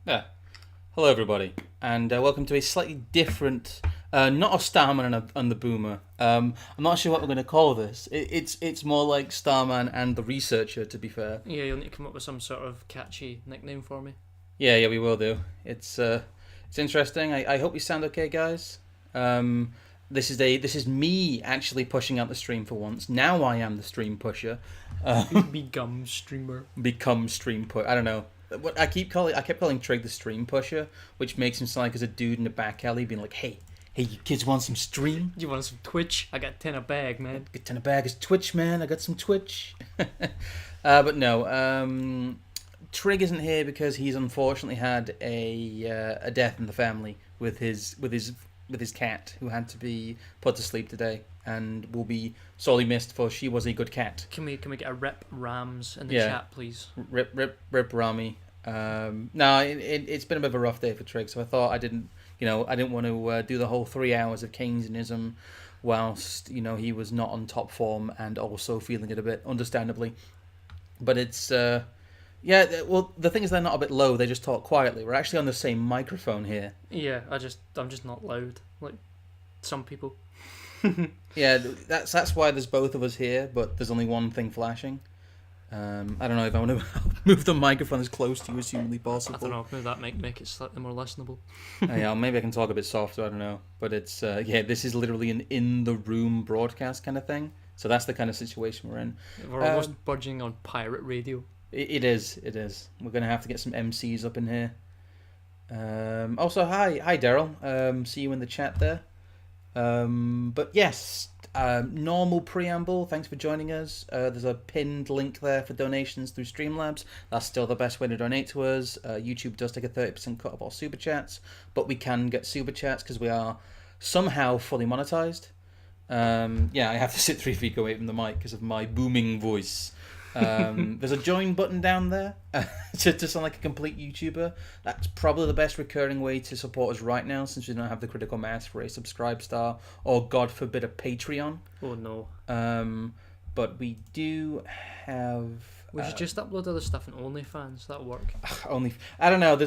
Yeah. Hello, everybody, and welcome to a slightly different, not a Starman and the Boomer. I'm not sure what we're going to call this. It's more like Starman and the Researcher, to be fair. Yeah, you'll need to come up with some sort of catchy nickname for me. Yeah, we will do. It's interesting. I hope you sound okay, guys. This is me actually pushing out the stream for once. Now I am the stream pusher. Become streamer. Become stream put. I don't know. What I kept calling Trig the stream pusher, which makes him sound like as a dude in a back alley being like, hey, you kids want some stream? Do you want some Twitch? I got 10 a bag, man. Get 10 a bag is Twitch, man. I got some Twitch. But no, Trig isn't here because he's unfortunately had a death in the family with his cat, who had to be put to sleep today and will be sorely missed, for she was a good cat. Can we get a rip Rams in the chat, please? Rip Rami. No, it's been a bit of a rough day for Trig, so I thought I didn't want to do the whole 3 hours of Keynesianism whilst he was not on top form and also feeling it a bit, understandably. But it's well, the thing is they're not a bit low. They just talk quietly. We're actually on the same microphone here. Yeah, I'm just not loud like some people. Yeah, that's why there's both of us here, but there's only one thing flashing. I don't know if I want to move the microphone as close to you as humanly possible. I don't know, maybe that might make it slightly more listenable. Yeah, maybe I can talk a bit softer, I don't know. But it's, this is literally an in-the-room broadcast kind of thing. So that's the kind of situation we're in. We're almost budging on pirate radio. It is. We're going to have to get some MCs up in here. Also, hi Daryl. See you in the chat there. But yes, normal preamble. Thanks for joining us. There's a pinned link there for donations through Streamlabs. That's still the best way to donate to us. YouTube does take a 30% cut of our super chats, but we can get super chats because we are somehow fully monetized. I have to sit 3 feet away from the mic because of my booming voice. There's a join button down there to sound like a complete YouTuber. That's probably the best recurring way to support us right now, since we don't have the critical mass for a subscribe star or, God forbid, a Patreon. Oh no. But we do have. We should just upload other stuff on OnlyFans. That'll work. I don't know.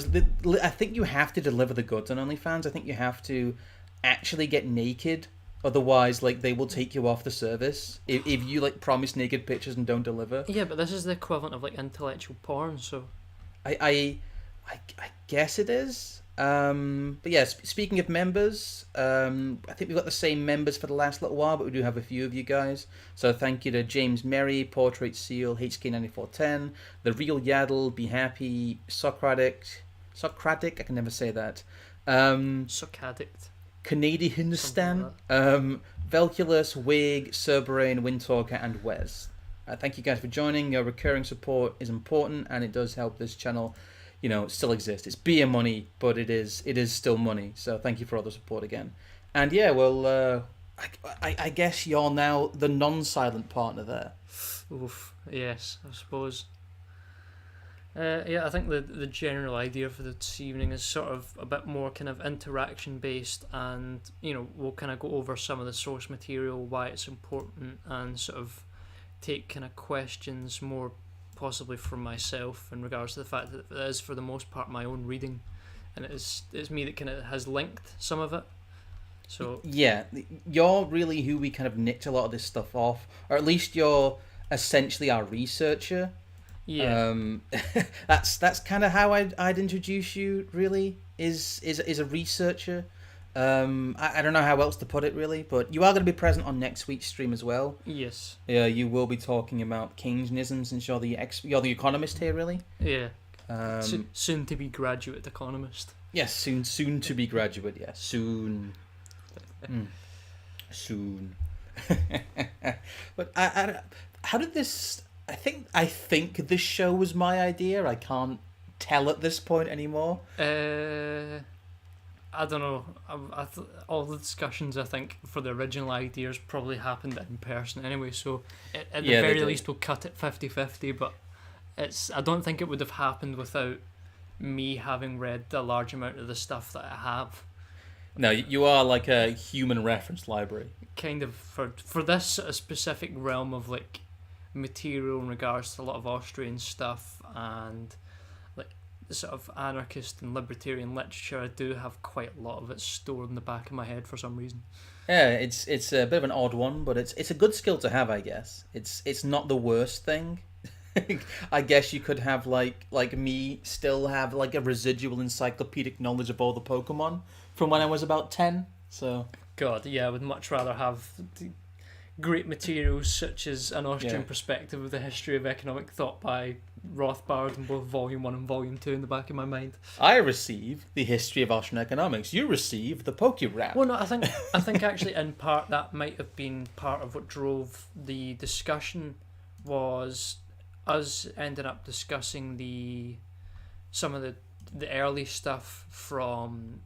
I think you have to deliver the goods on OnlyFans. I think you have to actually get naked. Otherwise, they will take you off the service if you promise naked pictures and don't deliver. Yeah, but this is the equivalent of intellectual porn, so. I guess it is. But yeah, speaking of members, I think we've got the same members for the last little while, but we do have a few of you guys. So thank you to James Merry, Portrait Seal, HK9410, The Real Yaddle, Be Happy, Socratic. I can never say that. Socadict. Canadian Stan, Velculus, Wig, Cerbrain, Windtalker, and Wes. Thank you guys for joining. Your recurring support is important, and it does help this channel, still exist. It's beer money, but it is still money. So thank you for all the support again. And yeah, well, I guess you're now the non-silent partner there. Oof. Yes, I suppose. I think the general idea for this evening is sort of a bit more kind of interaction based, and we'll kind of go over some of the source material, why it's important, and sort of take kind of questions more possibly from myself in regards to the fact that it is for the most part my own reading, and it's me that kind of has linked some of it. So yeah, you're really who we kind of nicked a lot of this stuff off, or at least you're essentially our researcher. Yeah, that's kind of how I'd introduce you. Really, is a researcher. I don't know how else to put it really, but you are going to be present on next week's stream as well. Yes. Yeah, you will be talking about Keynesianism, since you're the economist here, really. Yeah. Soon to be graduate economist. Yes, soon to be graduate. Yes, soon. Soon. But how did this? I think this show was my idea. I can't tell at this point anymore. I don't know. All the discussions, I think, for the original ideas probably happened in person anyway, so at the very least we'll cut it 50-50, but I don't think it would have happened without me having read a large amount of the stuff that I have. No, you are like a human reference library. Kind of, for this sort of specific realm of material in regards to a lot of Austrian stuff and sort of anarchist and libertarian literature, I do have quite a lot of it stored in the back of my head for some reason. Yeah, it's a bit of an odd one, but it's a good skill to have, I guess. It's not the worst thing. I guess you could have like me still have like a residual encyclopedic knowledge of all the Pokemon from when I was about 10. So God, yeah, I would much rather have great materials such as An Austrian Yeah. Perspective of the History of Economic Thought by Rothbard in both Volume 1 and Volume 2 in the back of my mind. I receive the history of Austrian economics. You receive the Pokerap. Well, no, I think actually in part that might have been part of what drove the discussion, was us ending up discussing some of the early stuff from,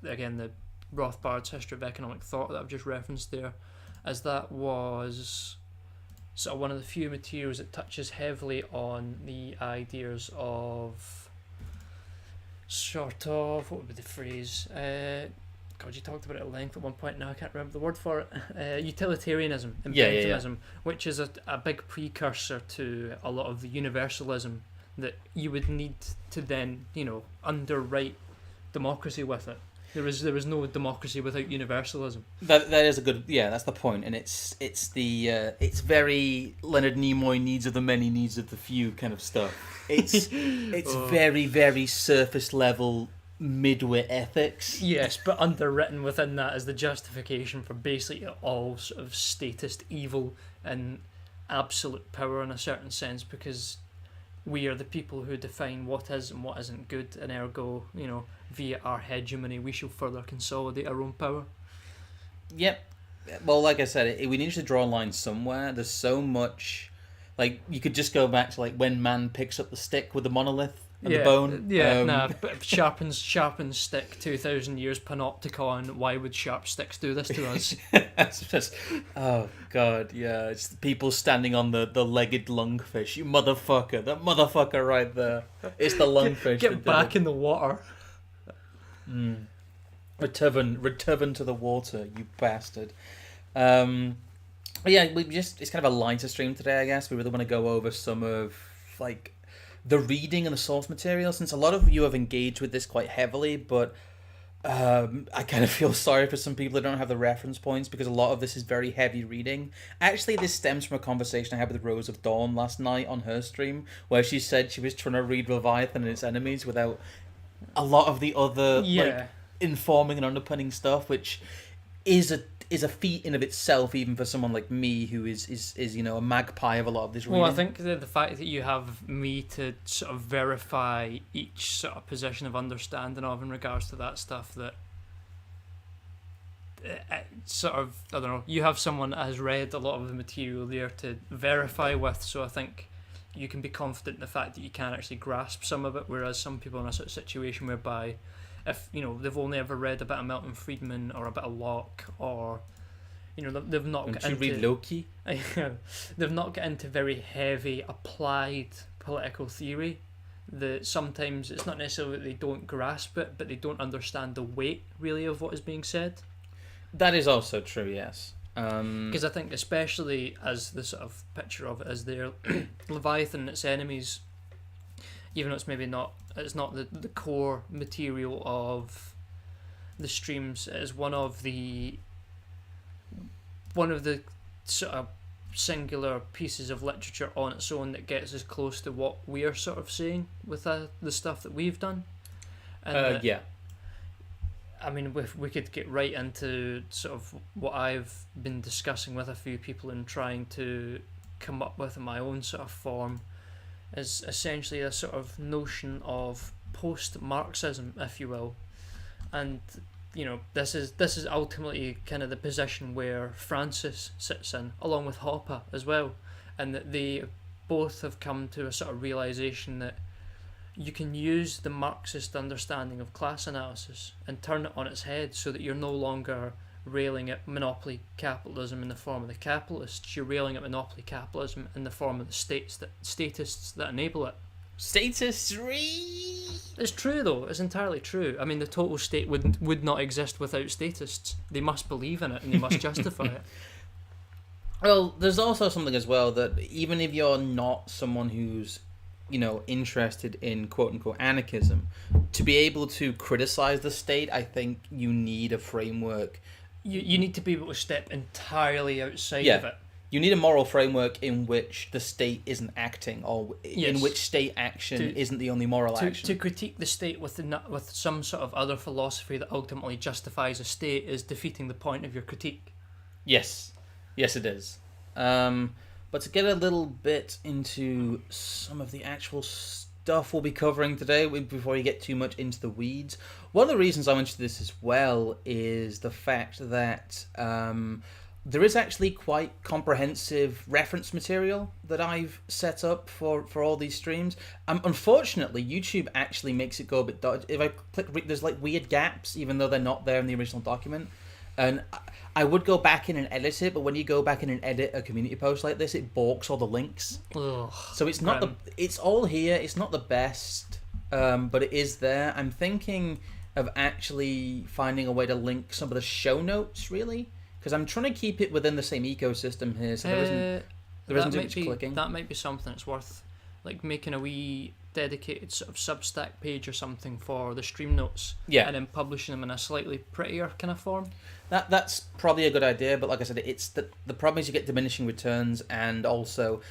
again, the Rothbard's History of Economic Thought that I've just referenced there, as that was sort of one of the few materials that touches heavily on the ideas of sort of, what would be the phrase? God, you talked about it at length at one point, now I can't remember the word for it. Utilitarianism, inventionism, which is a big precursor to a lot of the universalism that you would need to then, underwrite democracy with it. There was no democracy without universalism. That is a good, that's the point, and it's very Leonard Nimoy needs of the many, needs of the few kind of stuff. It's very, very surface level midwit ethics. Yes, but underwritten within that is the justification for basically all sort of statist evil and absolute power in a certain sense, because we are the people who define what is and what isn't good, and ergo, via our hegemony, we shall further consolidate our own power. Yep. Well, like I said, we need to draw a line somewhere. There's so much, like, you could just go back to like when man picks up the stick with the monolith and the bone. Yeah, but sharpens stick 2,000 years panopticon. Why would sharp sticks do this to us? It's just, oh god, yeah. It's people standing on the legged lungfish. You motherfucker, that motherfucker right there. It's the lungfish. Get back in the water. Return to the water, you bastard. Yeah, it's kind of a lighter stream today, I guess. We really want to go over some of like the reading and the source material, since a lot of you have engaged with this quite heavily, but I kind of feel sorry for some people that don't have the reference points, because a lot of this is very heavy reading. Actually, this stems from a conversation I had with Rose of Dawn last night on her stream, where she said she was trying to read Leviathan and its enemies without a lot of the other like informing and underpinning stuff, which is a feat in of itself, even for someone like me who is a magpie of a lot of this reading. Well, I think the fact that you have me to sort of verify each sort of position of understanding of in regards to that stuff, that sort of, I don't know, you have someone that has read a lot of the material there to verify with, so I think you can be confident in the fact that you can actually grasp some of it, whereas some people in a sort of situation whereby if they've only ever read a bit of Milton Friedman or a bit of Locke, or they've not got into read Loki. They've not got into very heavy applied political theory, that sometimes it's not necessarily that they don't grasp it, but they don't understand the weight really of what is being said. That is also true, yes. Because I think, especially as the sort of picture of it as their Leviathan and its enemies, even though it's not the core material of the streams, it is one of the sort of singular pieces of literature on its own that gets as close to what we are sort of saying with the stuff that we've done. And yeah. I mean, we could get right into sort of what I've been discussing with a few people and trying to come up with in my own sort of form, is essentially a sort of notion of post-marxism, if you will. And this is ultimately kind of the position where Francis sits in, along with Hoppe as well, and that they both have come to a sort of realization that you can use the Marxist understanding of class analysis and turn it on its head, so that you're no longer railing at monopoly capitalism in the form of the capitalists, you're railing at monopoly capitalism in the form of the statists that enable it. Statistry! It's true though, it's entirely true. I mean, the total state would not exist without statists. They must believe in it and they must justify it. Well, there's also something as well, that even if you're not someone who's interested in quote unquote anarchism, to be able to criticize the state, I think you need a framework. You need to be able to step entirely outside Yeah. of it. You need a moral framework in which the state isn't acting, or Yes. in which state action isn't the only moral action. To critique the state with some sort of other philosophy that ultimately justifies a state is defeating the point of your critique. Yes, it is. But to get a little bit into some of the actual stuff we'll be covering today, before you get too much into the weeds, one of the reasons I went into this as well is the fact that there is actually quite comprehensive reference material that I've set up for all these streams. Unfortunately, YouTube actually makes it go a bit dodgy. If I click, there's like weird gaps, even though they're not there in the original document. And I would go back in and edit it, but when you go back in and edit a community post like this, it balks all the links. Ugh, So it's not it's all here. It's not the best, but it is there. I'm thinking of actually finding a way to link some of the show notes, really, because I'm trying to keep it within the same ecosystem here, so there isn't too much clicking. That might be something that's worth like making a wee dedicated sort of Substack page or something for the stream notes, and then publishing them in a slightly prettier kind of form. That's probably a good idea, but like I said, it's the problem is you get diminishing returns, and also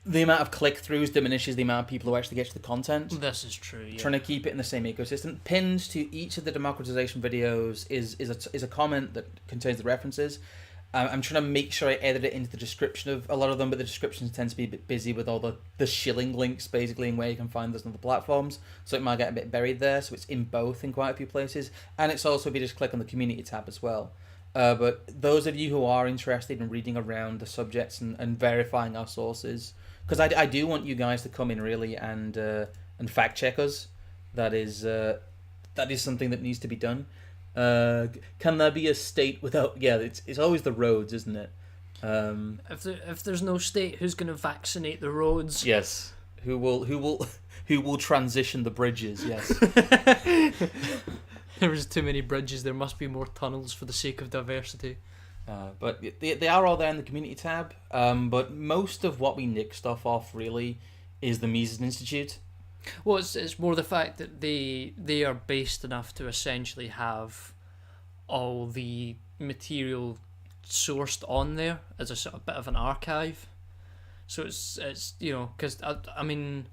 the amount of click-throughs diminishes the amount of people who actually get to the content. This is true, yeah. Trying to keep it in the same ecosystem. Pinned to each of the democratization videos is a comment that contains the references. I'm trying to make sure I edit it into the description of a lot of them, but the descriptions tend to be a bit busy with all the shilling links, basically, and where you can find those on other platforms, so it might get a bit buried there, so it's in both in quite a few places, and it's also, if you just click on the community tab as well. But those of you who are interested in reading around the subjects and verifying our sources, because I do want you guys to come in, really, and fact check us. That is something that needs to be done. Can there be a state without? Yeah, it's always the roads, isn't it? If there's no state, who's going to vaccinate the roads? Yes. Who will transition the bridges? Yes. There's too many bridges. There must be more tunnels for the sake of diversity. But they are all there in the community tab. But most of what we nick stuff off really is the Mises Institute. Well, it's more the fact that they are based enough to essentially have all the material sourced on there as a sort of bit of an archive. So it's because I mean,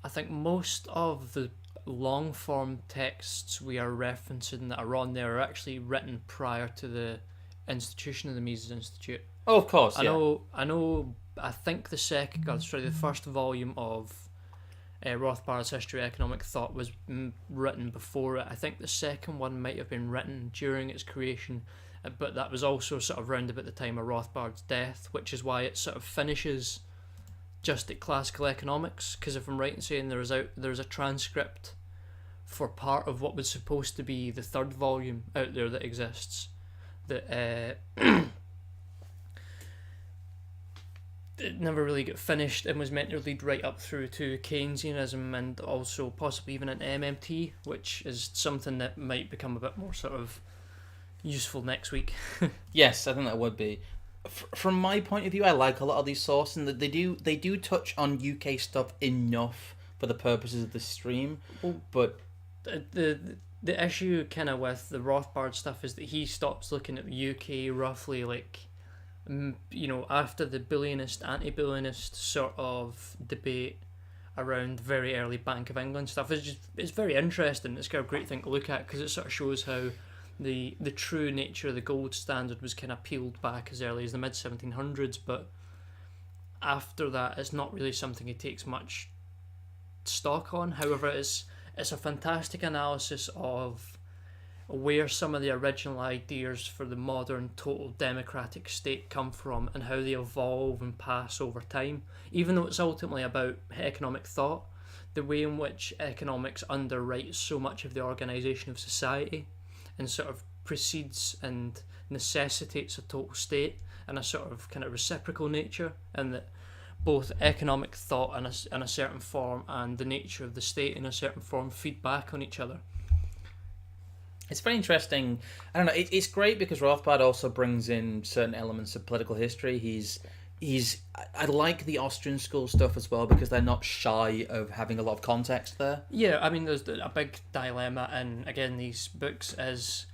I think most of the long form texts we are referencing that are on there are actually written prior to the institution of the Mises Institute. Oh, of course. I think the first volume of Rothbard's History of Economic Thought was written before it. I think the second one might have been written during its creation, but that was also sort of round about the time of Rothbard's death, which is why it sort of finishes just at classical economics, because if I'm right in saying there's a transcript for part of what was supposed to be the third volume out there that exists, that it never really got finished and was meant to lead right up through to Keynesianism and also possibly even an MMT, which is something that might become a bit more sort of useful next week. Yes, I think that would be. From my point of view, I like a lot of these sources, and that they do touch on UK stuff enough for the purposes of the stream. But the issue kind of with the Rothbard stuff is that he stops looking at the UK roughly like, after the billionist, anti-billionist sort of debate around very early Bank of England stuff. It's very interesting. It's got a great thing to look at because it sort of shows how the true nature of the gold standard was kind of peeled back as early as the mid-1700s, but after that it's not really something he takes much stock on. However, it's a fantastic analysis of where some of the original ideas for the modern total democratic state come from and how they evolve and pass over time. Even though it's ultimately about economic thought, the way in which economics underwrites so much of the organisation of society and sort of precedes and necessitates a total state in a sort of kind of reciprocal nature, and that both economic thought in a certain form and the nature of the state in a certain form feed back on each other. It's very interesting. I don't know. It's great because Rothbard also brings in certain elements of political history. He's I like the Austrian school stuff as well because they're not shy of having a lot of context there. Yeah, I mean, there's a big dilemma in, again, these books is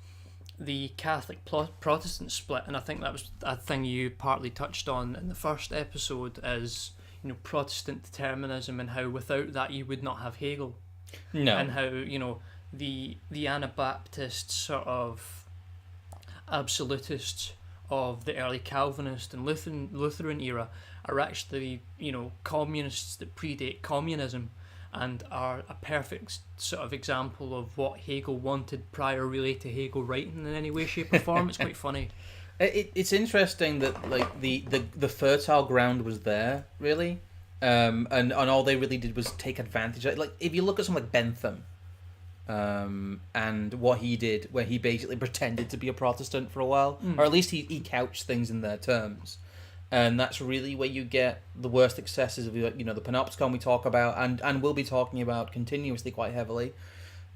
the Catholic Protestant split, and I think that was a thing you partly touched on in the first episode, is, you know, Protestant determinism and how without that you would not have Hegel. No. And how, you know, the Anabaptist sort of absolutists of the early Calvinist and Lutheran era are actually, you know, communists that predate communism and are a perfect sort of example of what Hegel wanted prior really to Hegel writing in any way, shape or form. It's quite funny. It's interesting that like the fertile ground was there really, and all they really did was take advantage of it. Like if you look at someone like Bentham, and what he did, where he basically pretended to be a Protestant for a while, or at least he couched things in their terms, and that's really where you get the worst excesses of, you know, the panopticon we talk about and will be talking about continuously quite heavily,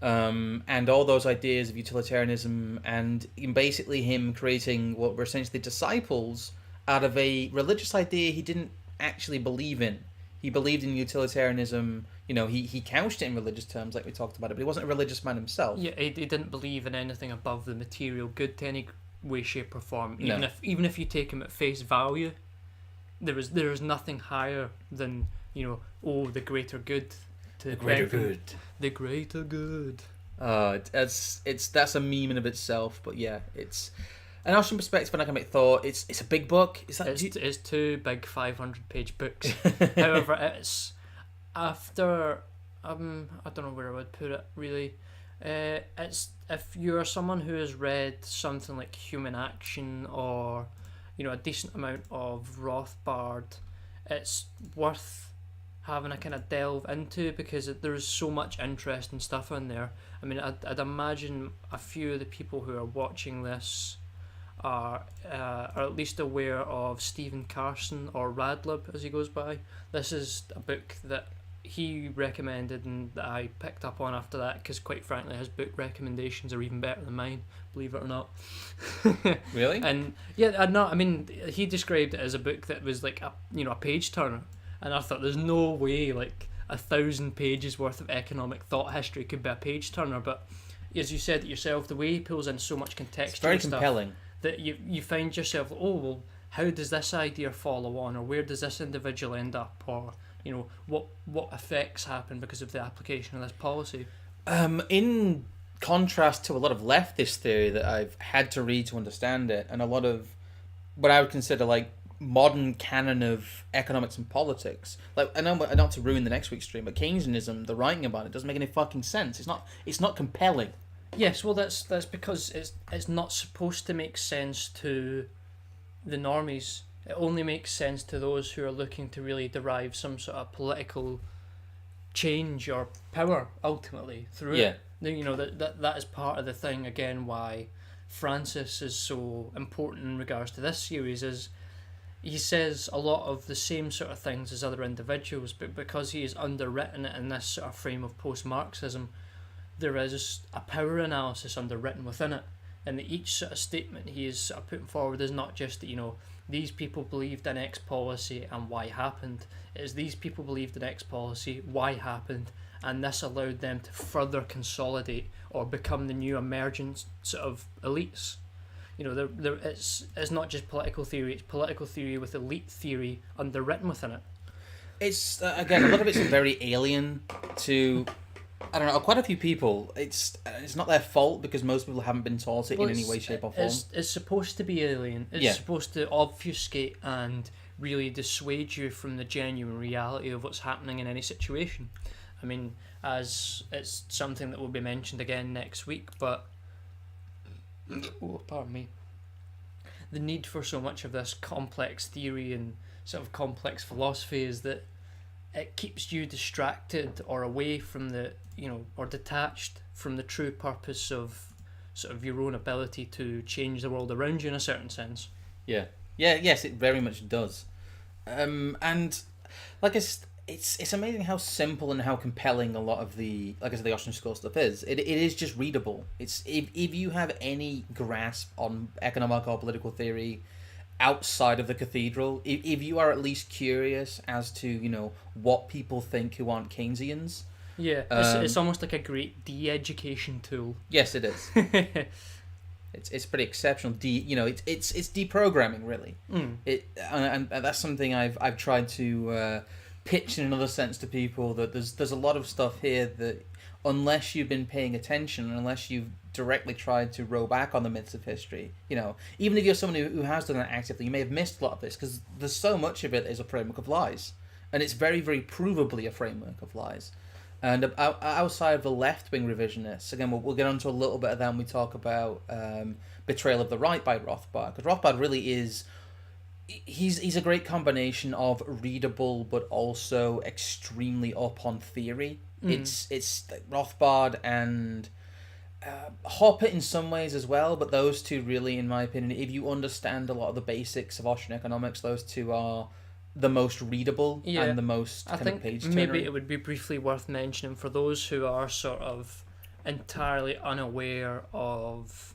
and all those ideas of utilitarianism, and basically him creating what were essentially disciples out of a religious idea he didn't actually believe in. He believed in utilitarianism. You know, he couched it in religious terms, like we talked about it, but he wasn't a religious man himself. Yeah, he didn't believe in anything above the material good to any way, shape, or form. No. Even if you take him at face value, there is nothing higher than, you know, the greater good. The greater good. The greater good. That's a meme in of itself, but yeah, it's an Austrian perspective and economic thought. It's a big book. It's two big 500-page books. However, it's after I don't know where I would put it really. It's if you're someone who has read something like Human Action or, you know, a decent amount of Rothbard, it's worth having a kind of delve into because there's so much interesting stuff in there. I mean, I'd imagine a few of the people who are watching this are at least aware of Stephen Carson, or Radlib as he goes by. This is a book that he recommended and that I picked up on after that because, quite frankly, his book recommendations are even better than mine, believe it or not. Really? And yeah, I mean, he described it as a book that was like a page turner, and I thought there's no way like 1,000 pages worth of economic thought history could be a page turner. But as you said it yourself, the way he pulls in so much contextual It's very stuff compelling. that you find yourself, oh well, how does this idea follow on, or where does this individual end up, or, you know, what effects happen because of the application of this policy. In contrast to a lot of leftist theory that I've had to read to understand it, and a lot of what I would consider like modern canon of economics and politics, like I know not to ruin the next week's stream, but Keynesianism, the writing about it doesn't make any fucking sense. It's not compelling. Yes, well, that's because it's not supposed to make sense to the normies. It only makes sense to those who are looking to really derive some sort of political change or power ultimately through it. You know, that is part of the thing, again, why Francis is so important in regards to this series, is he says a lot of the same sort of things as other individuals, but because he has underwritten it in this sort of frame of post-Marxism, there is a power analysis underwritten within it, and that each sort of statement he is sort of putting forward is not just that, you know, these people believed in X policy and Y happened. It is these people believed in X policy, Y happened, and this allowed them to further consolidate or become the new emergent sort of elites. You know, it's not just political theory, it's political theory with elite theory underwritten within it. It's, again, a lot of it's very alien to, I don't know, quite a few people. It's not their fault because most people haven't been taught it in any way, shape or form. It's supposed to be alien. It's supposed to obfuscate and really dissuade you from the genuine reality of what's happening in any situation. I mean, as it's something that will be mentioned again next week, but pardon me. The need for so much of this complex theory and sort of complex philosophy is that it keeps you distracted or away from the, you know, or detached from the true purpose of sort of your own ability to change the world around you in a certain sense. Yes, it very much does. And like it's amazing how simple and how compelling a lot of the, like I said, the Austrian school stuff is. It is just readable. It's if you have any grasp on economic or political theory, outside of the cathedral. If you are at least curious as to, you know, what people think who aren't Keynesians. Yeah, it's almost like a great de-education tool. Yes, it is. It's pretty exceptional. It's deprogramming, really. And that's something I've tried to pitch in another sense to people, that there's a lot of stuff here that, unless you've been paying attention, unless you've directly tried to row back on the myths of history, you know, even if you're someone who has done that actively, you may have missed a lot of this, because there's so much of it is a framework of lies, and it's very, very provably a framework of lies. And outside of the left-wing revisionists, again, we'll get onto a little bit of that when we talk about Betrayal of the Right by Rothbard, because Rothbard really is... He's a great combination of readable but also extremely up on theory. It's Rothbard and Hopper in some ways as well, but those two really, in my opinion, if you understand a lot of the basics of Austrian economics, those two are the most readable and the most I think maybe it would be briefly worth mentioning for those who are sort of entirely unaware of,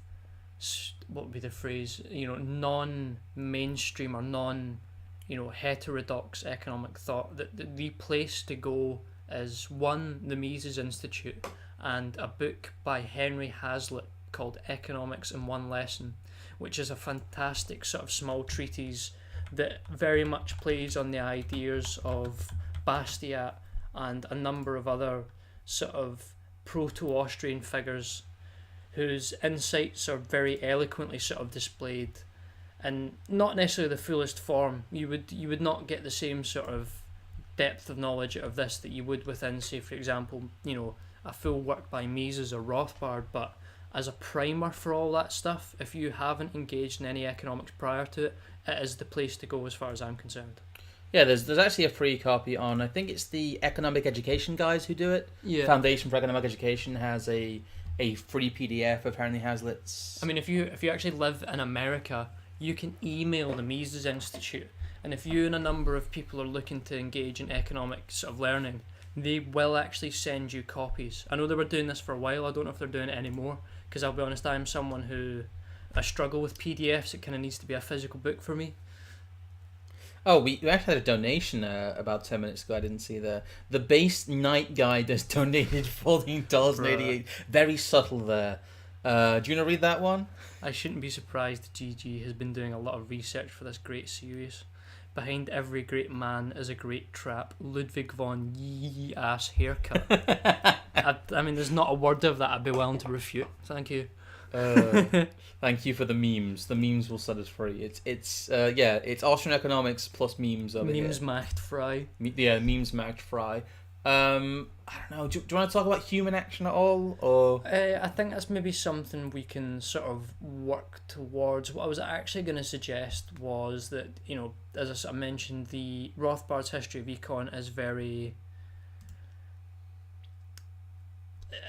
what would be the phrase, you know, non-mainstream or heterodox economic thought, that the place to go is one, the Mises Institute, and a book by Henry Hazlitt called Economics in One Lesson, which is a fantastic sort of small treatise that very much plays on the ideas of Bastiat and a number of other sort of proto-Austrian figures whose insights are very eloquently sort of displayed, and not necessarily the fullest form. You would not get the same sort of depth of knowledge of this that you would within, say, for example, you know, a full work by Mises or Rothbard, but as a primer for all that stuff, if you haven't engaged in any economics prior to it, it is the place to go as far as I'm concerned. Yeah, there's actually a free copy on, I think it's the Economic Education guys who do it. Yeah. Foundation for Economic Education has a free PDF of Henry Hazlitt's... I mean, if you actually live in America, you can email the Mises Institute, and if you and a number of people are looking to engage in economic sort of learning, they will actually send you copies. I know they were doing this for a while. I don't know if they're doing it anymore, because I'll be honest, I'm someone who... I struggle with PDFs. It kind of needs to be a physical book for me. Oh, we actually had a donation about 10 minutes ago. I didn't see the base night guide has donated $14.88. Very subtle there. Do you want to read that one? I shouldn't be surprised GG has been doing a lot of research for this great series. Behind every great man is a great trap. Ludwig von Yee ass haircut. I mean, there's not a word of that I'd be willing to refute. Thank you. Thank you for the memes. The memes will set us free. It's Austrian economics plus memes over here. Memes macht frei. Memes macht frei. I don't know. Do you want to talk about human action at all, or? I think that's maybe something we can sort of work towards. What I was actually going to suggest was that, you know, as I sort of mentioned, the Rothbard's History of Econ is very...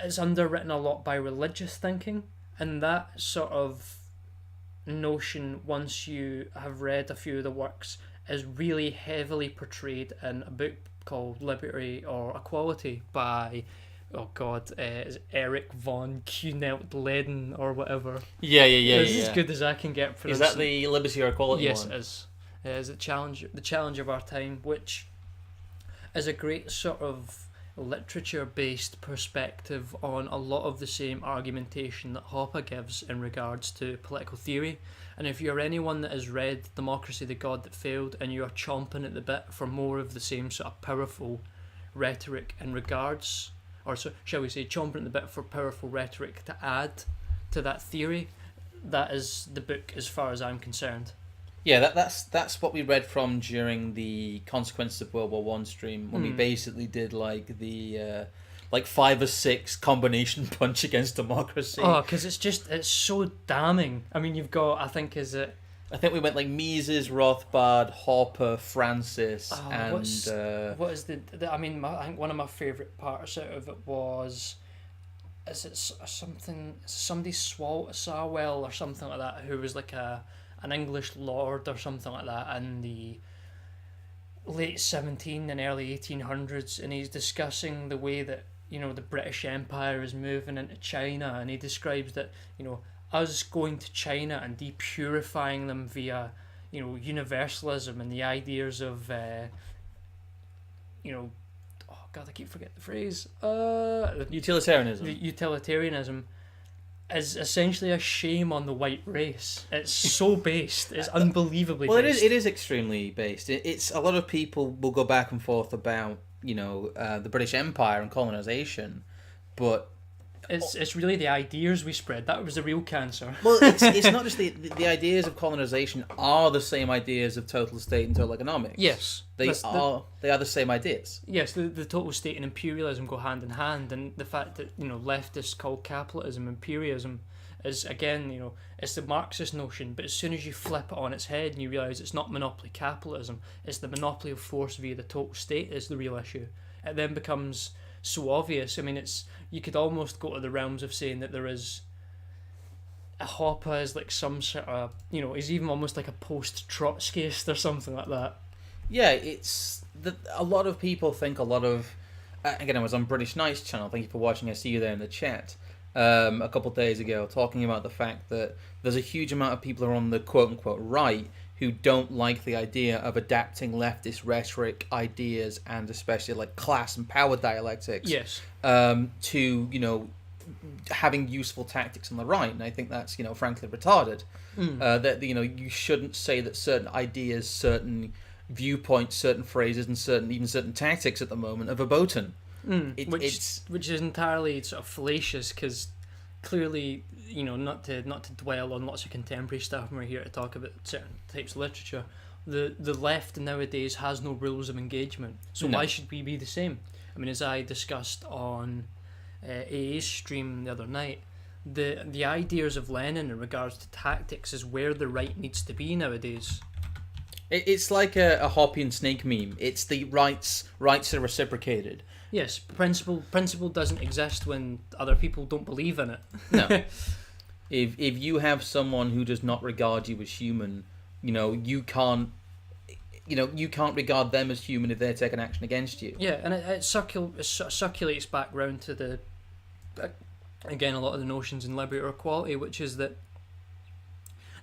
It's underwritten a lot by religious thinking, and that sort of notion, once you have read a few of the works, is really heavily portrayed in a book called Liberty or Equality by, is it Eric von Kuhnelt-Leden or whatever? Yeah. It's as good as I can get for Is that the Liberty or Equality yes, one? Yes, it is. The challenge of our time, which is a great sort of literature-based perspective on a lot of the same argumentation that Hoppe gives in regards to political theory. And if you're anyone that has read Democracy, the God That Failed, and you're chomping at the bit for more of the same sort of powerful rhetoric in regards, or so, shall we say, chomping at the bit for powerful rhetoric to add to that theory, that is the book as far as I'm concerned. Yeah, that's what we read from during the Consequences of World War One stream, when we basically did like the 5 or 6 combination punch against democracy. Oh, because it's so damning. I mean, you've got, I think we went like Mises, Rothbard, Hopper, Francis, and what is I mean, I think one of my favourite parts out of it was, is it somebody Sawell or something like that, who was like an English lord or something like that in the late 17 and early 1800s, and he's discussing the way that, you know, the British Empire is moving into China, and he describes that, you know, us going to China and depurifying them via, universalism and the ideas of oh god, I keep forgetting the phrase. Utilitarianism. The utilitarianism is essentially a shame on the white race. It's so based. It's unbelievably based. It is extremely based. It's a lot of people will go back and forth about the British Empire and colonization, but it's really the ideas we spread that was the real cancer. Well, it's not just the ideas of colonization are the same ideas of total state and total economics. Yes, they are the same ideas. Yes, the total state and imperialism go hand in hand, and the fact that leftists call capitalism imperialism is, again, it's the Marxist notion, but as soon as you flip it on its head and you realise it's not monopoly capitalism, it's the monopoly of force via the total state is the real issue. It then becomes so obvious. I mean, you could almost go to the realms of saying that there is a Hopper is like some sort of, he's even almost like a post-Trotskyist or something like that. Yeah, it's a lot of people think a lot of. Again, I was on British Knight's channel. Thank you for watching. I see you there in the chat. A couple of days ago, talking about the fact that there's a huge amount of people who are on the quote-unquote right who don't like the idea of adapting leftist rhetoric, ideas, and especially like class and power dialectics. Yes. To having useful tactics on the right, and I think that's frankly retarded. That you shouldn't say that certain ideas, certain viewpoints, certain phrases, and even certain tactics at the moment are verboten. Which is entirely sort of fallacious, because clearly, not to dwell on lots of contemporary stuff, and we're here to talk about certain types of literature, the left nowadays has no rules of engagement, so why should we be the same? I mean, as I discussed on AA's stream the other night, the ideas of Lenin in regards to tactics is where the right needs to be nowadays. It's like a Hoppy and Snake meme. It's the rights are reciprocated. Yes, principle doesn't exist when other people don't believe in it. No. If you have someone who does not regard you as human, you can't regard them as human if they're taking action against you. Yeah, and it circulates back round to again, a lot of the notions in liberty or equality, which is that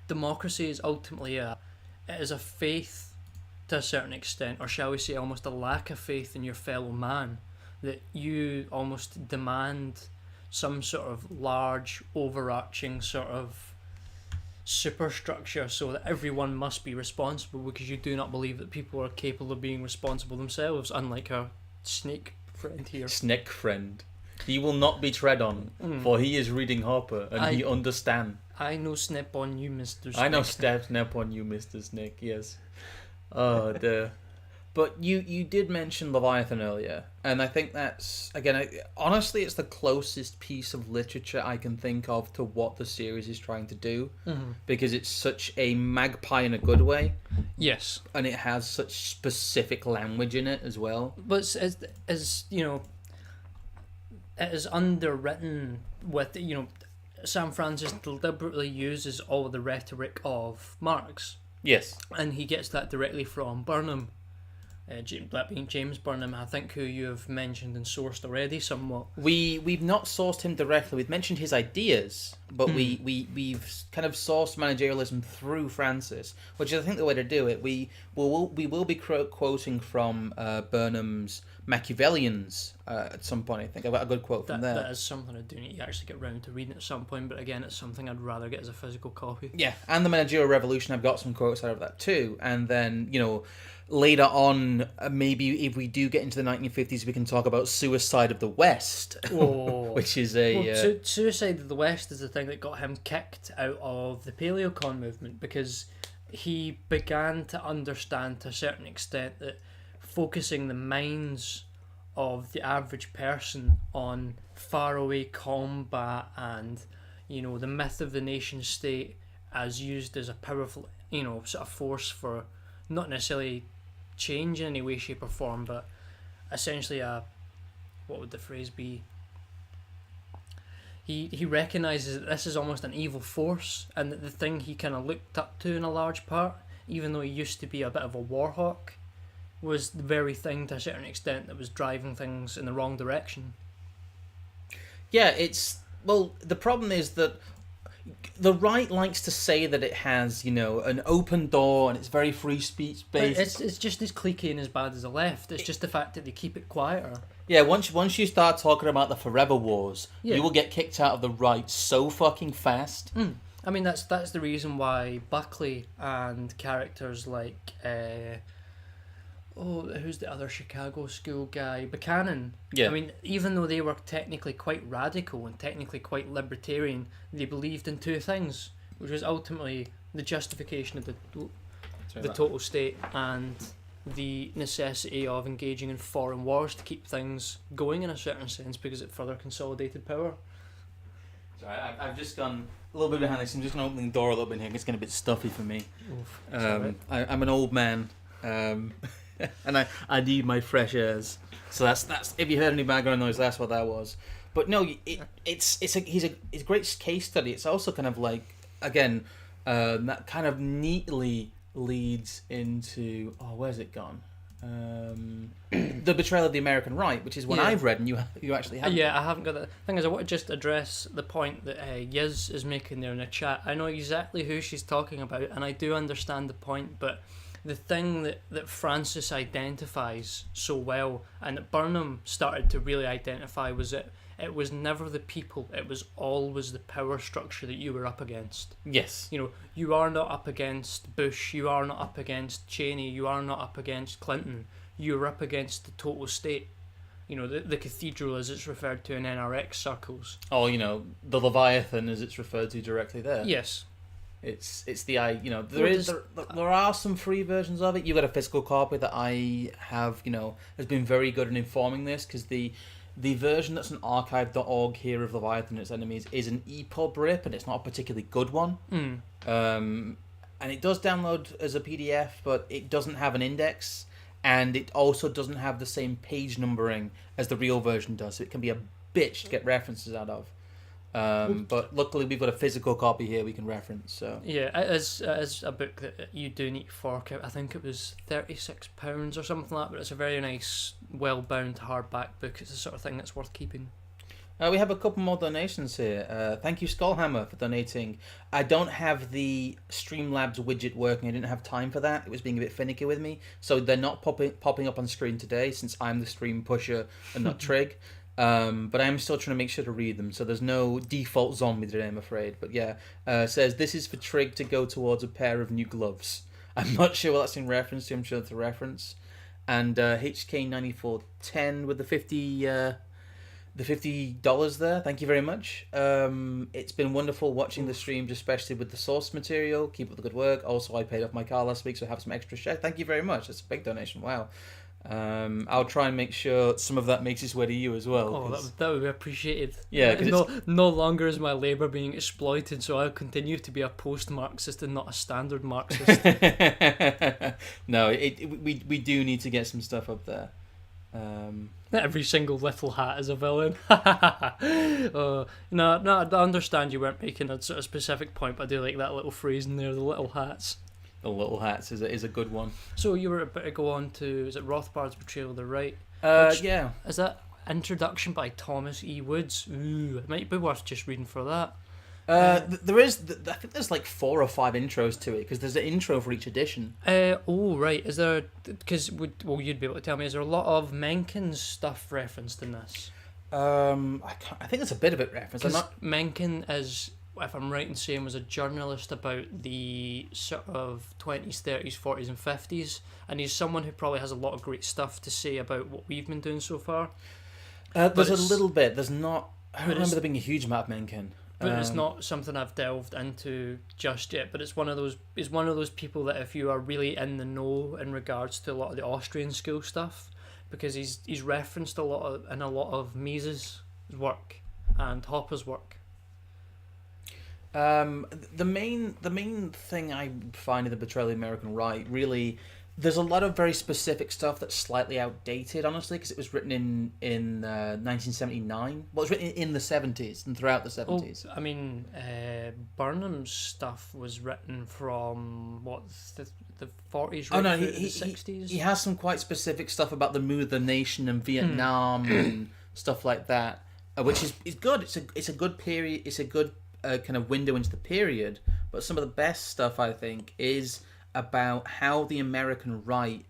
democracy is ultimately it is a faith to a certain extent, or shall we say almost a lack of faith in your fellow man, that you almost demand some sort of large, overarching sort of superstructure so that everyone must be responsible, because you do not believe that people are capable of being responsible themselves, unlike our snake friend here. Snake friend. He will not be tread on, for he is reading Harper, and he understand. I know snap on you, Mr. Snake. I know snap on you, Mr. Snake, yes. Oh, dear. But you did mention Leviathan earlier, and I think that's, again, honestly, it's the closest piece of literature I can think of to what the series is trying to do, because it's such a magpie in a good way. Yes. And it has such specific language in it as well. But as it is underwritten with, Sam Francis deliberately uses all the rhetoric of Marx. Yes. And he gets that directly from Burnham. That being James Burnham, I think, who you have mentioned and sourced already somewhat. We've not sourced him directly. We've mentioned his ideas, but we've kind of sourced managerialism through Francis, which is, I think, the way to do it. We will be quoting from Burnham's Machiavellians at some point. I think I've got a good quote from there. That is something I do need to actually get round to reading at some point, but again, it's something I'd rather get as a physical copy. Yeah, and the Managerial Revolution, I've got some quotes out of that too, and then later on, maybe if we do get into the 1950s, we can talk about Suicide of the West, which is Suicide of the West is the thing that got him kicked out of the Paleocon movement, because he began to understand to a certain extent that focusing the minds of the average person on faraway combat and, the myth of the nation state as used as a powerful, sort of force for not necessarily change in any way, shape or form, but essentially what would the phrase be? He recognises that this is almost an evil force, and that the thing he kind of looked up to in a large part, even though he used to be a bit of a war hawk, was the very thing to a certain extent that was driving things in the wrong direction. Yeah, the problem is that the right likes to say that it has, an open door and it's very free speech based. It's just as cliquey and as bad as the left. It's just the fact that they keep it quieter. Yeah, once you start talking about the forever wars, Yeah. you will get kicked out of the right so fucking fast. I mean, that's the reason why Buckley and characters like who's the other Chicago school guy, Buchanan. Yeah. I mean, even though they were technically quite radical and technically quite libertarian, they believed in two things, which was ultimately the justification of the total state and the necessity of engaging in foreign wars to keep things going in a certain sense because it further consolidated power. Sorry, I've just gone a little bit behind this. I'm just going to open the door a little bit here. It's getting a bit stuffy for me. Oof, I'm an old man, and I need my fresh airs. So that's if you heard any background noise, that's what that was. But no, he's a great case study. It's also kind of like, again, that kind of neatly leads into where's it gone? The Betrayal of the American Right, which is one I've read and you actually haven't. Yeah, I haven't got that. Thing is, I want to just address the point that Yiz is making there in the chat. I know exactly who she's talking about, and I do understand the point, but the thing that Francis identifies so well, and that Burnham started to really identify, was that it was never the people, it was always the power structure that you were up against. Yes. You are not up against Bush, you are not up against Cheney, you are not up against Clinton, you're up against the total state. The cathedral as it's referred to in NRX circles. Oh, the Leviathan as it's referred to directly there. Yes. It's there are some free versions of it. You got a physical copy that I have, has been very good in informing this, because the version that's on archive.org here of Leviathan and its enemies is an EPUB rip, and it's not a particularly good one. And it does download as a PDF, but it doesn't have an index, and it also doesn't have the same page numbering as the real version does, so it can be a bitch to get references out of. But luckily we've got a physical copy here we can reference. So yeah, it is a book that you do need to fork out. I think it was £36 or something like that, but it's a very nice, well-bound hardback book. It's the sort of thing that's worth keeping. We have a couple more donations here. Thank you, Skullhammer, for donating. I don't have the Streamlabs widget working. I didn't have time for that. It was being a bit finicky with me, so they're not popping up on screen today, since I'm the stream pusher and not Trig. But I'm still trying to make sure to read them, so there's no default zombie today, I'm afraid. But yeah, says this is for Trig to go towards a pair of new gloves. I'm not sure what that's in reference to. I'm sure it's a reference. And HK9410 with the $50 there. Thank you very much. It's been wonderful watching the streams, especially with the source material. Keep up the good work. Also, I paid off my car last week, so I have some extra share. Thank you very much. That's a big donation. Wow. I'll try and make sure some of that makes its way to you as well. Oh, that would be appreciated. Yeah, no longer is my labour being exploited, so I'll continue to be a post-Marxist and not a standard Marxist. No, we do need to get some stuff up there. Every single little hat is a villain. No, I understand you weren't making a sort of specific point, but I do like that little phrase in there, the little hats. The little hats is a good one. So you were about to go on to, is it Rothbard's Betrayal of the Right? Yeah. Is that introduction by Thomas E. Woods? Ooh, it might be worth just reading for that. There is, I think there's like 4 or 5 intros to it, because there's an intro for each edition. Right. Is there, because, you'd be able to tell me, is there a lot of Mencken's stuff referenced in this? I think there's a bit of it referenced. Mencken is, if I'm right in saying, was a journalist about the sort of 20s, 30s, 40s and 50s, and he's someone who probably has a lot of great stuff to say about what we've been doing so far. There's a little bit. There's not. I don't remember there being a huge amount of Mencken. But it's not something I've delved into just yet. But it's one of those people that if you are really in the know in regards to a lot of the Austrian school stuff, because he's referenced in a lot of Mises' work and Hopper's work. The main thing I find in the Betrayal of the American Right, really, there's a lot of very specific stuff that's slightly outdated, honestly, because it was written in 1979. Well, it was written in the 70s and throughout the 70s. Oh, I mean, Burnham's stuff was written from, the 40s, right through the 60s? He has some quite specific stuff about the mood of the nation and Vietnam and stuff like that, which is good. It's a good period. It's a good a kind of window into the period, but some of the best stuff, I think, is about how the American right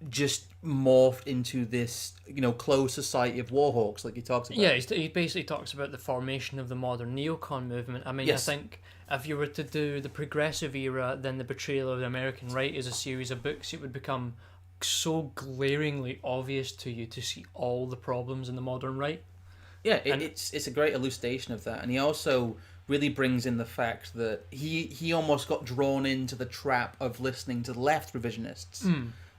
just morphed into this, closed society of warhawks, like he talks about. Yeah, he basically talks about the formation of the modern neocon movement. I mean, Yes. I think if you were to do the progressive era, then the Betrayal of the American Right is a series of books. It would become so glaringly obvious to you to see all the problems in the modern right. Yeah, it's a great elucidation of that, and he also really brings in the fact that he almost got drawn into the trap of listening to the left revisionists.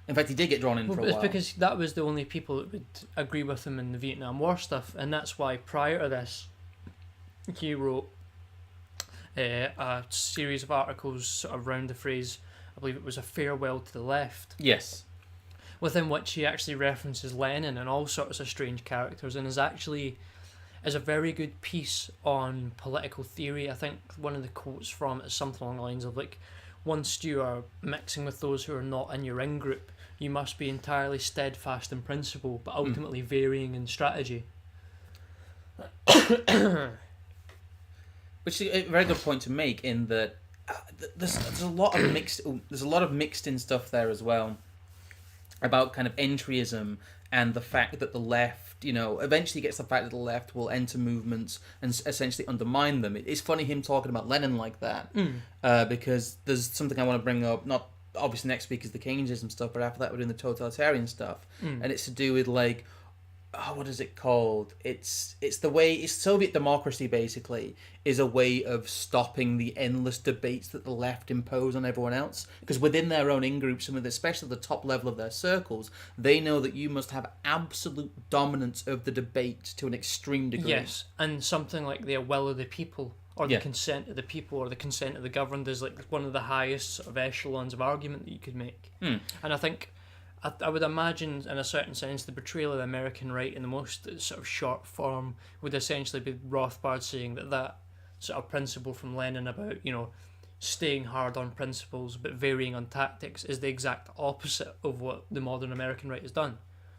In fact, he did get drawn in for a It's while. because that was the only people that would agree with him in the Vietnam War stuff, and that's why prior to this, he wrote a series of articles sort of around the phrase, I believe it was A Farewell to the Left, Yes. within which he actually references Lenin and all sorts of strange characters, and is a very good piece on political theory. I think one of the quotes from it is something along the lines of like, once you are mixing with those who are not in your in-group, you must be entirely steadfast in principle, but ultimately varying in strategy. Which is a very good point to make, in that there's a lot of mixed in stuff there as well, about kind of entryism and the fact that the left, eventually gets the fact that the left will enter movements and essentially undermine them. It's funny him talking about Lenin like that, because there's something I want to bring up, not obviously next week is the Keynesianism stuff, but after that we're doing the totalitarian stuff, and it's to do with like, what is it called? It's the way Soviet democracy basically is a way of stopping the endless debates that the left impose on everyone else. Because within their own in-groups, and especially the top level of their circles, they know that you must have absolute dominance of the debate to an extreme degree. Yes, and something like the will of the people, or the consent of the people, or the consent of the governed is like one of the highest sort of echelons of argument that you could make. And I think, I would imagine, in a certain sense, the Betrayal of the American Right in the most sort of short form would essentially be Rothbard saying that sort of principle from Lenin about, staying hard on principles but varying on tactics is the exact opposite of what the modern American right has done.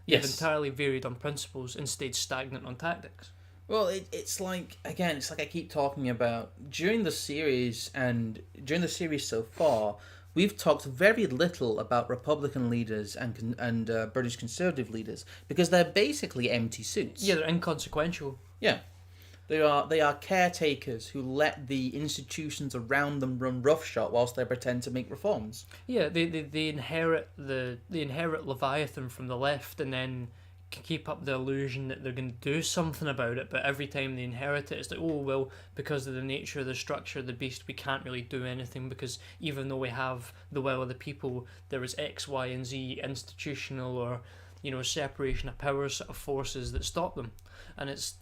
They've entirely varied on principles and stayed stagnant on tactics. Well, it's like I keep talking about during the series so far. We've talked very little about Republican leaders and British Conservative leaders because they're basically empty suits. Yeah, they're inconsequential. Yeah, they are caretakers who let the institutions around them run roughshod whilst they pretend to make reforms. Yeah, they inherit Leviathan from the left and then keep up the illusion that they're going to do something about it, but every time they inherit it, it's like, oh, well, because of the nature of the structure of the beast, we can't really do anything, because even though we have the will of the people, there is X, Y, and Z institutional or, separation of powers sort of forces that stop them. And it's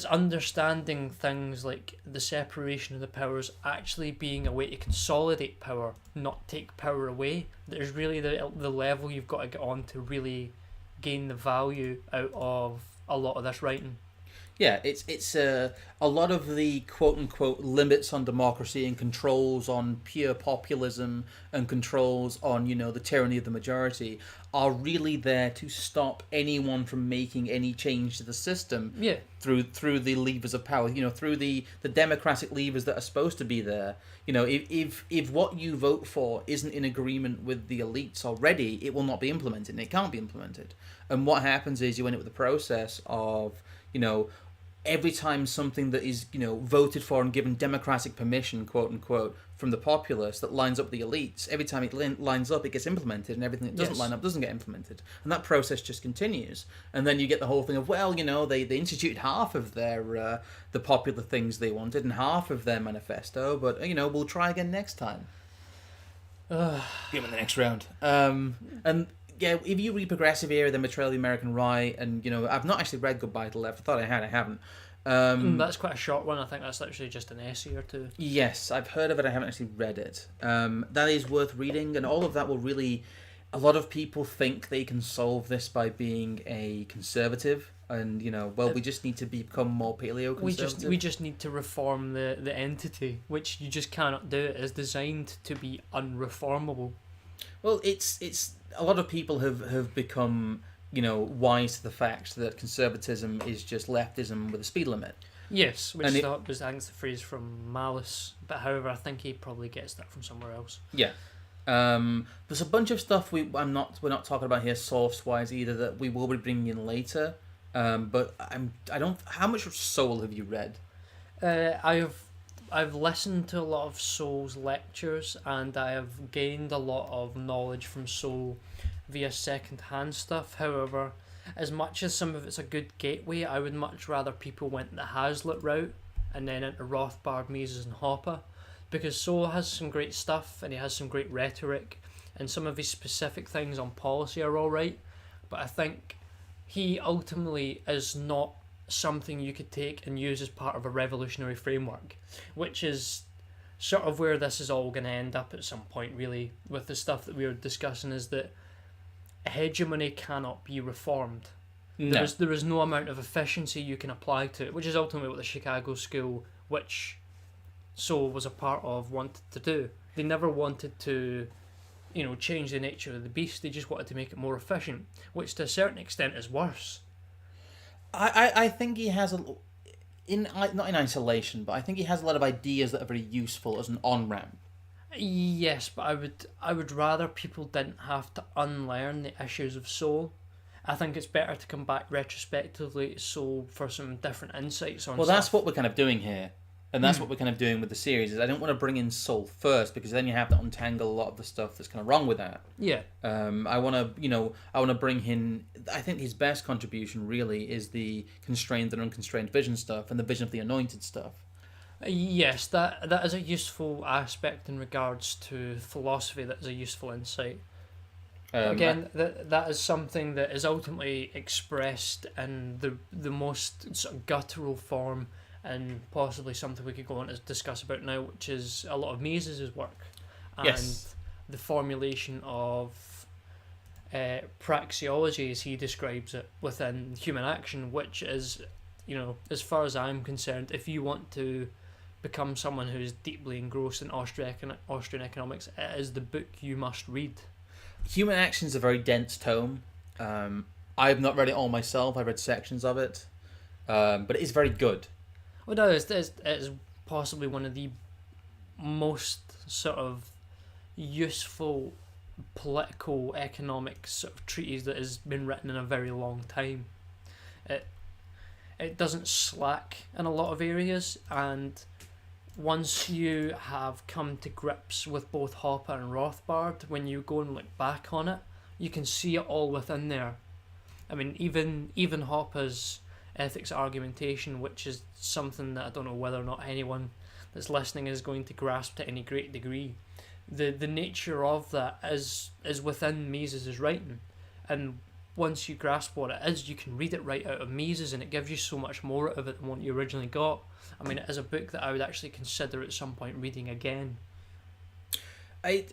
understanding things like the separation of the powers actually being a way to consolidate power, not take power away. There's really the level you've got to get on to really gain the value out of a lot of this writing. Yeah, it's a lot of the quote-unquote limits on democracy and controls on pure populism and controls on, the tyranny of the majority are really there to stop anyone from making any change to the system. Yeah. Through the levers of power, through the democratic levers that are supposed to be there. If what you vote for isn't in agreement with the elites already, it will not be implemented, and it can't be implemented. And what happens is you end up with the process of, every time something that is, voted for and given democratic permission, quote unquote, from the populace that lines up the elites, every time it lines up, it gets implemented, and everything that doesn't line up doesn't get implemented. And that process just continues. And then you get the whole thing of, well, they instituted half of their the popular things they wanted and half of their manifesto, but, we'll try again next time. Give them the next round. And yeah, if you read Progressive Era, then Betrayal of the American Right, and I've not actually read Goodbye to the Left. I thought I had, I haven't. That's quite a short one. I think that's literally just an essay or two. Yes, I've heard of it. I haven't actually read it. That is worth reading, and all of that will really. A lot of people think they can solve this by being a conservative, and we just need to become more paleo-conservative. We just need to reform the entity, which you just cannot do. It is designed to be unreformable. Well, it's a lot of people have become wise to the fact that conservatism is just leftism with a speed limit. Yes, which And is was I think the phrase from Malice, but however, I think he probably gets that from somewhere else. Yeah. There's a bunch of stuff we're not talking about here source wise either that we will be bringing in later. But I don't. How much of Soul have you read? I've listened to a lot of Soul's lectures, and I have gained a lot of knowledge from Soul via second-hand stuff. However, as much as some of it's a good gateway, I would much rather people went the Hazlitt route and then into Rothbard, Mises, and Hopper, because Soul has some great stuff and he has some great rhetoric, and some of his specific things on policy are alright, but I think he ultimately is not something you could take and use as part of a revolutionary framework, which is sort of where this is all going to end up at some point, really, with the stuff that we were discussing, is that hegemony cannot be reformed. No. There is no amount of efficiency you can apply to it, which is ultimately what the Chicago School, which Soul was a part of, wanted to do. They never wanted to, change the nature of the beast. They just wanted to make it more efficient, which to a certain extent is worse. I think he has not in isolation, but I think he has a lot of ideas that are very useful as an on-ramp. Yes, but I would rather people didn't have to unlearn the issues of Soul. I think it's better to come back retrospectively to Soul for some different insights on. Well, stuff. that's what we're kind of doing here, and that's what we're kind of doing with the series. Is I don't want to bring in Soul first because then you have to untangle a lot of the stuff that's kind of wrong with that. Yeah. I want to bring in. I think his best contribution really is the constrained and unconstrained vision stuff and the vision of the anointed stuff. Yes, that is a useful aspect in regards to philosophy. That is a useful insight. Again, that is something that is ultimately expressed in the most sort of guttural form, and possibly something we could go on to discuss about now, which is a lot of Mises' work and Yes. the formulation of praxeology, as he describes it, within human action, which is, as far as I'm concerned, if you want to become someone who is deeply engrossed in Austrian economics, it is the book you must read. Human Action is a very dense tome. I have not read it all myself. I've read sections of it, but it is very good. Well, no, it is possibly one of the most sort of useful political economic sort of treatise that has been written in a very long time. It doesn't slack in a lot of areas, and once you have come to grips with both Hopper and Rothbard, when you go and look back on it, you can see it all within there. I mean, even Hopper's ethics argumentation, which is something that I don't know whether or not anyone that's listening is going to grasp to any great degree. The nature of that is within Mises' writing, and once you grasp what it is, you can read it right out of Mises, and it gives you so much more of it than what you originally got. I mean, it is a book that I would actually consider at some point reading again. A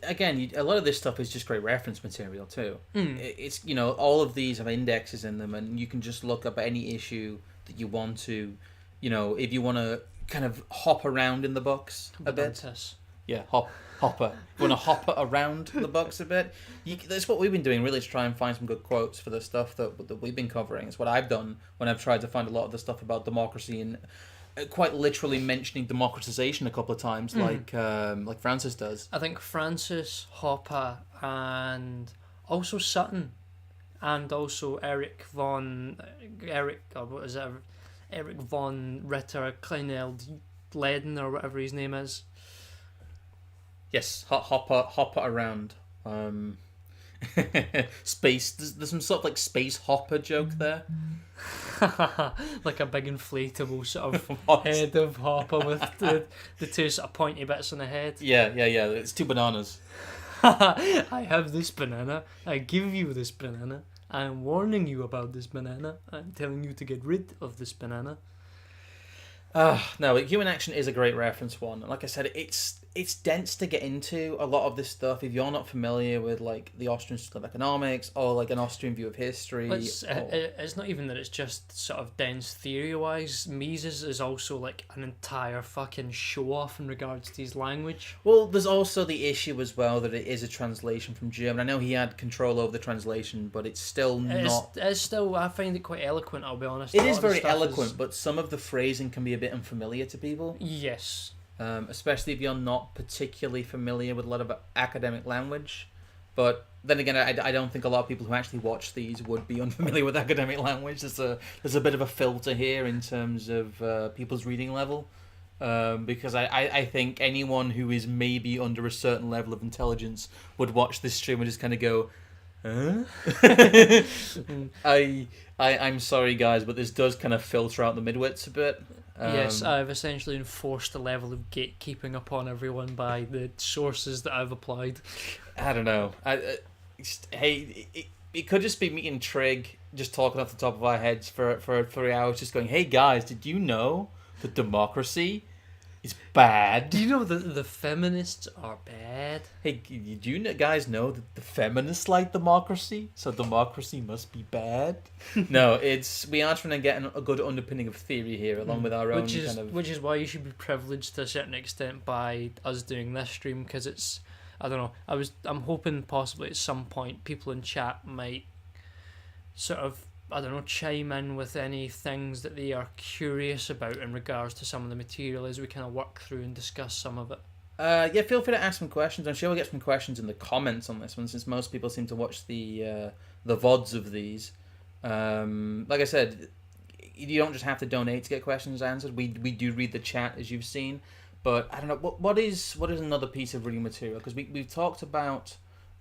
lot of this stuff is just great reference material too. It's all of these have indexes in them, and you can just look up any issue that you want to, if you want to kind of hop around in the books a bit. Yeah, hopper. You want to hop around the books a bit. That's what we've been doing, really, to try and find some good quotes for the stuff that we've been covering. It's what I've done when I've tried to find a lot of the stuff about democracy and quite literally mentioning democratization a couple of times, like Francis does. I think Francis, Hopper, and also Sutton, and also Eric von Ritter Kleineld Leden, or whatever his name is. Yes, hopper around. Space. There's some sort of like space hopper joke there. Like a big inflatable sort of head of Hopper with the two sort of pointy bits on the head. Yeah. It's two bananas. I have this banana. I give you this banana. I am warning you about this banana. I'm telling you to get rid of this banana. No, Human Action is a great reference one. Like I said, it's dense to get into a lot of this stuff if you're not familiar with like the Austrian system of economics or like an Austrian view of history. It's not even that it's just sort of dense theory wise. Mises is also like an entire fucking show off in regards to his language. Well, there's also the issue as well that it is a translation from German. I know he had control over the translation, but it's still not. It's still, I find it quite eloquent, I'll be honest. It is very eloquent, but some of the phrasing can be a bit bit unfamiliar to people. Yes. Especially if you're not particularly familiar with a lot of academic language. But then again, I don't think a lot of people who actually watch these would be unfamiliar with academic language. There's a bit of a filter here in terms of people's reading level. Because I think anyone who is maybe under a certain level of intelligence would watch this stream and just kind of go, huh? I'm sorry, guys, but this does kind of filter out the midwits a bit. Yes, I've essentially enforced a level of gatekeeping upon everyone by the sources that I've applied. I don't know. Hey, it could just be me and Trig just talking off the top of our heads for 3 hours, just going, hey guys, did you know that democracy is bad? Do you know that the feminists are bad? Hey, do you guys know that the feminists like democracy, so democracy must be bad? No, we are trying to get a good underpinning of theory here, along with our own kind of... Which is why you should be privileged to a certain extent by us doing this stream, because it's... I don't know. I'm hoping possibly at some point people in chat might sort of, I don't know, chime in with any things that they are curious about in regards to some of the material as we kind of work through and discuss some of it. Yeah, feel free to ask some questions. I'm sure we'll get some questions in the comments on this one, since most people seem to watch the VODs of these. Like I said, you don't just have to donate to get questions answered. We do read the chat, as you've seen. But I don't know, what is another piece of reading material? Because we've talked about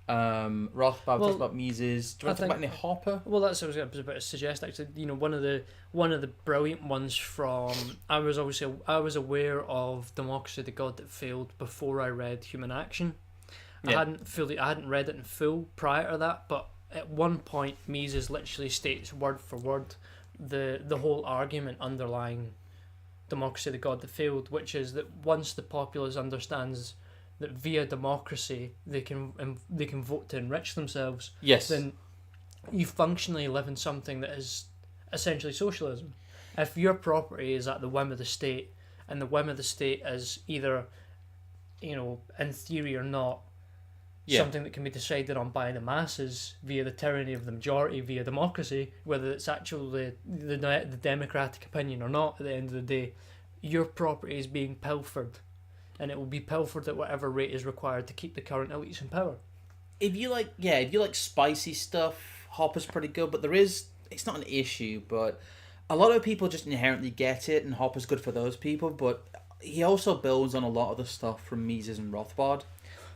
Rothbard, we've talked about Mises. Do you want to talk about any Hopper? Well, that's what I was about to suggest. Actually, you know, one of the brilliant ones from I was aware of Democracy, the God That Failed before I read Human Action. Yeah. I hadn't read it in full prior to that, but at one point Mises literally states word for word the whole argument underlying Democracy, the God That Failed, which is that once the populace understands that via democracy they can vote to enrich themselves, yes, then you functionally live in something that is essentially socialism. If your property is at the whim of the state, and the whim of the state is either, you know, in theory or not, something that can be decided on by the masses via the tyranny of the majority via democracy, whether it's actually the democratic opinion or not, at the end of the day, your property is being pilfered, and it will be pilfered at whatever rate is required to keep the current elites in power. If you like spicy stuff, Hopper's pretty good, but it's not an issue, but a lot of people just inherently get it, and Hopper's good for those people, but he also builds on a lot of the stuff from Mises and Rothbard.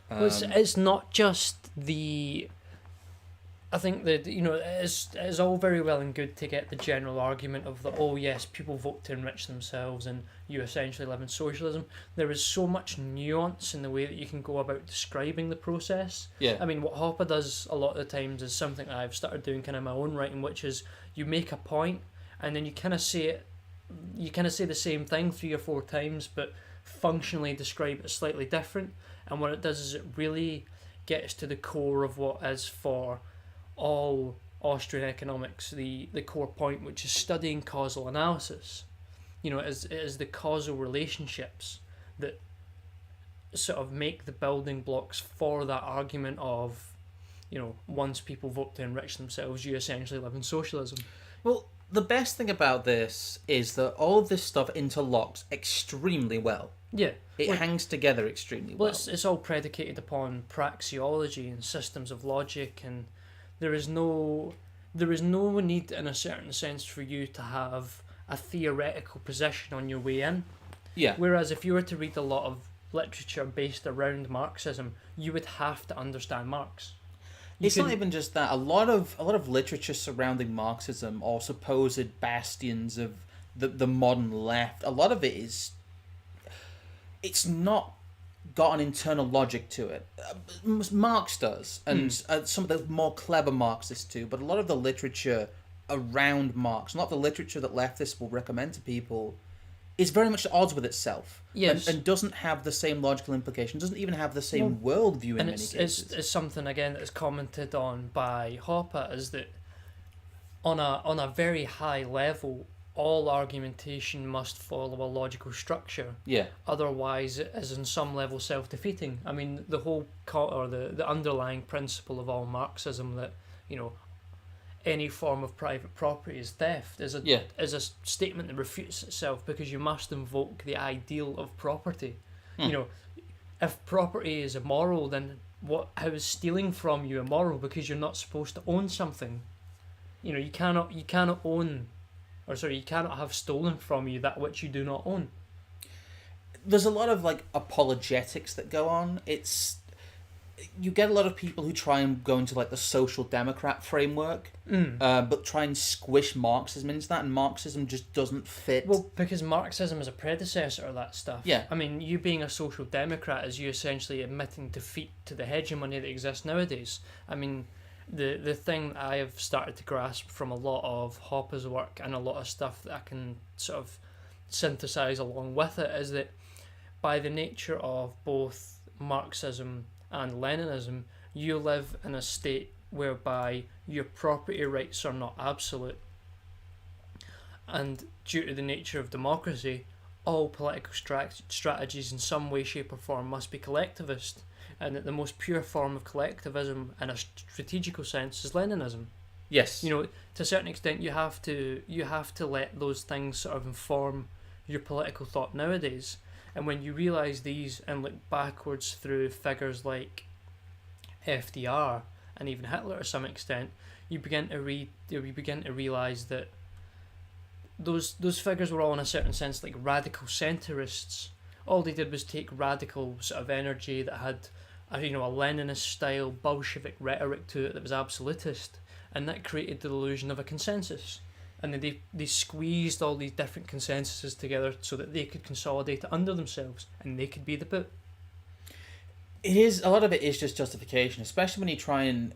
Well, it's not just the... I think that, you know, it's all very well and good to get the general argument of oh yes, people vote to enrich themselves and you essentially live in socialism. There is so much nuance in the way that you can go about describing the process. Yeah. I mean, what Hopper does a lot of the times is something that I've started doing kind of in my own writing, which is you make a point and then you kind of say the same thing 3 or 4 times, but functionally describe it slightly different. And what it does is it really gets to the core of what is for all Austrian economics the core point, which is studying causal analysis. You know, it is the causal relationships that sort of make the building blocks for that argument of, you know, once people vote to enrich themselves, you essentially live in socialism. Well, the best thing about this is that all of this stuff interlocks extremely well. Yeah. It hangs together extremely well. It's all predicated upon praxeology and systems of logic, and there is no need in a certain sense for you to have a theoretical position on your way in. Yeah. Whereas if you were to read a lot of literature based around Marxism, you would have to understand Marx. Not even just that. A lot of literature surrounding Marxism or supposed bastions of the modern left, a lot of it is... It's not got an internal logic to it. Marx does, and some of the more clever Marxists too, but a lot of the literature around Marx, a lot of the literature that leftists will recommend to people, is very much at odds with itself. Yes. And doesn't have the same logical implications, doesn't even have the same worldview in many cases. It's something, again, that is commented on by Hopper, is that on a very high level, all argumentation must follow a logical structure. Yeah. Otherwise, it is in some level self-defeating. I mean, the whole the underlying principle of all Marxism that, you know, any form of private property is theft is a statement that refutes itself, because you must invoke the ideal of property. You know, if property is immoral, then how is stealing from you immoral? Because you're not supposed to own something. You know, you cannot have stolen from you that which you do not own. There's a lot of like apologetics that go on. You get a lot of people who try and go into like the social democrat framework, but try and squish Marxism into that, and Marxism just doesn't fit. Well, because Marxism is a predecessor of that stuff. Yeah. I mean, you being a social democrat is you essentially admitting defeat to the hegemony that exists nowadays. I mean, the thing I have started to grasp from a lot of Hoppe's work and a lot of stuff that I can sort of synthesize along with it is that by the nature of both Marxism and Leninism, you live in a state whereby your property rights are not absolute. And due to the nature of democracy, all political strategies in some way, shape or form must be collectivist, and that the most pure form of collectivism in a strategical sense is Leninism. Yes. You know, to a certain extent you have to let those things sort of inform your political thought nowadays. And when you realise these and look backwards through figures like FDR and even Hitler to some extent, you begin to realise that those figures were all in a certain sense like radical centrists. All they did was take radical sort of energy that had a Leninist style Bolshevik rhetoric to it that was absolutist, and that created the illusion of a consensus. And then they squeezed all these different consensuses together so that they could consolidate it under themselves and they could be the boot. A lot of it is just justification, especially when you try and...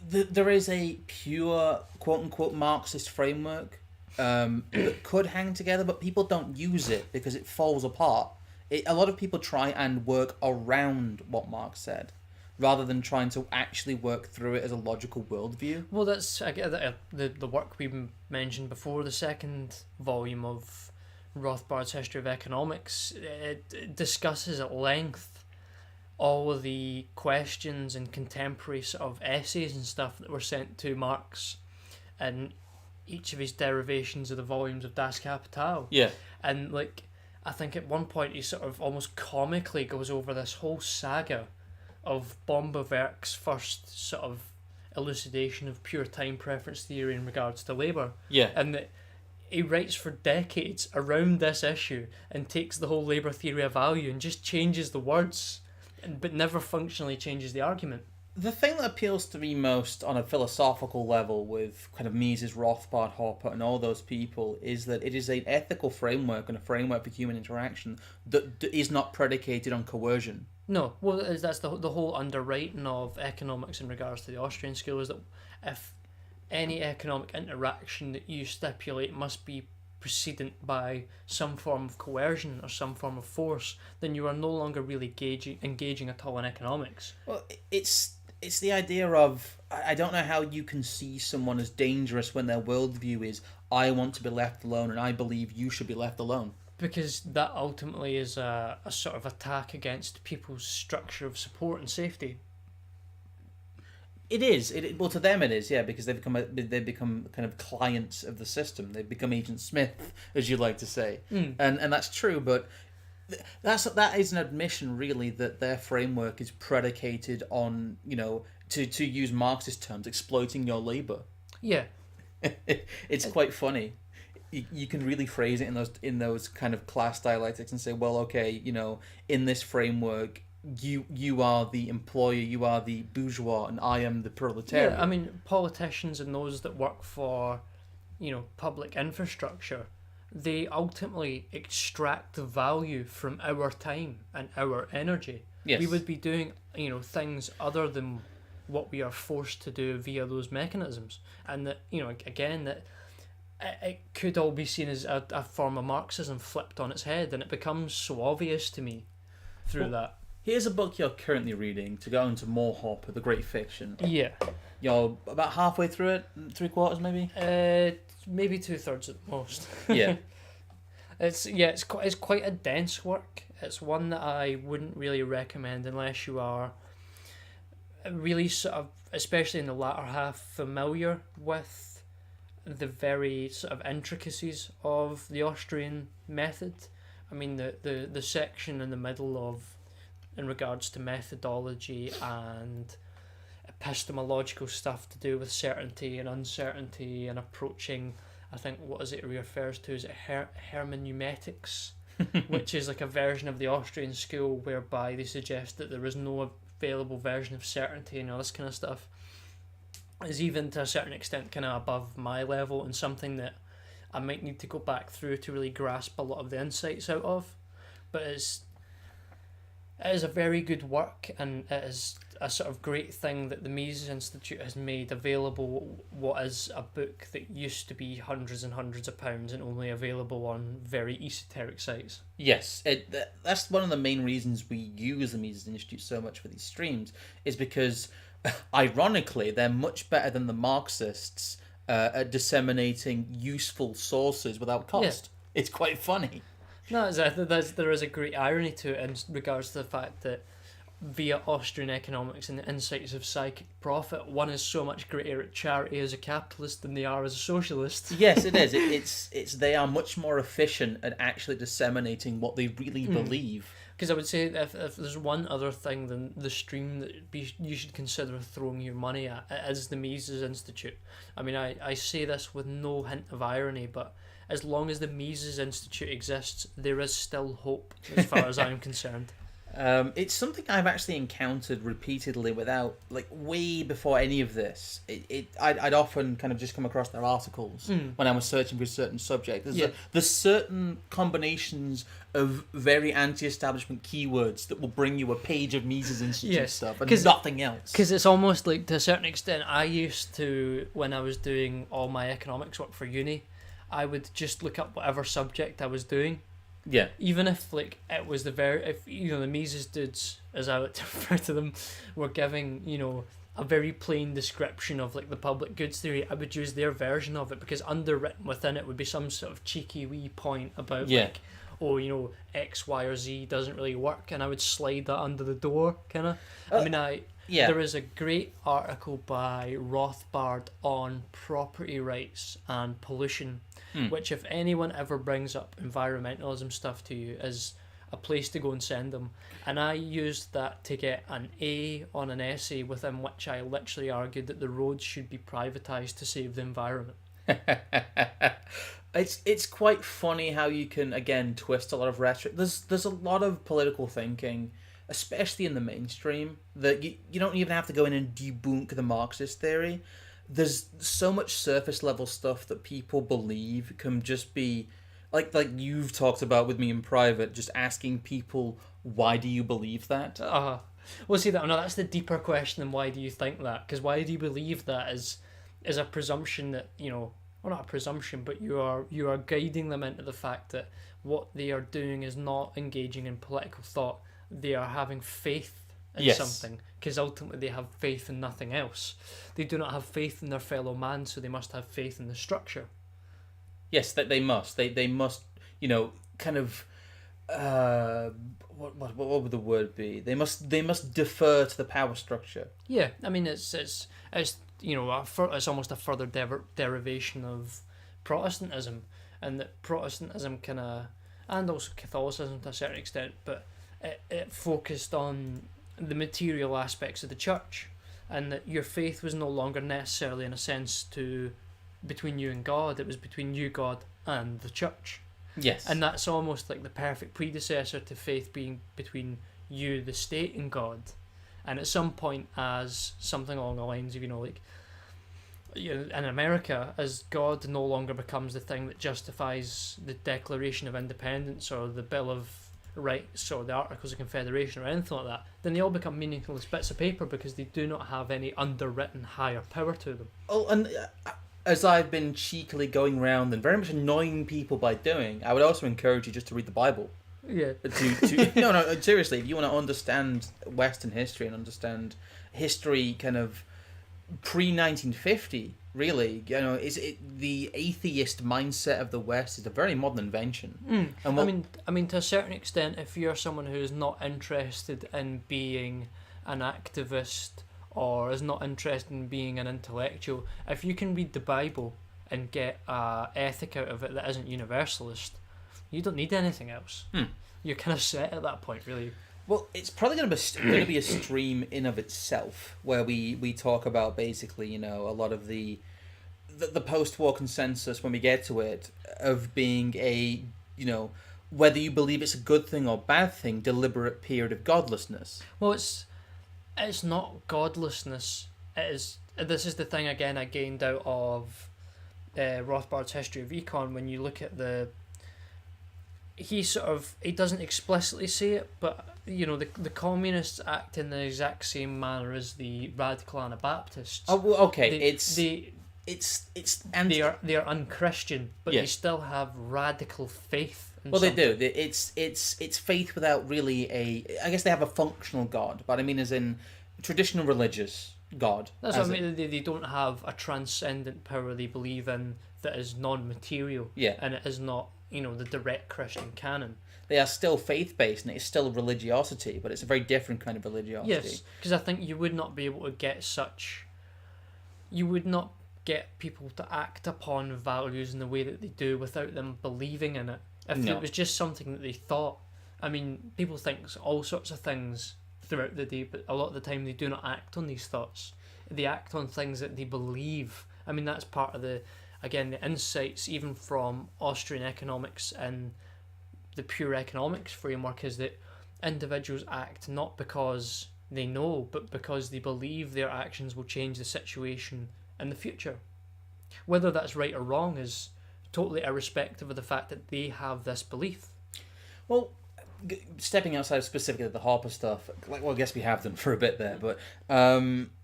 There is a pure quote-unquote Marxist framework that could hang together, but people don't use it because it falls apart. A lot of people try and work around what Marx said, rather than trying to actually work through it as a logical worldview. Well, that's the work we mentioned before, the second volume of Rothbard's History of Economics. It discusses at length all of the questions and contemporary sort of essays and stuff that were sent to Marx and each of his derivations of the volumes of Das Kapital. Yeah. And like, I think at one point he sort of almost comically goes over this whole saga of Bombewerk's first sort of elucidation of pure time preference theory in regards to labour. Yeah. And that he writes for decades around this issue and takes the whole labour theory of value and just changes the words, but never functionally changes the argument. The thing that appeals to me most on a philosophical level with kind of Mises, Rothbard, Hoppe and all those people is that it is an ethical framework and a framework for human interaction that is not predicated on coercion. No, well, that's the whole underwriting of economics in regards to the Austrian school, is that if any economic interaction that you stipulate must be preceded by some form of coercion or some form of force, then you are no longer really engaging at all in economics. Well, it's the idea of, I don't know how you can see someone as dangerous when their worldview is, I want to be left alone and I believe you should be left alone. Because that ultimately is a sort of attack against people's structure of support and safety. It is. Well, to them it is, yeah, because they become kind of clients of the system. They become Agent Smith, as you like to say, and that's true. But that is an admission, really, that their framework is predicated on, to use Marxist terms, exploiting your labour. Yeah, it's quite funny. You can really phrase it in those kind of class dialectics and say, well, okay, in this framework, you are the employer, you are the bourgeois, and I am the proletariat. Yeah, I mean, politicians and those that work for, public infrastructure, they ultimately extract the value from our time and our energy. Yes. We would be doing, things other than what we are forced to do via those mechanisms. And that, again, that it could all be seen as a form of Marxism flipped on its head, and it becomes so obvious to me through that. Here's a book you're currently reading, to go into more Hoppe, The Great Fiction. Yeah. You're about halfway through it, 3/4 maybe? Maybe 2/3 at most. Yeah. It's quite a dense work. It's one that I wouldn't really recommend unless you are really sort of especially in the latter half, familiar with the very sort of intricacies of the Austrian method. I mean, the section in the middle of, in regards to methodology and epistemological stuff to do with certainty and uncertainty and approaching, I think, what is it he refers to as hermeneutics, which is like a version of the Austrian school whereby they suggest that there is no available version of certainty and all this kind of stuff, is even to a certain extent kind of above my level and something that I might need to go back through to really grasp a lot of the insights out of. But it is a very good work, and it is a sort of great thing that the Mises Institute has made available what is a book that used to be hundreds and hundreds of pounds and only available on very esoteric sites. Yes, that's one of the main reasons we use the Mises Institute so much for these streams, is because, ironically, they're much better than the Marxists at disseminating useful sources without cost. Yeah. It's quite funny. No, there is a great irony to it in regards to the fact that via Austrian economics and the insights of psychic profit, one is so much greater at charity as a capitalist than they are as a socialist. Yes, it is. It's they are much more efficient at actually disseminating what they really believe. Because I would say if there's one other thing than the stream that you should consider throwing your money at, it is the Mises Institute. I mean, I say this with no hint of irony, but as long as the Mises Institute exists, there is still hope, as far as I'm concerned. It's something I've actually encountered repeatedly without, like, way before any of this. I'd often kind of just come across their articles when I was searching for a certain subject. There's certain combinations of very anti-establishment keywords that will bring you a page of Mises Institute stuff and nothing else. Because it's almost like, to a certain extent, I used to, when I was doing all my economics work for uni, I would just look up whatever subject I was doing. Yeah. Even if like it was the Mises dudes, as I like to refer to them, were giving, a very plain description of like the public goods theory, I would use their version of it, because underwritten within it would be some sort of cheeky wee point about like, X, Y, or Z doesn't really work, and I would slide that under the door, kind of. There is a great article by Rothbard on property rights and pollution, which, if anyone ever brings up environmentalism stuff to you, is a place to go and send them. And I used that to get an A on an essay within which I literally argued that the roads should be privatised to save the environment. It's quite funny how you can, again, twist a lot of rhetoric. There's a lot of political thinking, especially in the mainstream, that you don't even have to go in and debunk the Marxist theory. There's so much surface level stuff that people believe can just be like you've talked about with me in private, just asking people, why do you believe that? Well, see, that's the deeper question than why do you think that? Because why do you believe that is a presumption that, well, not a presumption, but you are guiding them into the fact that what they are doing is not engaging in political thought. They are having faith in something, because ultimately they have faith in nothing else. They do not have faith in their fellow man, so they must have faith in the structure. Yes, that they must. They must, kind of. What would the word be? They must defer to the power structure. Yeah, I mean it's it's almost a further derivation of Protestantism, and that Protestantism and also Catholicism to a certain extent, but it focused on the material aspects of the church, and that your faith was no longer necessarily, in a sense, between you and God. It was between you, God, and the church. Yes. And that's almost like the perfect predecessor to faith being between you, the state, and God. And at some point, as something along the lines of, in America, as God no longer becomes the thing that justifies the Declaration of Independence or the Bill of Rights or the Articles of Confederation or anything like that, then they all become meaningless bits of paper because they do not have any underwritten higher power to them. Oh, and as I've been cheekily going around and very much annoying people by doing, I would also encourage you just to read the Bible. Yeah. No, seriously, if you want to understand Western history and understand history kind of pre-1950, really, the atheist mindset of the West is a very modern invention. And I mean, to a certain extent, if you're someone who is not interested in being an activist or is not interested in being an intellectual, if you can read the Bible and get a ethic out of it that isn't universalist, you don't need anything else. You're kind of set at that point, really. Well, it's probably going to be a stream in of itself where we talk about basically, a lot of the post-war consensus when we get to it of being a, whether you believe it's a good thing or bad thing, deliberate period of godlessness. Well, it's not godlessness. This is the thing again I gained out of Rothbard's History of Econ. When you look at he doesn't explicitly say it, but the communists act in the exact same manner as the radical Anabaptists. Oh, well, okay, they are unchristian, but Yeah. they still have radical faith. Well, they do. It's faith without really I guess they have a functional God, but I mean as in traditional religious God. That's what I mean. They don't have a transcendent power they believe in that is non-material. Yeah. And it is not, the direct Christian canon. They are still faith-based, and it's still religiosity, but it's a very different kind of religiosity. Yes, because I think you would not be able to get you would not get people to act upon values in the way that they do without them believing in it. If it was just something that they thought. I mean, people think all sorts of things throughout the day, but a lot of the time they do not act on these thoughts. They act on things that they believe. I mean, that's part of the insights even from Austrian economics and the pure economics framework is that individuals act not because they know, but because they believe their actions will change the situation in the future. Whether that's right or wrong is totally irrespective of the fact that they have this belief. Well, stepping outside specifically of the Harper stuff, I guess we have done for a bit there, but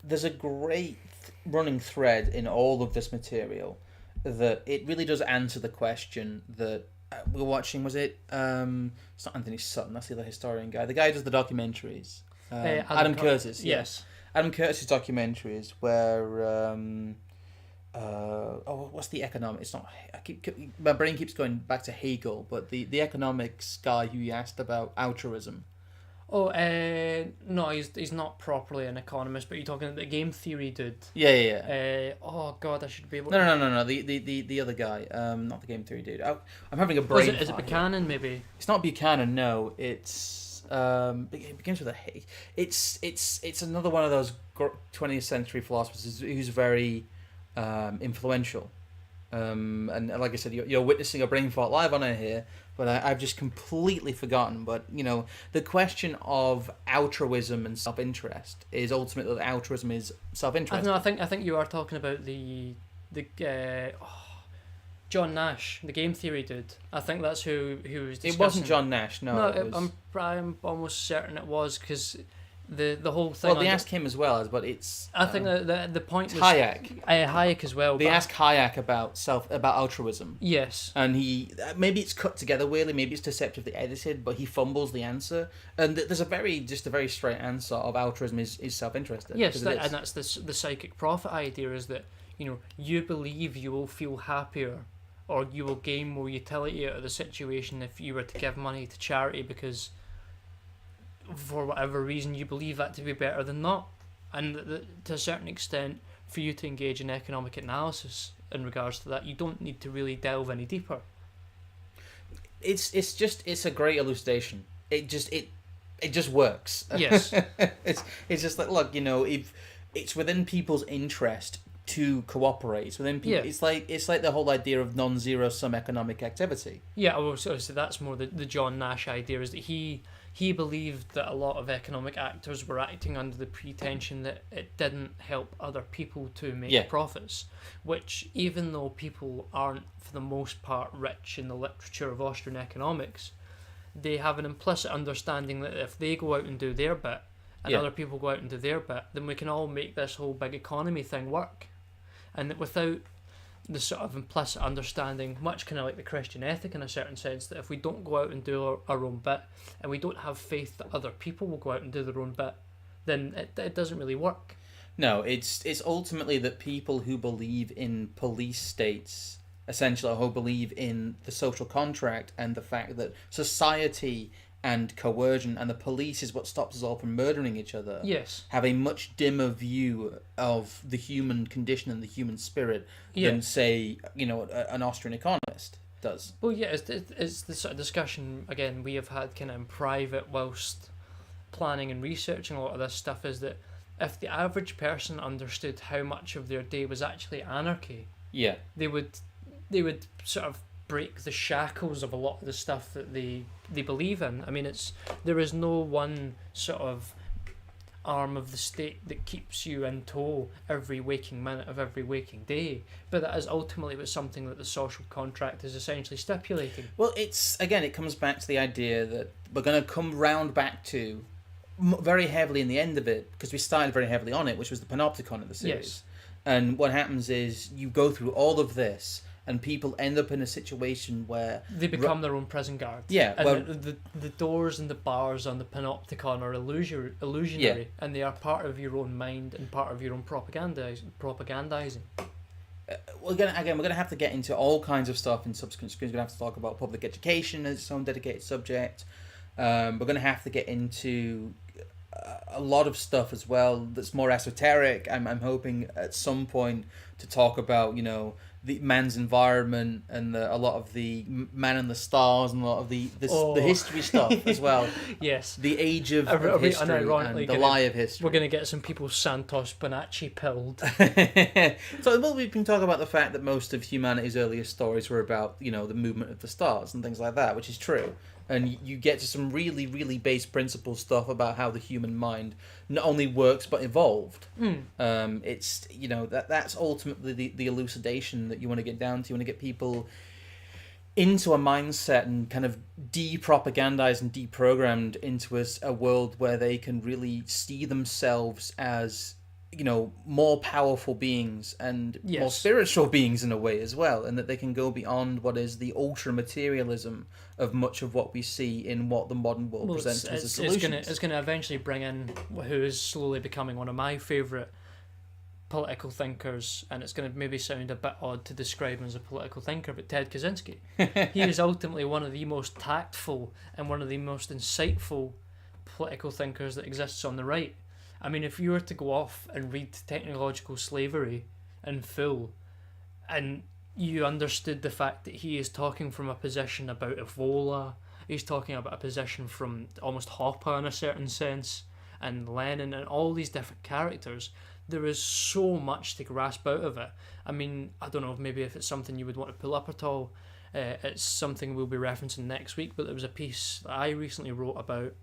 there's a great running thread in all of this material that it really does answer the question that we're watching. Was it? It's not Anthony Sutton. That's the other historian guy. The guy who does the documentaries. Adam Curtis. Yes. Adam Curtis' documentaries where. What's the economic? It's not. My brain keeps going back to Hegel, but the economics guy who you asked about altruism. Oh, no, he's not properly an economist, but you're talking about the game theory dude. Yeah. Oh God, I should be able. No. The other guy. Not the game theory dude. I'm having a brain. Is it Buchanan? Maybe. It's not Buchanan. No, it's it begins with a. It's another one of those 20th century philosophers who's very influential. And like I said, you're witnessing a brain fart live on it here, but I've just completely forgotten. But the question of altruism and self-interest is ultimately that altruism is self-interest. I think you are talking about the John Nash, the game theory dude. I think that's who was discussing. It wasn't John Nash. No, I'm almost certain it was because. The whole thing. Well, they asked him as well, but it's. I think the point was Hayek. Hayek as well. They asked Hayek about altruism. Yes. And he maybe it's cut together weirdly, maybe it's deceptively edited, but he fumbles the answer. And there's a very straight answer of altruism is self-interested. Yes, and that's the psychic profit idea is that you believe you will feel happier, or you will gain more utility out of the situation if you were to give money to charity because. For whatever reason you believe that to be better than not, and to a certain extent for you to engage in economic analysis in regards to that you don't need to really delve any deeper. It's a great elucidation. It just works. Yes. it's just like, look, if it's within people's interest to cooperate, it's within people. Yeah. It's like the whole idea of non-zero sum economic activity. Yeah, well, so that's more the John Nash idea is that he believed that a lot of economic actors were acting under the pretension that it didn't help other people to make profits, which even though people aren't for the most part rich in the literature of Austrian economics, they have an implicit understanding that if they go out and do their bit and other people go out and do their bit, then we can all make this whole big economy thing work. And that without the sort of implicit understanding, much kind of like the Christian ethic in a certain sense, that if we don't go out and do our own bit, and we don't have faith that other people will go out and do their own bit, then it doesn't really work. No, it's ultimately that people who believe in police states, essentially, who believe in the social contract and the fact that society and coercion, and the police is what stops us all from murdering each other, Yes. have a much dimmer view of the human condition and the human spirit than, say, an Austrian economist does. Well, yeah, it's the sort of discussion, again, we have had kind of in private whilst planning and researching a lot of this stuff, is that if the average person understood how much of their day was actually anarchy, Yeah. they would sort of break the shackles of a lot of the stuff that they believe in. I mean, there is no one sort of arm of the state that keeps you in tow every waking minute of every waking day, but that is ultimately something that the social contract is essentially stipulating. Well, it comes back to the idea that we're going to come round back to very heavily in the end of it, because we started very heavily on it, which was the panopticon of the series. Yes. And what happens is you go through all of this, and people end up in a situation where they become their own prison guard. Yeah, and well, the doors and the bars on the panopticon are illusionary, and they are part of your own mind and part of your own propagandizing. We're gonna have to get into all kinds of stuff in subsequent screens. We're gonna have to talk about public education as its own dedicated subject. We're gonna have to get into a lot of stuff as well that's more esoteric. I'm hoping at some point to talk about the man's environment and a lot of the man and the stars and a lot of the history stuff as well. Yes, the age of history and the lie of history. We're going to get some people Santos Bonacci pilled. So we've been talking about the fact that most of humanity's earliest stories were about the movement of the stars and things like that, which is true. And you get to some really, really base principle stuff about how the human mind not only works but evolved. It's that's ultimately the elucidation that you want to get down to. You want to get people into a mindset and kind of de-propagandized and deprogrammed into a world where they can really see themselves as more powerful beings and more spiritual beings in a way as well, and that they can go beyond what is the ultra materialism of much of what we see in what the modern world presents as a solution. It's going to eventually bring in who is slowly becoming one of my favourite political thinkers, and it's going to maybe sound a bit odd to describe him as a political thinker, but Ted Kaczynski. He is ultimately one of the most tactful and one of the most insightful political thinkers that exists on the right. I mean, if you were to go off and read Technological Slavery in full, and you understood the fact that he is talking from a position about Evola, he's talking about a position from almost Hoppe in a certain sense, and Lenin, and all these different characters, there is so much to grasp out of it. I mean, I don't know maybe if it's something you would want to pull up at all. It's something we'll be referencing next week, but there was a piece that I recently wrote about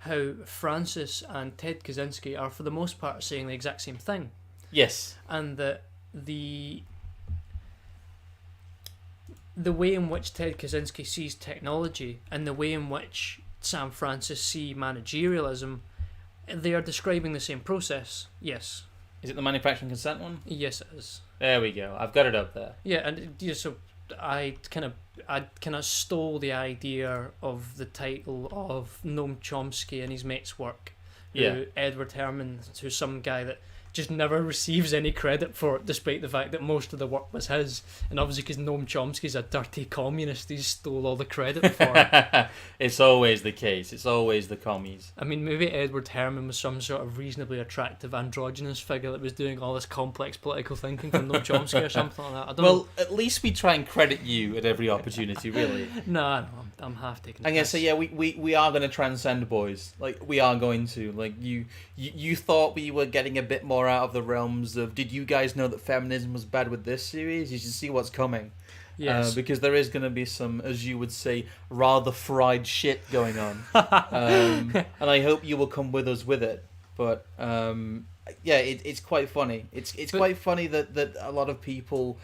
how Francis and Ted Kaczynski are for the most part saying the exact same thing. Yes. And that the way in which Ted Kaczynski sees technology and the way in which Sam Francis see managerialism, they are describing the same process. Yes. Is it the manufacturing consent one? Yes, it is. There we go. I've got it up there. Yeah, and so I kind of stole the idea of the title of Noam Chomsky and his mate's work. Yeah. Edward Herman, who's some guy that just never receives any credit for it, despite the fact that most of the work was his. And obviously, because Noam Chomsky's a dirty communist, he stole all the credit for it. It's always the case. It's always the commies. I mean, maybe Edward Herman was some sort of reasonably attractive androgynous figure that was doing all this complex political thinking from Noam Chomsky or something like that. I don't know. At least we try and credit you at every opportunity, really. No, I'm half taking. I guess so. Yeah, we are going to transcend, boys. Like, we are going to. Like, you thought we were getting a bit more out of the realms of, did you guys know that feminism was bad with this series? You should see what's coming. Yes. Because there is going to be some, as you would say, rather fried shit going on. And I hope you will come with us with it. But yeah, it's quite funny. It's quite funny that a lot of people,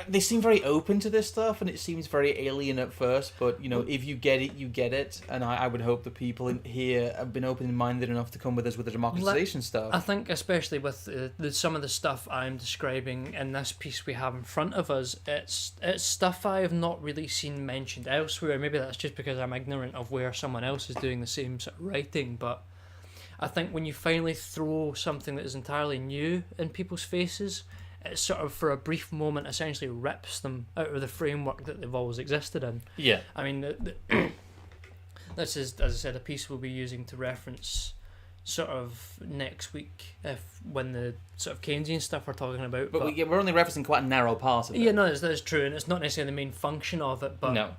they seem very open to this stuff, and it seems very alien at first, but if you get it, you get it. And I would hope that people in here have been open-minded enough to come with us with the democratization stuff. I think especially with some of the stuff I'm describing in this piece we have in front of us, it's stuff I have not really seen mentioned elsewhere. Maybe that's just because I'm ignorant of where someone else is doing the same sort of writing, but I think when you finally throw something that is entirely new in people's faces, it sort of, for a brief moment, essentially rips them out of the framework that they've always existed in. Yeah. I mean, This is, as I said, a piece we'll be using to reference sort of next week when the sort of Keynesian stuff we're talking about. But we're only referencing quite a narrow part of it. Yeah, no, that's true, and it's not necessarily the main function of it, but no.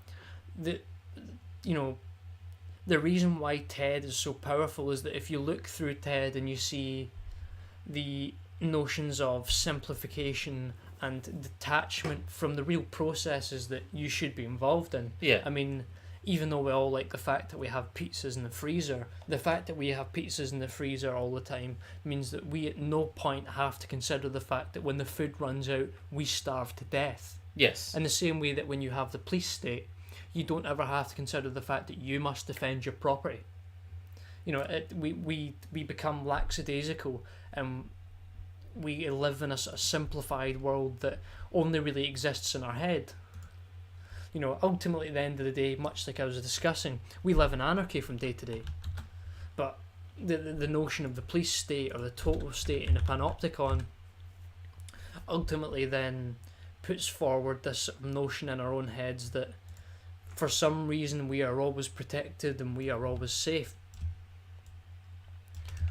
The reason why TED is so powerful is that if you look through TED and you see the notions of simplification and detachment from the real processes that you should be involved in. Yeah. I mean, even though we all like the fact that we have pizzas in the freezer, the fact that we have pizzas in the freezer all the time means that we at no point have to consider the fact that when the food runs out, we starve to death. Yes. In the same way that when you have the police state, you don't ever have to consider the fact that you must defend your property. We become lackadaisical, and we live in a sort of simplified world that only really exists in our head. Ultimately at the end of the day, much like I was discussing, we live in anarchy from day to day. But the notion of the police state or the total state in a panopticon ultimately then puts forward this sort of notion in our own heads that for some reason we are always protected and we are always safe.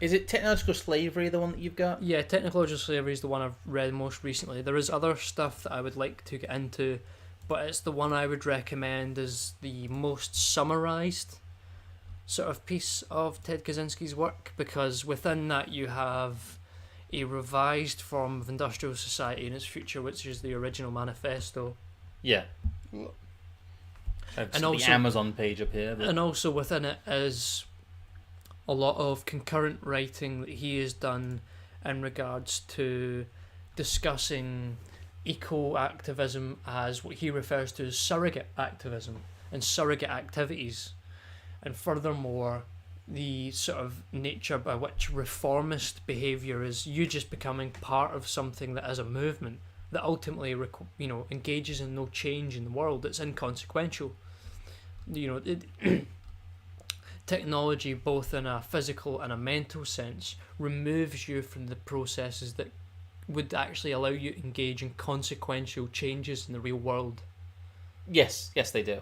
Is it technological slavery, the one that you've got? Yeah, technological slavery is the one I've read most recently. There is other stuff that I would like to get into, but it's the one I would recommend as the most summarised sort of piece of Ted Kaczynski's work, because within that you have a revised form of industrial society and its future, which is the original manifesto. Yeah. And also the Amazon page up here. And also within it is a lot of concurrent writing that he has done in regards to discussing eco-activism as what he refers to as surrogate activism and surrogate activities, and furthermore the sort of nature by which reformist behaviour is you just becoming part of something that is a movement that ultimately engages in no change in the world. It's inconsequential. Technology, both in a physical and a mental sense, removes you from the processes that would actually allow you to engage in consequential changes in the real world. Yes, they do.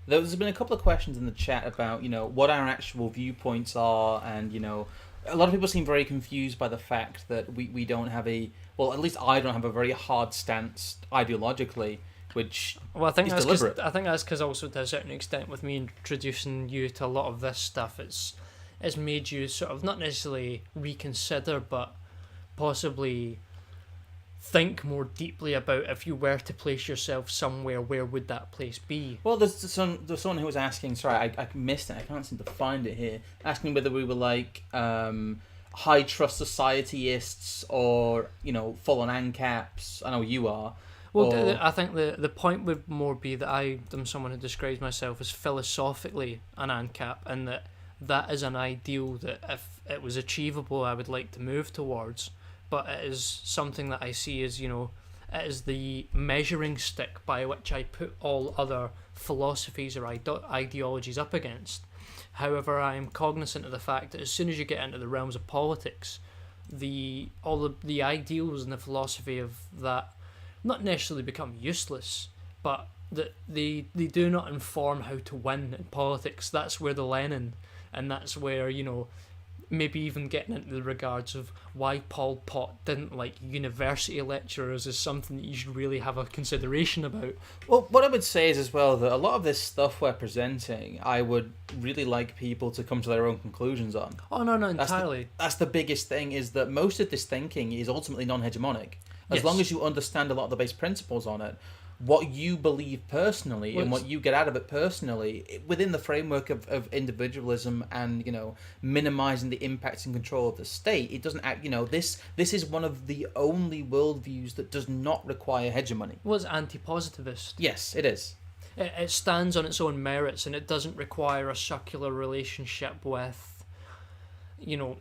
There's been a couple of questions in the chat about, what our actual viewpoints are, and, a lot of people seem very confused by the fact that we don't have at least I don't have a very hard stance ideologically, which I think is deliberate. I think that's because also to a certain extent with me introducing you to a lot of this stuff, it's made you sort of not necessarily reconsider, but possibly think more deeply about if you were to place yourself somewhere, where would that place be? Well, there's someone who was asking, sorry, I missed it, I can't seem to find it here, asking whether we were like high trust societyists or, full on ANCAPs. I know you are. Well, I think the point would more be that I am someone who describes myself as philosophically an ANCAP, and that is an ideal that if it was achievable I would like to move towards, but it is something that I see as, it is the measuring stick by which I put all other philosophies or ideologies up against. However, I am cognizant of the fact that as soon as you get into the realms of politics, all of the ideals and the philosophy of that not necessarily become useless, but that they do not inform how to win in politics. That's where the Lenin, and that's where, maybe even getting into the regards of why Pol Pot didn't like university lecturers is something that you should really have a consideration about. Well, what I would say is as well that a lot of this stuff we're presenting, I would really like people to come to their own conclusions on. Oh, no, entirely. That's the biggest thing, is that most of this thinking is ultimately non-hegemonic. As long as you understand a lot of the base principles on it, what you believe personally and what you get out of it personally within the framework of individualism and minimizing the impacts and control of the state, it doesn't act. This is one of the only worldviews that does not require hegemony. Well, it's anti-positivist. Yes, it is. It stands on its own merits, and it doesn't require a circular relationship with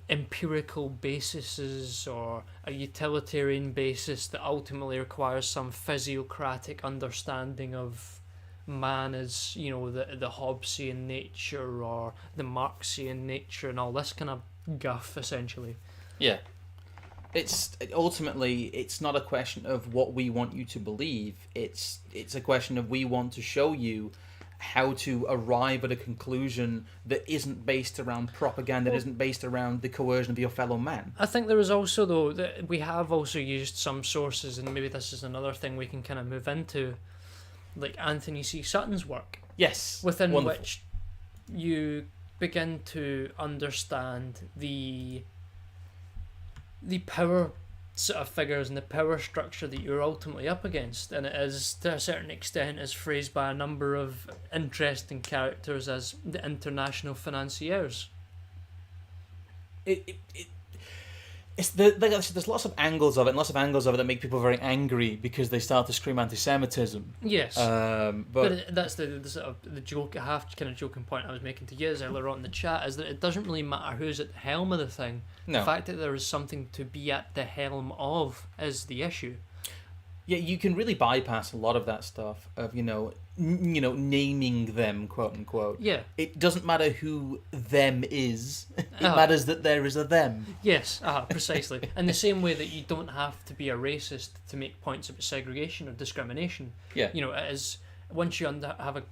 empirical basis or a utilitarian basis that ultimately requires some physiocratic understanding of man as, the Hobbesian nature or the Marxian nature and all this kind of guff, essentially. Yeah. It's not a question of what we want you to believe. It's a question of we want to show you how to arrive at a conclusion that isn't based around propaganda, that isn't based around the coercion of your fellow man. I think there is also, though, that we have also used some sources, and maybe this is another thing we can kind of move into, like Anthony C. Sutton's work. Yes. Within wonderful. which you begin to understand the power sort of figures and the power structure that you're ultimately up against, and it is to a certain extent is phrased by a number of interesting characters as the international financiers. There's lots of angles of it, and lots of angles of it that make people very angry because they start to scream anti-Semitism. Yes, but that's the sort of the joke, half kind of joking point I was making to you earlier on in the chat, is that it doesn't really matter who's at the helm of the thing. No. The fact that there is something to be at the helm of is the issue. Yeah, you can really bypass a lot of that stuff of naming them, quote unquote. Yeah. It doesn't matter who them is. It matters that there is a them. Yes, precisely. In the same way that you don't have to be a racist to make points about segregation or discrimination. Yeah. It is, once you have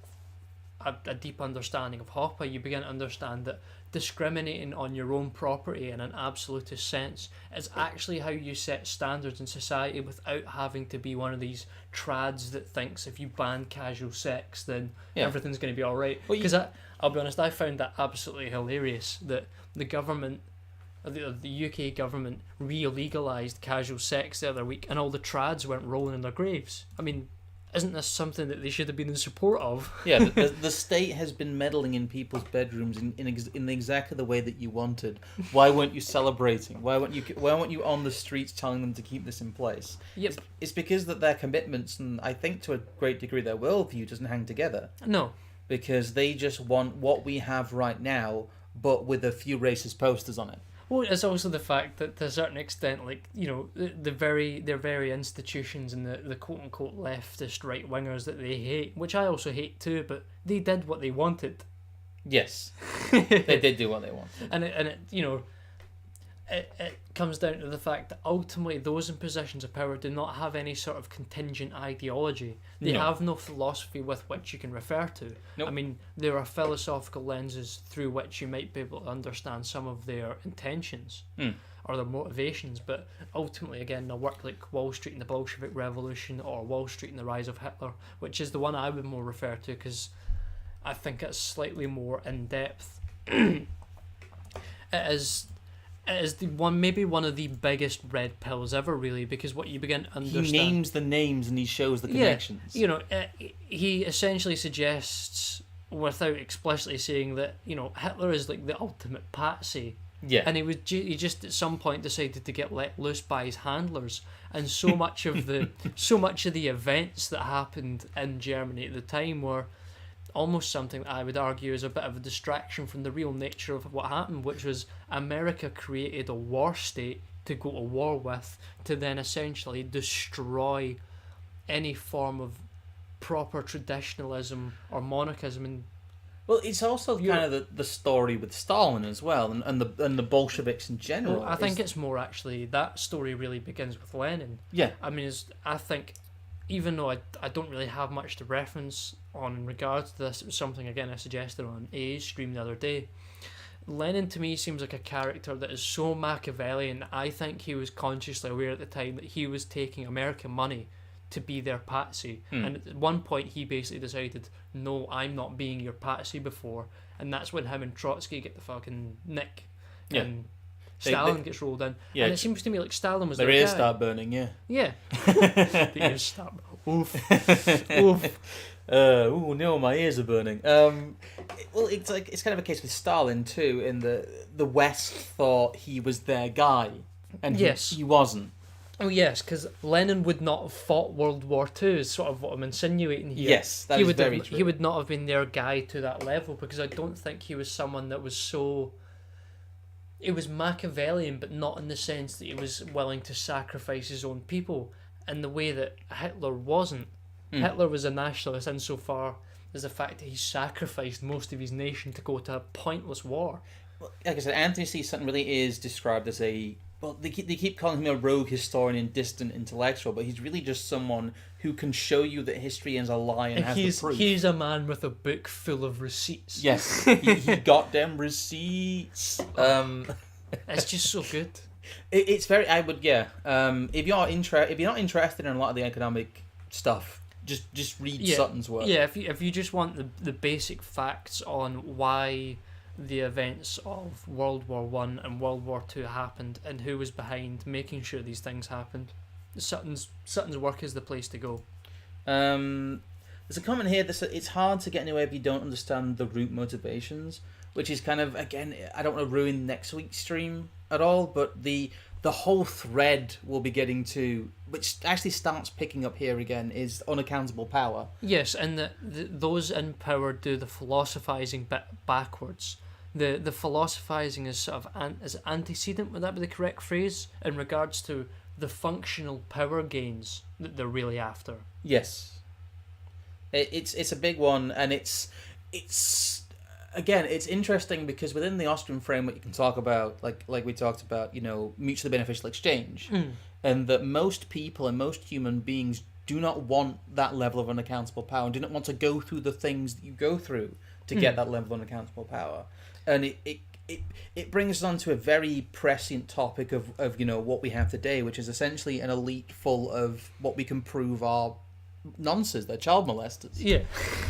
a deep understanding of Hoppe, you begin to understand that discriminating on your own property in an absolutist sense is actually how you set standards in society without having to be one of these trads that thinks if you ban casual sex then everything's going to be alright. Because I'll be honest, I found that absolutely hilarious that the government, the UK government, re-legalised casual sex the other week and all the trads went rolling in their graves. I mean, isn't this something that they should have been in support of? Yeah, the state has been meddling in people's bedrooms in exactly the way that you wanted. Why weren't you celebrating? Why weren't you on the streets telling them to keep this in place? Yep. It's because that their commitments, and I think to a great degree their worldview, doesn't hang together. No. Because they just want what we have right now, but with a few racist posters on it. Well, it's also the fact that to a certain extent, their very institutions and the quote unquote leftist right wingers that they hate, which I also hate too, but they did what they wanted. Yes, they did do what they wanted, it comes down to the fact that ultimately those in positions of power do not have any sort of contingent ideology. They have no philosophy with which you can refer to. Nope. I mean, there are philosophical lenses through which you might be able to understand some of their intentions or their motivations, but ultimately, again, a work like Wall Street and the Bolshevik Revolution or Wall Street and the Rise of Hitler, which is the one I would more refer to because I think it's slightly more in-depth. It is maybe one of the biggest red pills ever, really, because what you begin to understand... He names the names and he shows the connections. He essentially suggests, without explicitly saying that, Hitler is like the ultimate patsy. Yeah. And he just at some point decided to get let loose by his handlers, and so much of the events that happened in Germany at the time were almost something that I would argue is a bit of a distraction from the real nature of what happened, which was America created a war state to go to war with, to then essentially destroy any form of proper traditionalism or monarchism. And well, it's also kind of the story with Stalin as well, and the Bolsheviks in general. Well, I think it's more actually that story really begins with Lenin. Yeah. I mean, I think, even though I don't really have much to reference on in regards to this, it was something, again, I suggested on AA's stream the other day. Lenin, to me, seems like a character that is so Machiavellian. I think he was consciously aware at the time that he was taking American money to be their patsy. And at one point, he basically decided, no, I'm not being your patsy before. And that's when him and Trotsky get the fucking nick. Yeah. And Stalin gets rolled in. Yeah, and it seems to me like Stalin was their ears start burning, yeah. Yeah. The ears start... Oof. Oof. No, my ears are burning. Well, it's kind of a case with Stalin too, in the West thought he was their guy, and he wasn't. Oh yes, because Lenin would not have fought World War II, is sort of what I'm insinuating here. Yes, that is very true. He would not have been their guy to that level, because I don't think he was someone that was so... It was Machiavellian, but not in the sense that he was willing to sacrifice his own people, in the way that Hitler wasn't. Hitler was a nationalist insofar as the fact that he sacrificed most of his nation to go to a pointless war. Well, like I said, Anthony C. Sutton really is described as a well, they keep calling him a rogue historian and distant intellectual, but he's really just someone who can show you that history is a lie and has the proof. He's a man with a book full of receipts. Yes, he got them receipts. It's just so good. It's very. I would, yeah. If you're not interested in a lot of the economic stuff, just read Sutton's work. Yeah, if you just want the basic facts on why the events of World War One and World War Two happened and who was behind making sure these things happened, Sutton's work is the place to go. There's a comment here that says it's hard to get anywhere if you don't understand the root motivations, which is kind of, again, I don't want to ruin next week's stream at all, but the whole thread we'll be getting to, which actually starts picking up here again, is unaccountable power. Yes, and those in power do the philosophizing bit backwards. The philosophizing is sort of is antecedent, would that be the correct phrase, in regards to the functional power gains that they're really after. Yes. It's a big one, and it's again, it's interesting because within the Austrian framework you can talk about, like we talked about, mutually beneficial exchange, and that most people and most human beings do not want that level of unaccountable power and do not want to go through the things that you go through to get that level of unaccountable power. And it brings us on to a very prescient topic of what we have today, which is essentially an elite full of what we can prove are nonsense. They're child molesters. Yeah.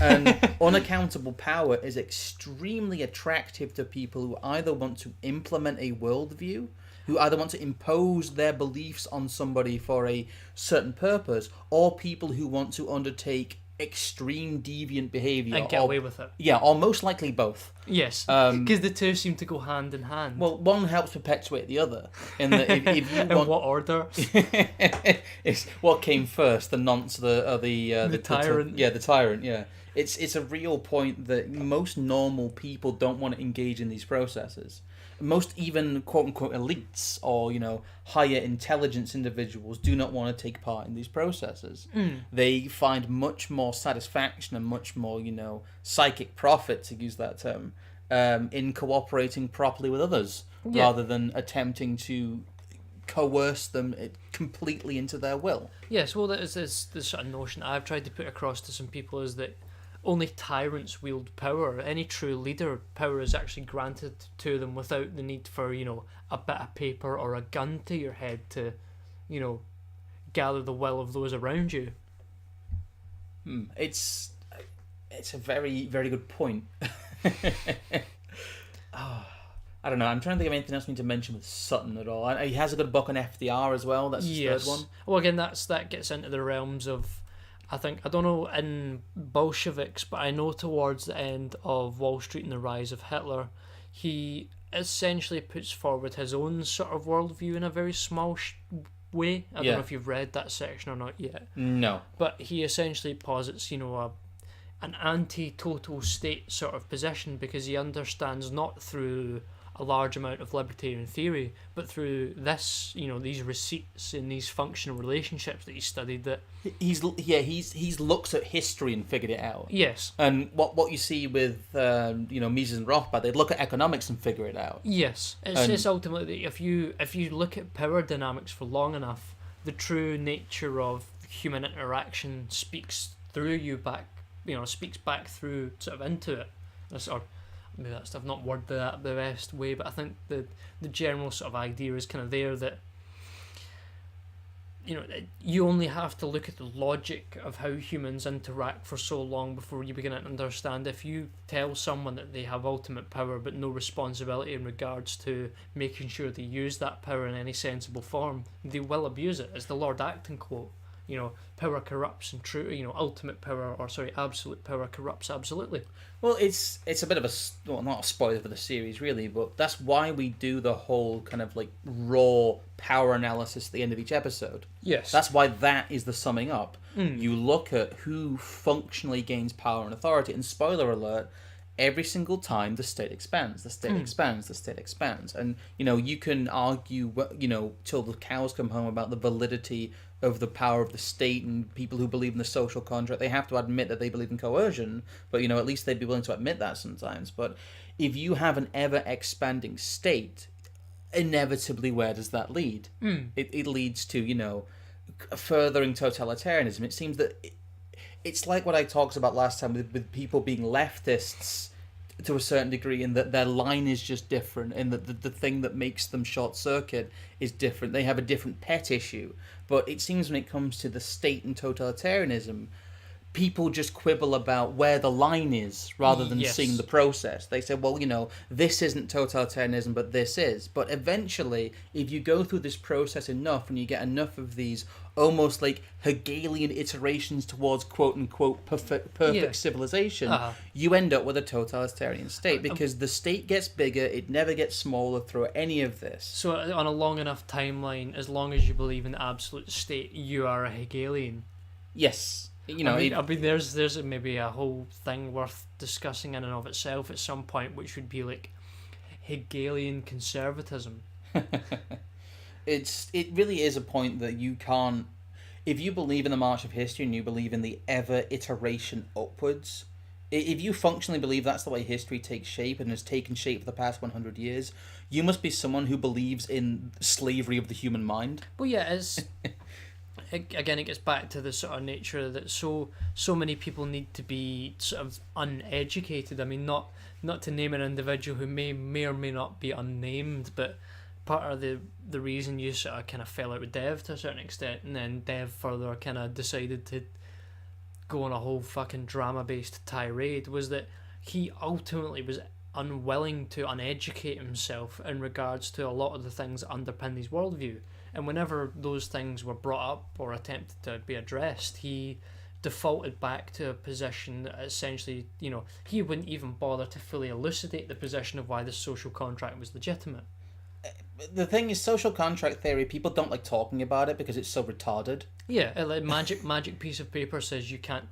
And unaccountable power is extremely attractive to people who either want to implement a worldview, who either want to impose their beliefs on somebody for a certain purpose, or people who want to undertake extreme deviant behaviour. And get away with it. Yeah, or most likely both. Yes, because the two seem to go hand in hand. Well, one helps perpetuate the other. In that if you in what order? It's what came first, the nonce, the tyrant. The tyrant. Yeah, it's a real point that most normal people don't want to engage in these processes. Most even quote unquote elites or higher intelligence individuals do not want to take part in these processes. They find much more satisfaction and much more psychic profit, to use that term, in cooperating properly with others rather than attempting to coerce them completely into their will. Yes, well, there's this sort of notion I've tried to put across to some people is that only tyrants wield power. Any true leader, power is actually granted to them without the need for, a bit of paper or a gun to your head to, gather the will of those around you. It's a very, very good point. I don't know. I'm trying to think of anything else we need to mention with Sutton at all. He has a good book on FDR as well. That's his third one. Well, again, that gets into the realms of, I don't know in Bolsheviks, but I know towards the end of Wall Street and the Rise of Hitler, he essentially puts forward his own sort of worldview in a very small way. I don't know if you've read that section or not yet. No. But he essentially posits, an anti-total state sort of position, because he understands not through a large amount of libertarian theory, but through this, these receipts and these functional relationships that he studied, that he's looked at history and figured it out. Yes. And what you see with Mises and Rothbard, they look at economics and figure it out. Yes. It's ultimately, if you look at power dynamics for long enough, the true nature of human interaction speaks through you back, speaks back through sort of into it. Maybe I've not worded that the best way, but I think the general sort of idea is kind of there that you only have to look at the logic of how humans interact for so long before you begin to understand. If you tell someone that they have ultimate power but no responsibility in regards to making sure they use that power in any sensible form, they will abuse it. It's the Lord Acton quote. Power corrupts, and ultimate power, absolute power corrupts absolutely. Well, it's a bit of not a spoiler for the series really, but that's why we do the whole kind of like raw power analysis at the end of each episode. Yes. That's why that is the summing up. You look at who functionally gains power and authority, and spoiler alert, every single time the state expands, the state expands. And, you can argue, till the cows come home about the validity of the power of the state, and people who believe in the social contract, they have to admit that they believe in coercion, but, at least they'd be willing to admit that sometimes. But if you have an ever-expanding state, inevitably, where does that lead? It leads to, furthering totalitarianism. It seems that it's like what I talked about last time with people being leftists to a certain degree, in that their line is just different, and that the thing that makes them short circuit is different. They have a different pet issue. But it seems when it comes to the state and totalitarianism, people just quibble about where the line is rather than seeing the process. They say, well, this isn't totalitarianism, but this is. But eventually, if you go through this process enough and you get enough of these almost like Hegelian iterations towards quote-unquote perfect civilization, you end up with a totalitarian state, because the state gets bigger, it never gets smaller through any of this. So on a long enough timeline, as long as you believe in the absolute state, you are a Hegelian. Yes. I mean, there's maybe a whole thing worth discussing in and of itself at some point, which would be like Hegelian conservatism. It really is a point that you can't, if you believe in the march of history and you believe in the ever iteration upwards, if you functionally believe that's the way history takes shape and has taken shape for the past 100 years, you must be someone who believes in slavery of the human mind. Well, yeah, again, it gets back to the sort of nature that so many people need to be sort of uneducated. I mean, not to name an individual who may or may not be unnamed, but part of the reason you sort of kind of fell out with Dev to a certain extent, and then Dev further kind of decided to go on a whole fucking drama-based tirade, was that he ultimately was unwilling to uneducate himself in regards to a lot of the things that underpin his worldview. And whenever those things were brought up or attempted to be addressed, he defaulted back to a position that essentially, he wouldn't even bother to fully elucidate the position of why the social contract was legitimate. The thing is, social contract theory, people don't like talking about it because it's so retarded. Yeah, like magic piece of paper says you can't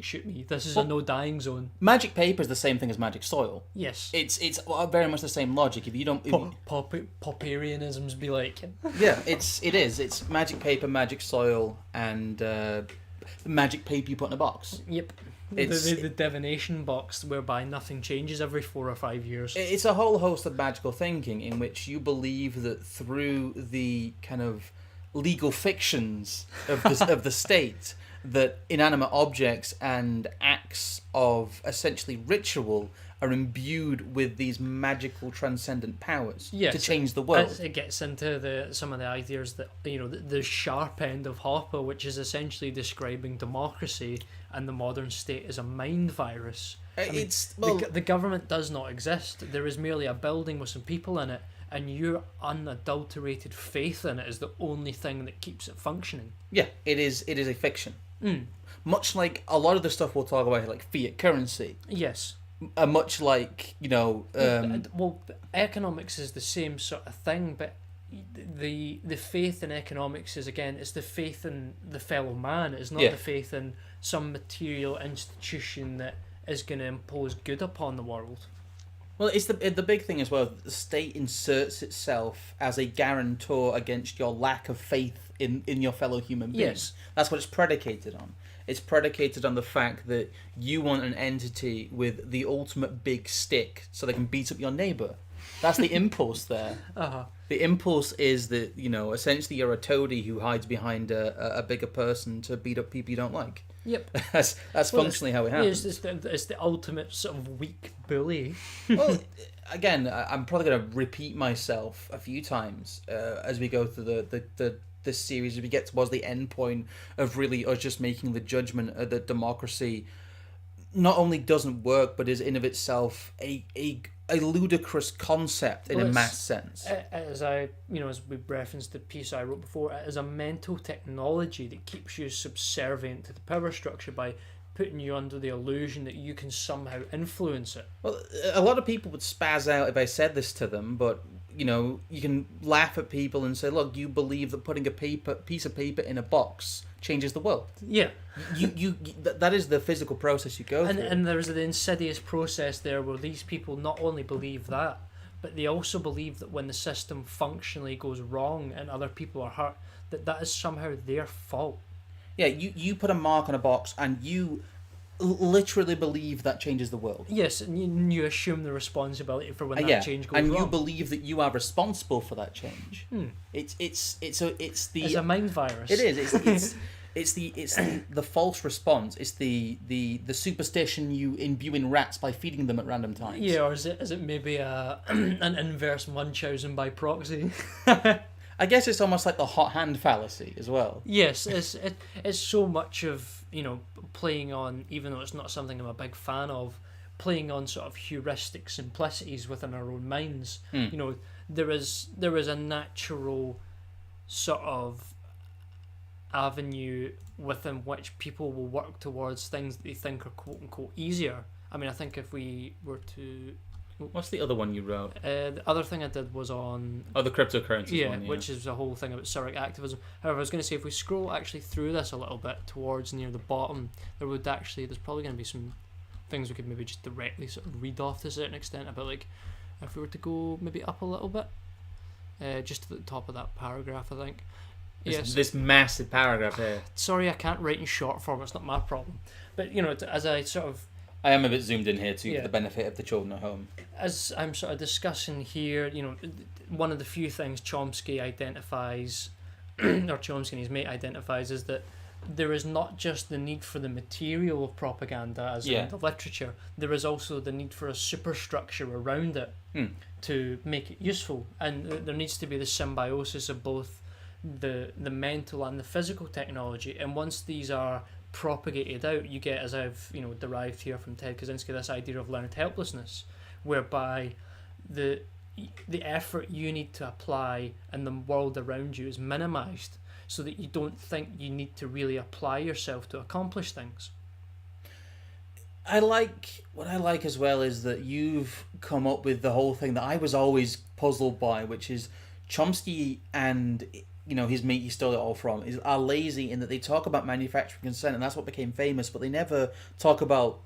shoot me. This is a no dying zone. Magic paper is the same thing as magic soil. Yes. It's very much the same logic. If you don't... Popperianisms be like... Yeah, it is. It's magic paper, magic soil, and magic paper you put in a box. Yep. It's the divination box whereby nothing changes every 4 or 5 years. It's a whole host of magical thinking in which you believe that through the kind of legal fictions of the state, that inanimate objects and acts of essentially ritual are imbued with these magical transcendent powers to change the world. It gets into some of the ideas that, the sharp end of Hopper, which is essentially describing democracy and the modern state as a mind virus. The government does not exist. There is merely a building with some people in it, and your unadulterated faith in it is the only thing that keeps it functioning. Yeah, it is a fiction. Much like a lot of the stuff we'll talk about here, like fiat currency. Yes. Much like, well, economics is the same sort of thing, but the faith in economics is, again, it's the faith in the fellow man. It's not the faith in some material institution that is going to impose good upon the world. Well, it's the big thing as well. The state inserts itself as a guarantor against your lack of faith in your fellow human beings. Yes. That's what it's predicated on. It's predicated on the fact that you want an entity with the ultimate big stick so they can beat up your neighbour. That's the impulse there. Uh-huh. The impulse is that, essentially you're a toady who hides behind a bigger person to beat up people you don't like. Yep. That's functionally how it happens. It's the ultimate sort of weak bully. Well, again, I'm probably going to repeat myself a few times as we go through this series, as we get towards the end point of really us just making the judgment that democracy not only doesn't work, but is in of itself a ludicrous concept in a mass sense. As we referenced the piece I wrote before, it is a mental technology that keeps you subservient to the power structure by putting you under the illusion that you can somehow influence it. Well, a lot of people would spaz out if I said this to them, but you can laugh at people and say, look, you believe that putting a piece of paper in a box changes the world. Yeah. That is the physical process you go through. And there's the insidious process there where these people not only believe that, but they also believe that when the system functionally goes wrong and other people are hurt, that is somehow their fault. Yeah, you put a mark on a box and you literally believe that changes the world. Yes, and you assume the responsibility for when that Yeah, change goes and wrong. you believe that you are responsible for that change. It's a mind virus. It is. It's the false response. It's the superstition you imbue in rats by feeding them at random times. Yeah, or is it maybe an inverse Munchausen by proxy? I guess it's almost like the hot hand fallacy as well. Yes, it's so much of, playing on, even though it's not something I'm a big fan of, playing on sort of heuristic simplicities within our own minds. There is a natural sort of avenue within which people will work towards things that they think are quote unquote easier. I mean, I think if we were to... What's the other one you wrote? The other thing I did was on... Oh, the cryptocurrency one, yeah. Which is a whole thing about surrogate activism. However, I was going to say, if we scroll actually through this a little bit towards near the bottom, there's probably going to be some things we could maybe just directly sort of read off to a certain extent about, like, if we were to go maybe up a little bit, just to the top of that paragraph, I think. Yes. This massive paragraph here. Sorry, I can't write in short form. It's not my problem. But, as I sort of... I am a bit zoomed in here too, for the benefit of the children at home. As I'm sort of discussing here, one of the few things Chomsky identifies, or Chomsky and his mate identifies, is that there is not just the need for the material of propaganda, as in the literature, there is also the need for a superstructure around it to make it useful. And there needs to be the symbiosis of both the mental and the physical technology. And once these are propagated out, you get, as I've derived here from Ted Kaczynski, this idea of learned helplessness, whereby the effort you need to apply in the world around you is minimized, so that you don't think you need to really apply yourself to accomplish things. What I like as well is that you've come up with the whole thing that I was always puzzled by, which is Chomsky and his mate he stole it all from are lazy in that they talk about manufacturing consent, and that's what became famous, but they never talk about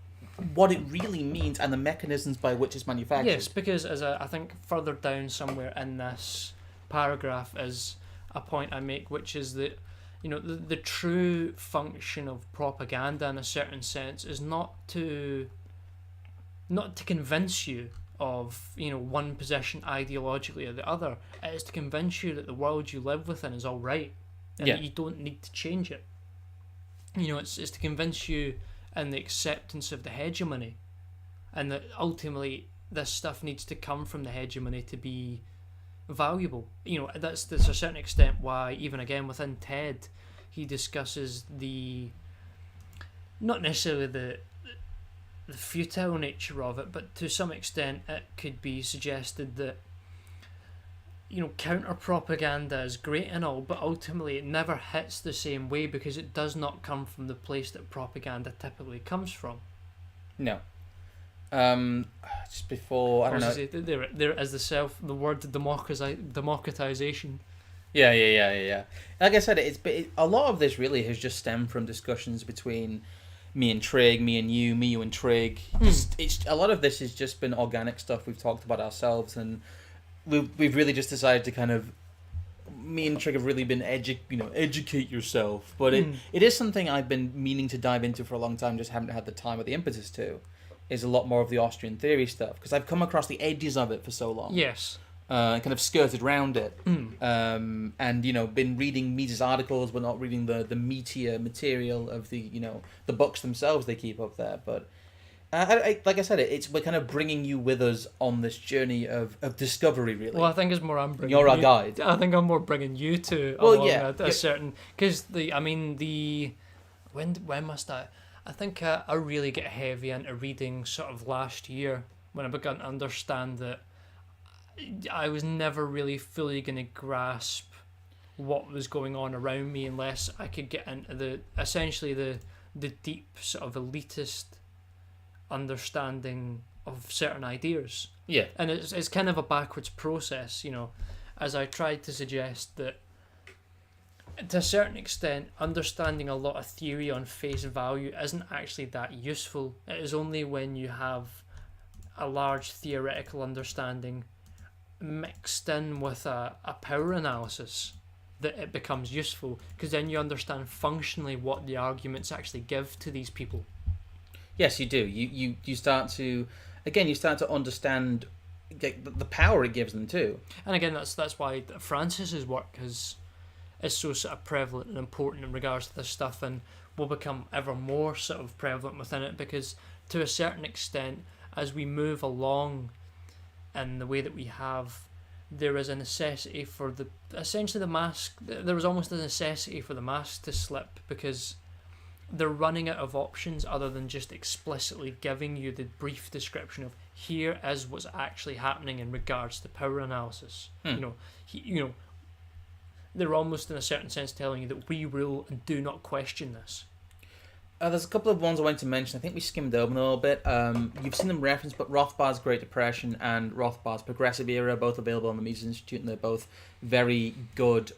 what it really means and the mechanisms by which it's manufactured. Yes, because as I think further down somewhere in this paragraph is a point I make, which is that the true function of propaganda in a certain sense is not to convince you of one position ideologically or the other. It is to convince you that the world you live within is all right, and that you don't need to change it. It's to convince you in the acceptance of the hegemony, and that ultimately this stuff needs to come from the hegemony to be valuable. That's to a certain extent why, even again within TED, he discusses not necessarily the futile nature of it, but to some extent it could be suggested that counter propaganda is great and all, but ultimately it never hits the same way because it does not come from the place that propaganda typically comes from. No. Just before, I don't know. There is the word democratization. Yeah. Like I said, a lot of this really has just stemmed from discussions between me and Trig, me and you and Trig. It's a lot of this has just been organic stuff we've talked about ourselves, and we've really just decided to kind of, me and Trig have really been educate yourself. But it is something I've been meaning to dive into for a long time, just haven't had the time or the impetus to. Is a lot more of the Austrian theory stuff, because I've come across the edges of it for so long. Yes. Kind of skirted around it, and been reading Mises' articles, but not reading the meatier material of the the books themselves they keep up there. But like I said, we're kind of bringing you with us on this journey of discovery, really. Well, I think it's more I'm bringing. You're our guide. I think I'm more bringing you to a certain, because when must I think I really get heavy into reading sort of last year, when I began to understand that I was never really fully going to grasp what was going on around me unless I could get into the deep sort of elitist understanding of certain ideas. Yeah. And it's kind of a backwards process, as I tried to suggest that to a certain extent understanding a lot of theory on face value isn't actually that useful. It is only when you have a large theoretical understanding mixed in with a power analysis that it becomes useful, because then you understand functionally what the arguments actually give to these people. Yes, you do. You start to, again, you start to understand the power it gives them too. And again, that's why Francis's work is so sort of prevalent and important in regards to this stuff, and will become ever more sort of prevalent within it, because to a certain extent, as we move along in the way that we have, there is a necessity for essentially the mask. There was almost a necessity for the mask to slip, because they're running out of options other than just explicitly giving you the brief description of here is what's actually happening in regards to power analysis. They're almost in a certain sense telling you that we rule and do not question this. There's a couple of ones I wanted to mention. I think we skimmed over them a little bit. You've seen them referenced, but Rothbard's Great Depression and Rothbard's Progressive Era are both available on the Mises Institute, and they're both very good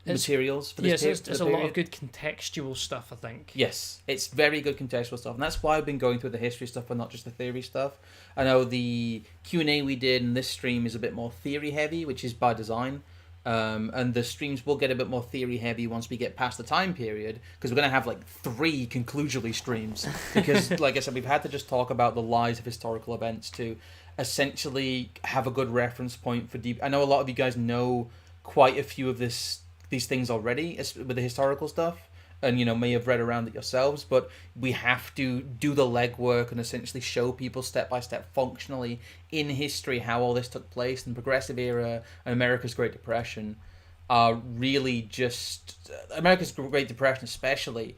materials for this period. There's a lot of good contextual stuff, I think. Yes, it's very good contextual stuff, and that's why I've been going through the history stuff and not just the theory stuff. I know the Q&A we did in this stream is a bit more theory heavy, which is by design. And the streams will get a bit more theory heavy once we get past the time period, because we're going to have like 3 conclusory streams, because like I said, we've had to just talk about the lies of historical events to essentially have a good reference point for deep. I know a lot of you guys know quite a few of these things already with the historical stuff, and may have read around it yourselves, but we have to do the legwork and essentially show people step by step functionally in history how all this took place. And Progressive Era and America's Great Depression are really just America's Great Depression especially.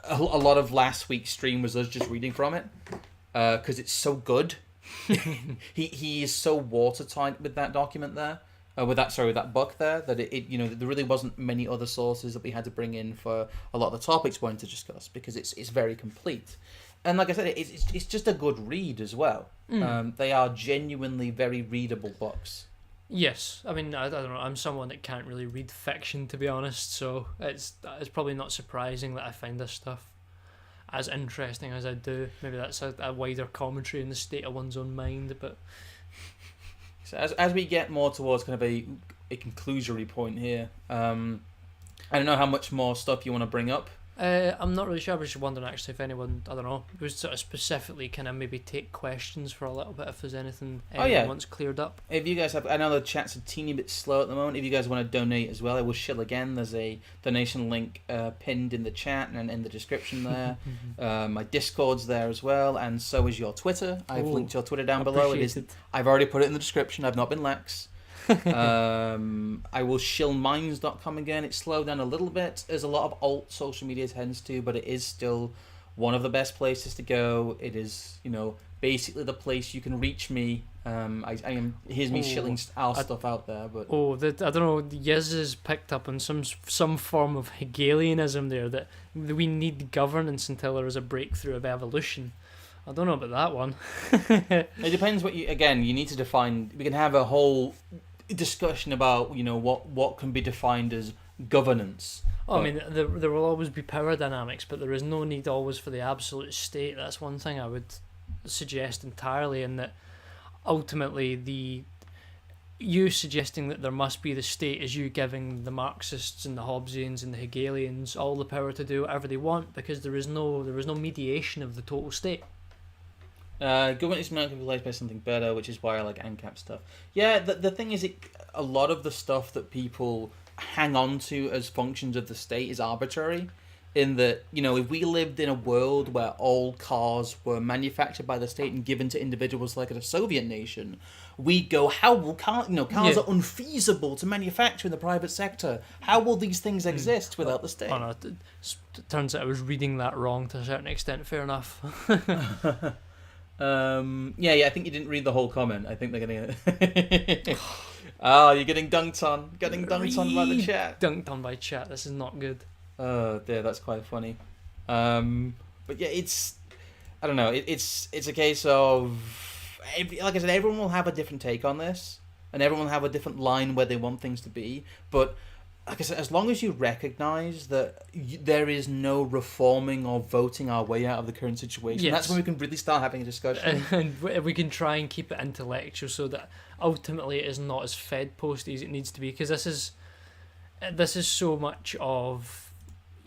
A lot of last week's stream was us just reading from it because it's so good. he is so watertight with that document there. With that book there, that it there really wasn't many other sources that we had to bring in for a lot of the topics we wanted to discuss, because it's very complete, and like I said, it's just a good read as well. They are genuinely very readable books. Yes, I mean I don't know. I'm someone that can't really read fiction, to be honest, so it's probably not surprising that I find this stuff as interesting as I do. Maybe that's a wider commentary in the state of one's own mind, but. So as we get more towards kind of a conclusory point here, I don't know how much more stuff you want to bring up. I'm not really sure. I was just wondering actually if anyone, I don't know, was sort of specifically kind of maybe take questions for a little bit if there's anything anyone wants cleared up. If you guys have, I know the chat's a teeny bit slow at the moment. If you guys want to donate as well, I will shill again. There's a donation link pinned in the chat and in the description there. My Discord's there as well, and so is your Twitter. I've linked your Twitter down below. I've already put it in the description. I've not been lax. I will shill minds.com again. It's slowed down a little bit, as a lot of alt social media tends to, but it is still one of the best places to go. It is, basically the place you can reach me. Here's me shilling our stuff out there, but I don't know. Yiz has picked up on some form of Hegelianism there, that we need governance until there is a breakthrough of evolution. I don't know about that one. It depends what you need to define. We can have a whole discussion about what can be defined as governance. I mean, there will always be power dynamics, but there is no need always for the absolute state. That's one thing I would suggest entirely, in that ultimately you suggesting that there must be the state is you giving the Marxists and the Hobbesians and the Hegelians all the power to do whatever they want, because there is no mediation of the total state. Government is not replaced by something better, which is why I like ANCAP stuff. Yeah, the thing is, a lot of the stuff that people hang on to as functions of the state is arbitrary, in that, if we lived in a world where all cars were manufactured by the state and given to individuals like a Soviet nation, we'd go, how will cars are unfeasible to manufacture in the private sector. How will these things exist without the state? Oh, no, it turns out I was reading that wrong to a certain extent. Fair enough. I think you didn't read the whole comment. I think they're getting you're getting dunked on. Getting dunked on by the chat. Dunked on by chat. This is not good. Oh dear, that's quite funny. But yeah, I don't know. It's a case of, like I said, everyone will have a different take on this, and everyone will have a different line where they want things to be. But like I said, as long as you recognise that there is no reforming or voting our way out of the current situation, that's when we can really start having a discussion. And we can try and keep it intellectual, so that ultimately it is not as Fed posty as it needs to be, because this is so much of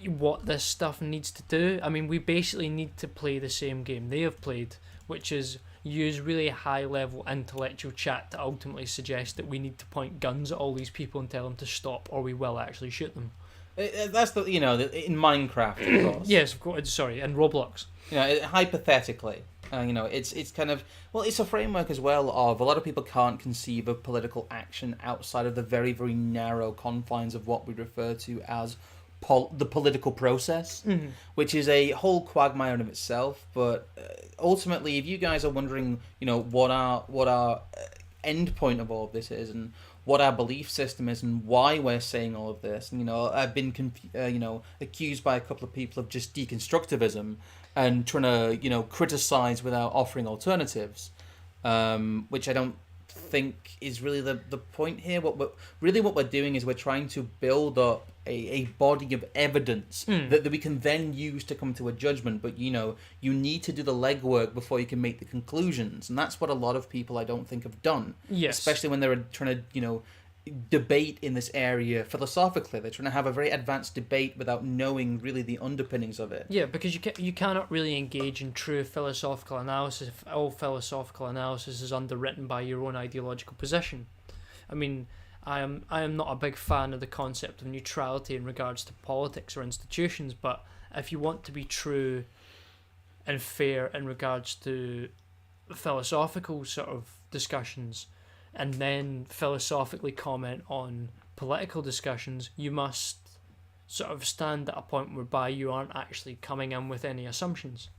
what this stuff needs to do. I mean, we basically need to play the same game they have played, which is use really high-level intellectual chat to ultimately suggest that we need to point guns at all these people and tell them to stop, or we will actually shoot them. That's the in Minecraft, of course. Yes, of course. Sorry, and Roblox. Hypothetically, it's kind of it's a framework as well of a lot of people can't conceive of political action outside of the very, very narrow confines of what we refer to as the political process, which is a whole quagmire in of itself. But ultimately, if you guys are wondering, what our end point of all of this is, and what our belief system is, and why we're saying all of this, and I've been accused by a couple of people of just deconstructivism and trying to criticize without offering alternatives, which I don't think is really the point here. What we're doing is we're trying to build up a body of evidence that we can then use to come to a judgment. But you need to do the legwork before you can make the conclusions, and that's what a lot of people I don't think have done. Yes. Especially when they're trying to debate in this area philosophically. They're trying to have a very advanced debate without knowing really the underpinnings of it. Yeah, because you cannot really engage in true philosophical analysis if all philosophical analysis is underwritten by your own ideological position. I mean, I am not a big fan of the concept of neutrality in regards to politics or institutions, but if you want to be true and fair in regards to philosophical sort of discussions, and then philosophically comment on political discussions, you must sort of stand at a point whereby you aren't actually coming in with any assumptions.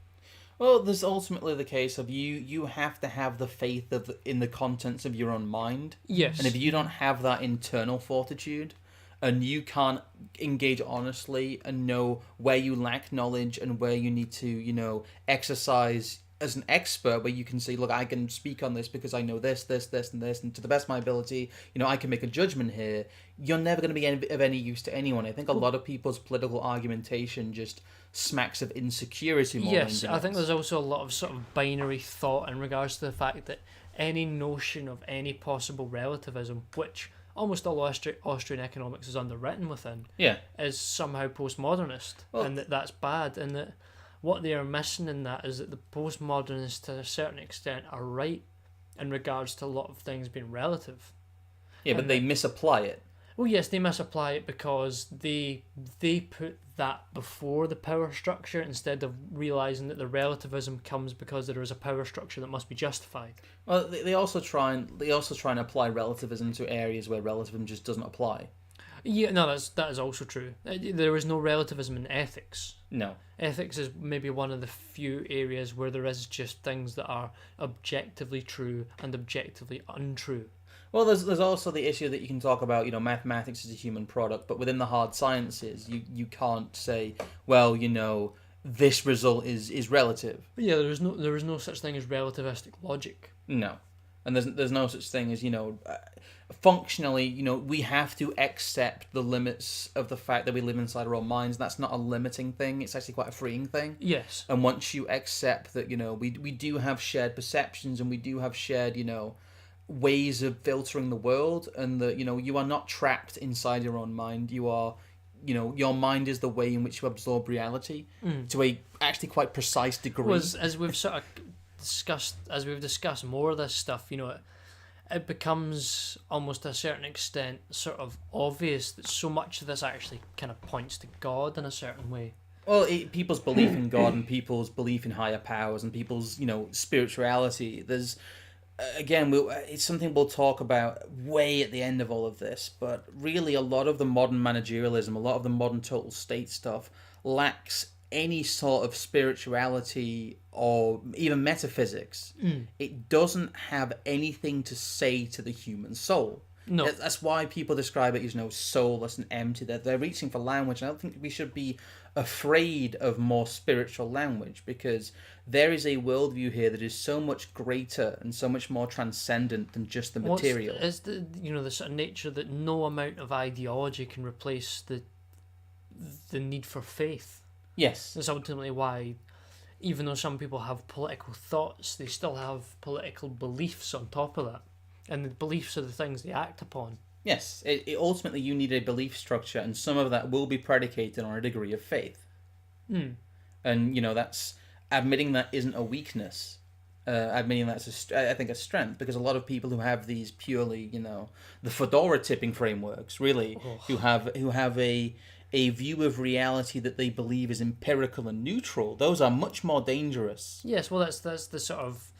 Well, there's ultimately the case of you have to have the faith in the contents of your own mind. Yes. And if you don't have that internal fortitude, and you can't engage honestly and know where you lack knowledge and where you need to, exercise as an expert, where you can say, look, I can speak on this because I know this, and this, and to the best of my ability, I can make a judgment here, you're never going to be of any use to anyone. I think a lot of people's political argumentation just smacks of insecurity more. Yes, I think there's also a lot of sort of binary thought in regards to the fact that any notion of any possible relativism, which almost all Austrian economics is underwritten within, is somehow postmodernist, and that's bad, and that what they are missing in that is that the postmodernists, to a certain extent, are right in regards to a lot of things being relative. Yeah, but they misapply it. Well, yes, they misapply it because they put that before the power structure instead of realising that the relativism comes because there is a power structure that must be justified. Well, they also try and apply relativism to areas where relativism just doesn't apply. Yeah, no, that is also true. There is no relativism in ethics. No. Ethics is maybe one of the few areas where there is just things that are objectively true and objectively untrue. Well, there's also the issue that you can talk about, mathematics is a human product, but within the hard sciences, you can't say, well, this result is relative. Yeah, there is no such thing as relativistic logic. No. And there's no such thing as, functionally, we have to accept the limits of the fact that we live inside our own minds. That's not a limiting thing. It's actually quite a freeing thing. Yes. And once you accept that, we do have shared perceptions and we do have shared, ways of filtering the world, and that, you are not trapped inside your own mind. You are, your mind is the way in which you absorb reality to a actually quite precise degree. Well, as we've sort of discussed more of this stuff, it becomes almost to a certain extent sort of obvious that so much of this actually kind of points to God in a certain way. Well, people's belief in God and people's belief in higher powers and people's, spirituality, there's, again, it's something we'll talk about way at the end of all of this, but really a lot of the modern managerialism, a lot of the modern total state stuff lacks any sort of spirituality or even metaphysics. It doesn't have anything to say to the human soul. No. That's why people describe it as soulless and empty. They're reaching for language. I don't think we should be afraid of more spiritual language, because there is a worldview here that is so much greater and so much more transcendent than just the material. Is the sort of nature that no amount of ideology can replace the need for faith. Yes. That's ultimately why, even though some people have political thoughts, they still have political beliefs on top of that. And the beliefs are the things they act upon. Yes, ultimately you need a belief structure, and some of that will be predicated on a degree of faith. And that's admitting that isn't a weakness. Admitting that's I think a strength, because a lot of people who have these purely the fedora tipping frameworks really who have a view of reality that they believe is empirical and neutral, those are much more dangerous. Yes, well, that's the sort of,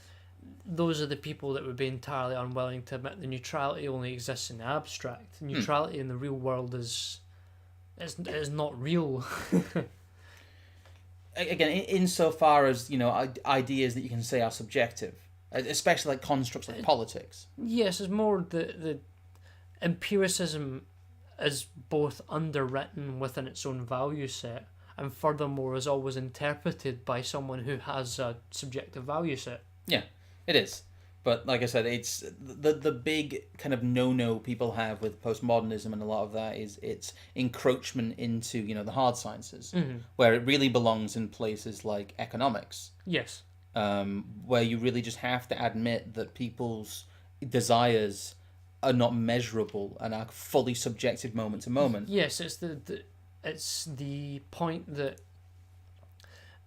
those are the people that would be entirely unwilling to admit the neutrality only exists in the abstract. Neutrality in the real world is not real. Again, insofar as ideas that you can say are subjective, especially like constructs like politics. Yes, it's more the empiricism is both underwritten within its own value set, and furthermore is always interpreted by someone who has a subjective value set. Yeah, it is. But like I said, it's the big kind of no people have with postmodernism, and a lot of that is its encroachment into the hard sciences, where it really belongs in places like economics. Yes. Where you really just have to admit that people's desires are not measurable and are fully subjective moment to moment. Yes, it's the point that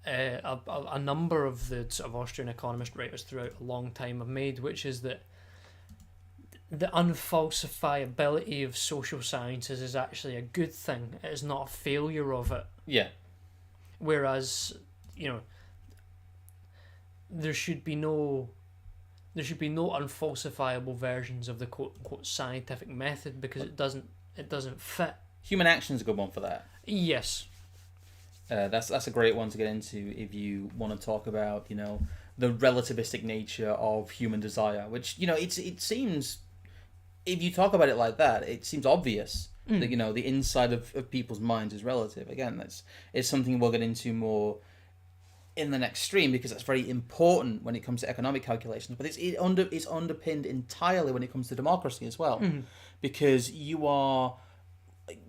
a number of the sort of Austrian economist writers throughout a long time have made, which is that the unfalsifiability of social sciences is actually a good thing. It is not a failure of it. Yeah. Whereas, there should be no unfalsifiable versions of the quote unquote scientific method, because it doesn't fit. Human action is a good one for that. Yes. That's a great one to get into if you want to talk about the relativistic nature of human desire, which it seems, if you talk about it like that, it seems obvious that the inside of people's minds is relative. Again, it's something we'll get into more in the next stream, because that's very important when it comes to economic calculations. But it's underpinned entirely when it comes to democracy as well, because you are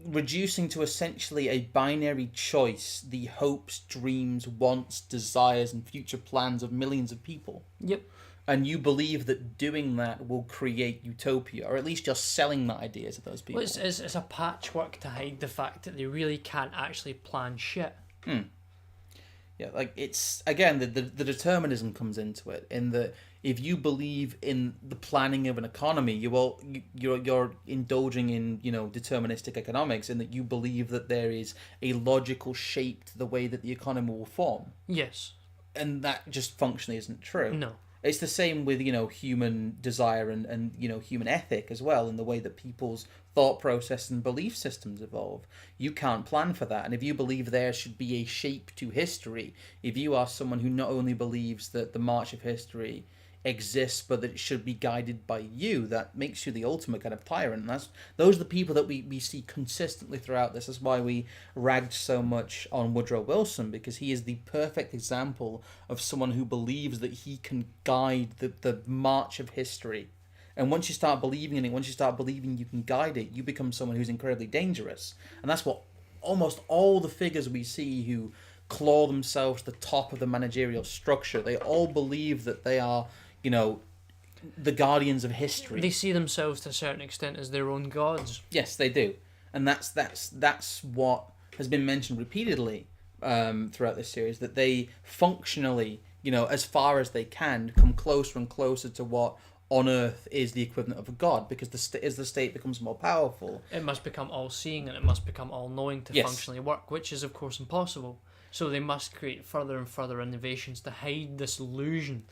reducing to essentially a binary choice the hopes, dreams, wants, desires, and future plans of millions of people. Yep. And you believe that doing that will create utopia, or at least you're selling that idea to those people. Well, it's a patchwork to hide the fact that they really can't actually plan shit. Yeah, like it's again the determinism comes into it, in that if you believe in the planning of an economy, you're indulging in deterministic economics, in that you believe that there is a logical shape to the way that the economy will form. Yes. And that just functionally isn't true. No. It's the same with human desire and human ethic as well, in the way that people's thought process and belief systems evolve. You can't plan for that, and if you believe there should be a shape to history, if you are someone who not only believes that the march of history exists but that it should be guided by you, that makes you the ultimate kind of tyrant. And those are the people that we see consistently throughout this. That's why we ragged so much on Woodrow Wilson, because he is the perfect example of someone who believes that he can guide the march of history. And once you start believing in it, once you start believing you can guide it, you become someone who's incredibly dangerous. And that's what almost all the figures we see who claw themselves to the top of the managerial structure, they all believe that they are the guardians of history. They see themselves to a certain extent as their own gods. Yes, they do, and that's what has been mentioned repeatedly throughout this series, that they functionally, as far as they can, come closer and closer to what on Earth is the equivalent of a god, because as the state becomes more powerful, it must become all-seeing and it must become all-knowing to functionally work, which is of course impossible. So they must create further and further innovations to hide this illusion.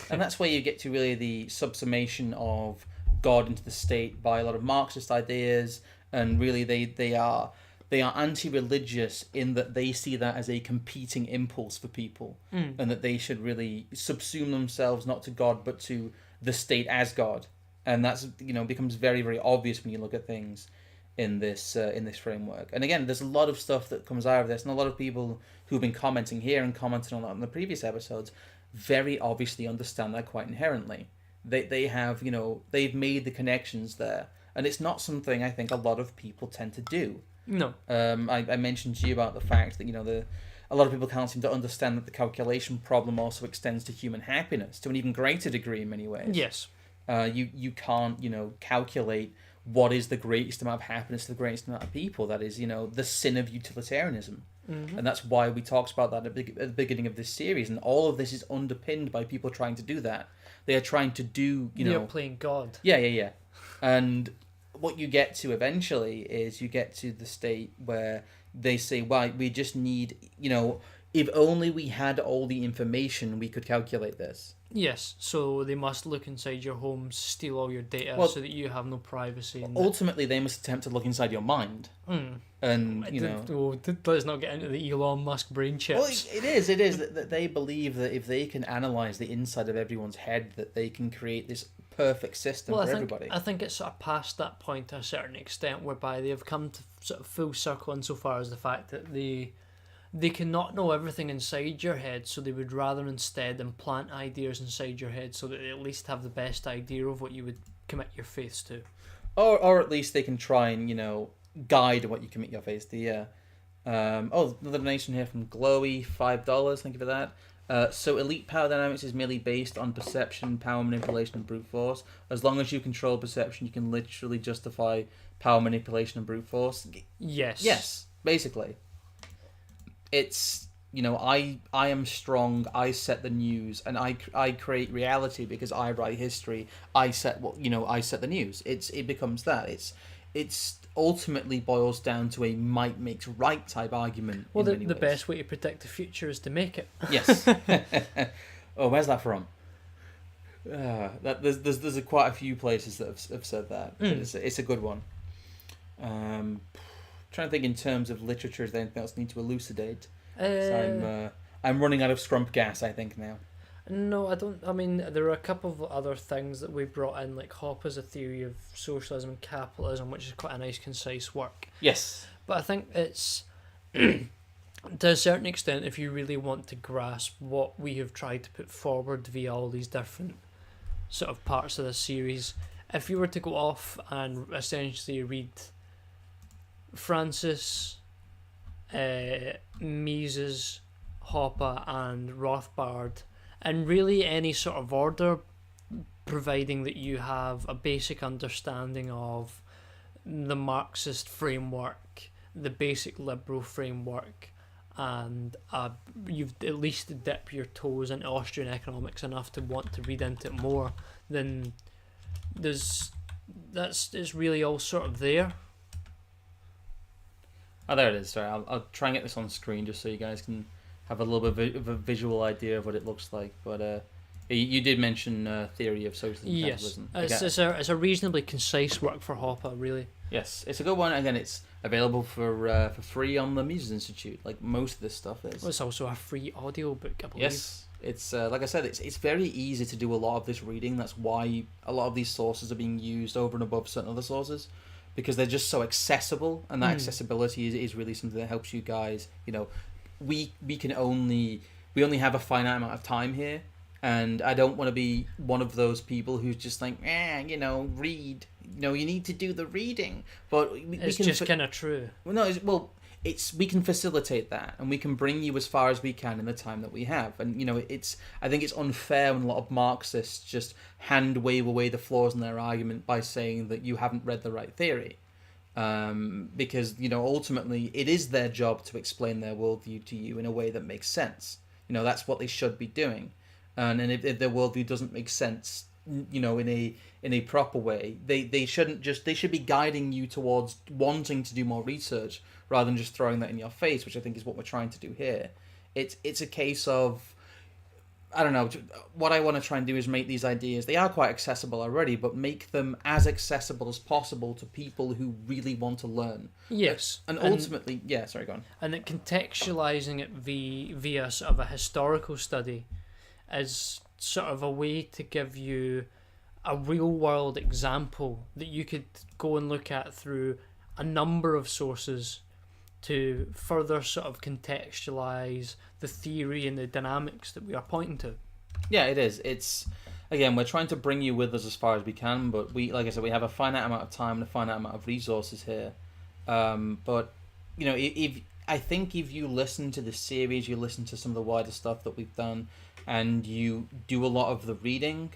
And that's where you get to really the subsumation of God into the state by a lot of Marxist ideas, and really they are anti-religious in that they see that as a competing impulse for people, and that they should really subsume themselves not to God but to the state as God. And that's becomes very, very obvious when you look at things in this framework. And again, there's a lot of stuff that comes out of this, and a lot of people who've been commenting here and commenting on that in the previous episodes very obviously understand that quite inherently. They have they've made the connections there, and it's not something I think a lot of people tend to do. No. I mentioned to you about the fact that a lot of people can't seem to understand that the calculation problem also extends to human happiness to an even greater degree in many ways. Yes. You can't calculate what is the greatest amount of happiness to the greatest amount of people. That is, the sin of utilitarianism. Mm-hmm. And that's why we talked about that at the beginning of this series. And all of this is underpinned by people trying to do that. They are trying to do, They're playing God. Yeah. And what you get to eventually is you get to the state where they say, well, we just need, if only we had all the information, we could calculate this. Yes, so they must look inside your home, steal all your data, Well, so that you have no privacy. And ultimately, they must attempt to look inside your mind. And, let's not get into the Elon Musk brain chips. Well, it is that they believe that if they can analyse the inside of everyone's head, that they can create this perfect system for everybody. I think it's sort of past that point to a certain extent, whereby they have come to sort of full circle insofar as the fact that they cannot know everything inside your head, so they would rather instead implant ideas inside your head so that they at least have the best idea of what you would commit your faiths to. Or at least they can try and, guide what you commit your faith to, yeah. Another donation here from Glowy, $5, thank you for that. So elite power dynamics is merely based on perception, power manipulation, and brute force. As long as you control perception, you can literally justify power manipulation and brute force. Yes, basically. It's, I am strong, I set the news, and I create reality because I write history. I set I set the news. It becomes that. It's ultimately boils down to a might makes right type argument. Well, the best way to predict the future is to make it. Yes. Oh, where's that from? There's quite a few places that have said that. But it's a good one. Trying to think in terms of literature, is there anything else I need to elucidate? So I'm running out of Scrump gas, I think, now. No, I don't. I mean, there are a couple of other things that we brought in, like Hoppe's A Theory of Socialism and Capitalism, which is quite a nice, concise work. Yes. But I think it's, to a certain extent, if you really want to grasp what we have tried to put forward via all these different sort of parts of this series, if you were to go off and essentially read Francis, Mises, Hoppe and Rothbard, and really any sort of order, providing that you have a basic understanding of the Marxist framework, the basic liberal framework, and you've at least dipped your toes into Austrian economics enough to want to read into it more, then it's really all sort of there. Oh, there it is. Sorry, I'll try and get this on screen just so you guys can have a little bit of a visual idea of what it looks like. But you did mention Theory of Socialism and Capitalism. Yes, it's a reasonably concise work for Hoppe, really. Yes, it's a good one. Again, it's available for free on the Mises Institute, like most of this stuff is. Well, it's also a free audiobook, I believe. Yes, it's like I said, it's very easy to do a lot of this reading. That's why a lot of these sources are being used over and above certain other sources, because they're just so accessible, and that accessibility is really something that helps you guys. We only have a finite amount of time here, and I don't want to be one of those people who's just like, read. You need to do the reading, but it's just kind of true. Well, we can facilitate that, and we can bring you as far as we can in the time that we have. And I think it's unfair when a lot of Marxists just hand wave away the flaws in their argument by saying that you haven't read the right theory, because ultimately it is their job to explain their worldview to you in a way that makes sense. That's what they should be doing, and if their worldview doesn't make sense, in a proper way, they should be guiding you towards wanting to do more research rather than just throwing that in your face, which I think is what we're trying to do here. It's a case of, I don't know, what I want to try and do is make these ideas, they are quite accessible already, but make them as accessible as possible to people who really want to learn. Yes. And ultimately, sorry, go on. And that contextualizing it via sort of a historical study is sort of a way to give you a real world example that you could go and look at through a number of sources to further sort of contextualize the theory and the dynamics that we are pointing to. Yeah, it is. It's, again, we're trying to bring you with us as far as we can, but like I said, we have a finite amount of time and a finite amount of resources here. But if you listen to the series, you listen to some of the wider stuff that we've done, and you do a lot of the reading,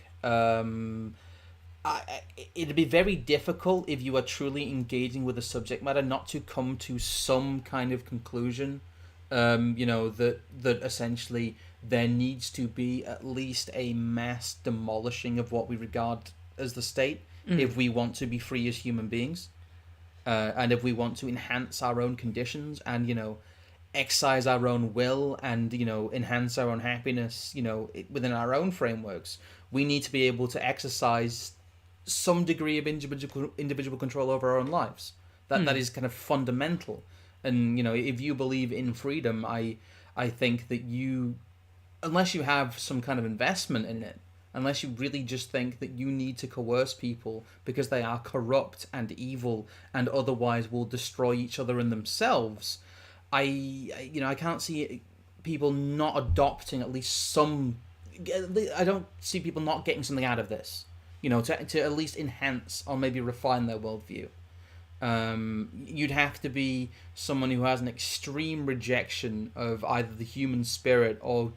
it'd be very difficult if you are truly engaging with the subject matter not to come to some kind of conclusion. That essentially there needs to be at least a mass demolishing of what we regard as the state if we want to be free as human beings, and if we want to enhance our own conditions and excise our own will and enhance our own happiness within our own frameworks. We need to be able to exercise some degree of individual control over our own lives. That is kind of fundamental. And if you believe in freedom, I think that unless you have some kind of investment in it, unless you really just think that you need to coerce people because they are corrupt and evil and otherwise will destroy each other and themselves, I can't see people not adopting at least some. I don't see people not getting something out of this, to at least enhance or maybe refine their worldview. You'd have to be someone who has an extreme rejection of either the human spirit or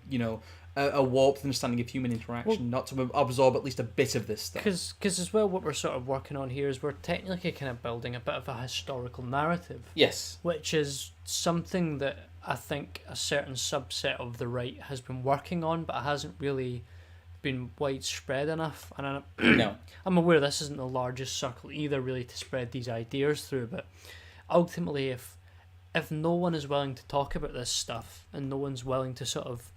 a warped understanding of human interaction, not to absorb at least a bit of this stuff. Because as well, what we're sort of working on here is we're technically kind of building a bit of a historical narrative. Yes. Which is something that I think a certain subset of the right has been working on, but it hasn't really been widespread enough. And I'm aware this isn't the largest circle either, really, to spread these ideas through. But ultimately, if no one is willing to talk about this stuff and no one's willing to sort of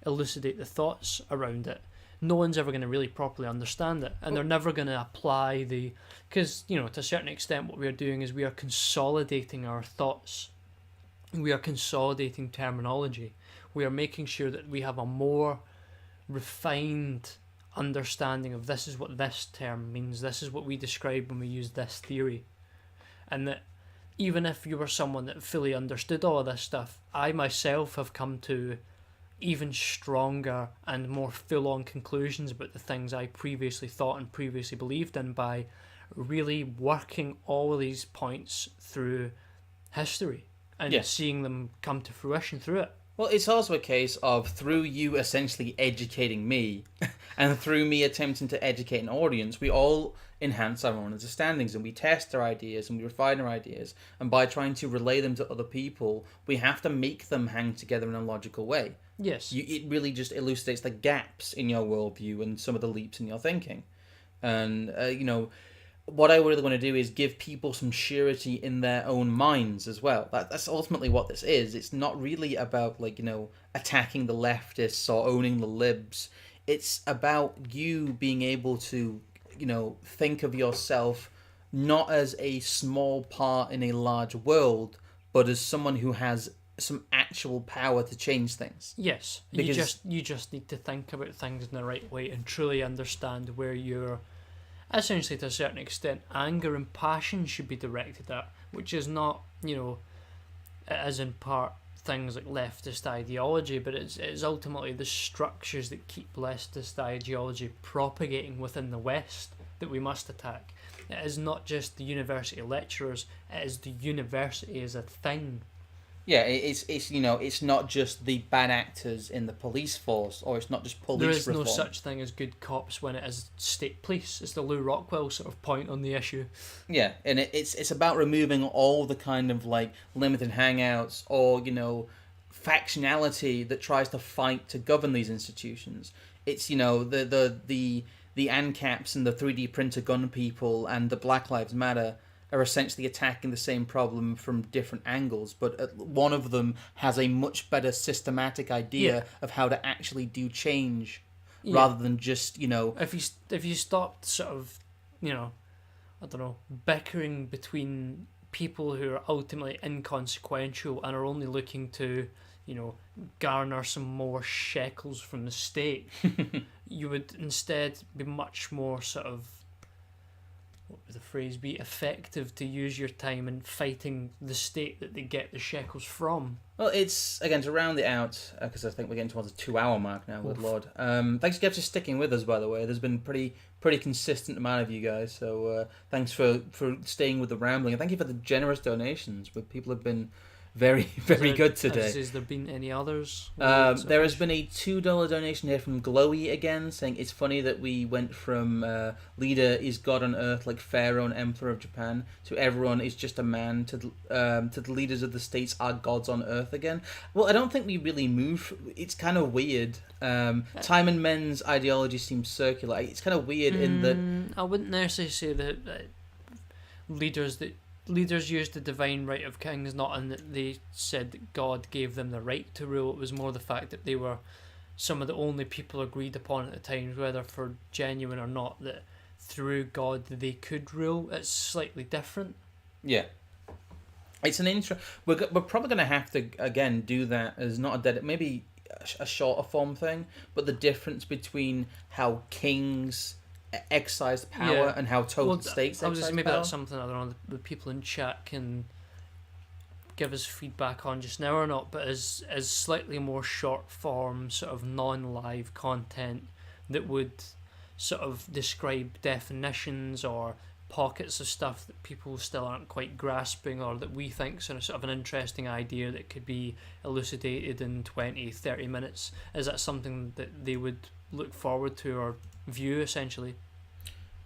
elucidate the thoughts around it, no one's ever going to really properly understand it, and they're never going to apply because to a certain extent what we are doing is we are consolidating our thoughts, we are consolidating terminology, we are making sure that we have a more refined understanding of this is what this term means, this is what we describe when we use this theory. And that even if you were someone that fully understood all of this stuff, I myself have come to even stronger and more full-on conclusions about the things I previously thought and previously believed in by really working all of these points through history and seeing them come to fruition through it. Well, it's also a case of through you essentially educating me and through me attempting to educate an audience, we all enhance our own understandings and we test our ideas and we refine our ideas. And by trying to relay them to other people, we have to make them hang together in a logical way. Yes. It really just elucidates the gaps in your worldview and some of the leaps in your thinking. And, what I really want to do is give people some surety in their own minds as well. That's ultimately what this is. It's not really about, attacking the leftists or owning the libs. It's about you being able to, think of yourself not as a small part in a large world, but as someone who has some actual power to change things. Yes, because you just need to think about things in the right way and truly understand where you're essentially, to a certain extent, anger and passion should be directed at, which is not, it is in part things like leftist ideology, but it's ultimately the structures that keep leftist ideology propagating within the West that we must attack. It is not just the university lecturers, it is the university as a thing. Yeah, it's not just the bad actors in the police force, or it's not just police reform. There is no such thing as good cops when it is state police. It's the Lou Rockwell sort of point on the issue. Yeah, and it's about removing all the kind of limited hangouts or factionality that tries to fight to govern these institutions. It's the ANCAPs and the 3D printer gun people and the Black Lives Matter are essentially attacking the same problem from different angles, but one of them has a much better systematic idea of how to actually do change, rather than just If you stopped sort of bickering between people who are ultimately inconsequential and are only looking to garner some more shekels from the state, you would instead be much more sort of, what would the phrase be, effective to use your time in fighting the state that they get the shekels from. Well, it's, again, to round it out, because I think we're getting towards the 2-hour mark now, good lord. Thanks again for sticking with us, by the way. There's been pretty consistent amount of you guys, so thanks for staying with the rambling, and thank you for the generous donations. People have been very, very good today. Has there been any others? There has been a $2 donation here from Glowy again, saying it's funny that we went from leader is God on earth like Pharaoh and Emperor of Japan to everyone is just a man to the leaders of the states are gods on earth again. Well, I don't think we really move. It's kind of weird. Time and men's ideology seems circular. It's kind of weird in that... I wouldn't necessarily say that leaders used the divine right of kings, not in that they said that God gave them the right to rule. It was more the fact that they were some of the only people agreed upon at the time, whether for genuine or not, that through God they could rule. It's slightly different. Yeah. It's an intro. We're probably going to have to, again, do that as not maybe a shorter form thing, but the difference between how kings excised power and how total states I was excised maybe power. that's something, I don't know, the people in chat can give us feedback on just now or not, but as slightly more short form, sort of non-live content that would sort of describe definitions or pockets of stuff that people still aren't quite grasping, or that we think is sort of an interesting idea that could be elucidated in 20-30 minutes. Is that something that they would look forward to or view, essentially?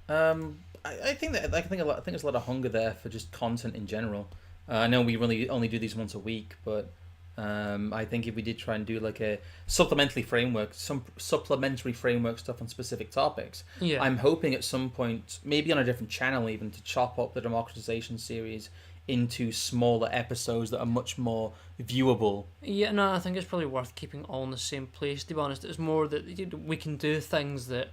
I think there's a lot of hunger there for just content in general. I know we really only do these once a week, but I think if we did try and do like a supplementary framework stuff on specific topics, I'm hoping at some point, maybe on a different channel even, to chop up the Democratisation series into smaller episodes that are much more viewable. Yeah, no, I think it's probably worth keeping all in the same place, to be honest. It's more that we can do things that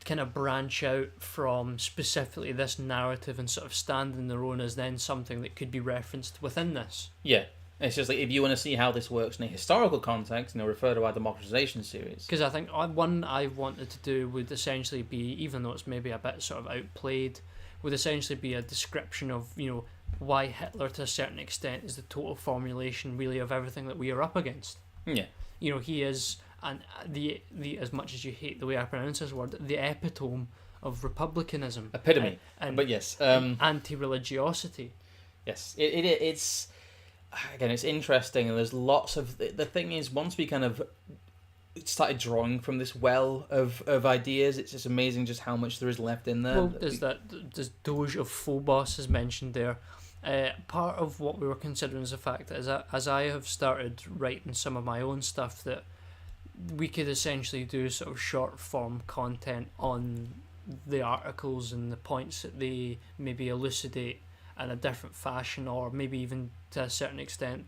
kind of branch out from specifically this narrative and sort of stand on their own as then something that could be referenced within this. Yeah. It's just like, if you want to see how this works in a historical context, refer to our Democratisation series. Because I think one I wanted to do would essentially be, even though it's maybe a bit sort of outplayed, would essentially be a description of, why Hitler to a certain extent is the total formulation really of everything that we are up against. Yeah. He is, and the as much as you hate the way I pronounce this word, the epitome of republicanism. Epitome. But yes. Anti-religiosity. Yes. It's... Again, it's interesting, and there's lots of... The thing is, once we kind of started drawing from this well of ideas, it's just amazing just how much there is left in there. Well, there's Doge of Phobos is mentioned there. Part of what we were considering is the fact that as I have started writing some of my own stuff, that we could essentially do sort of short form content on the articles and the points that they maybe elucidate in a different fashion, or maybe even to a certain extent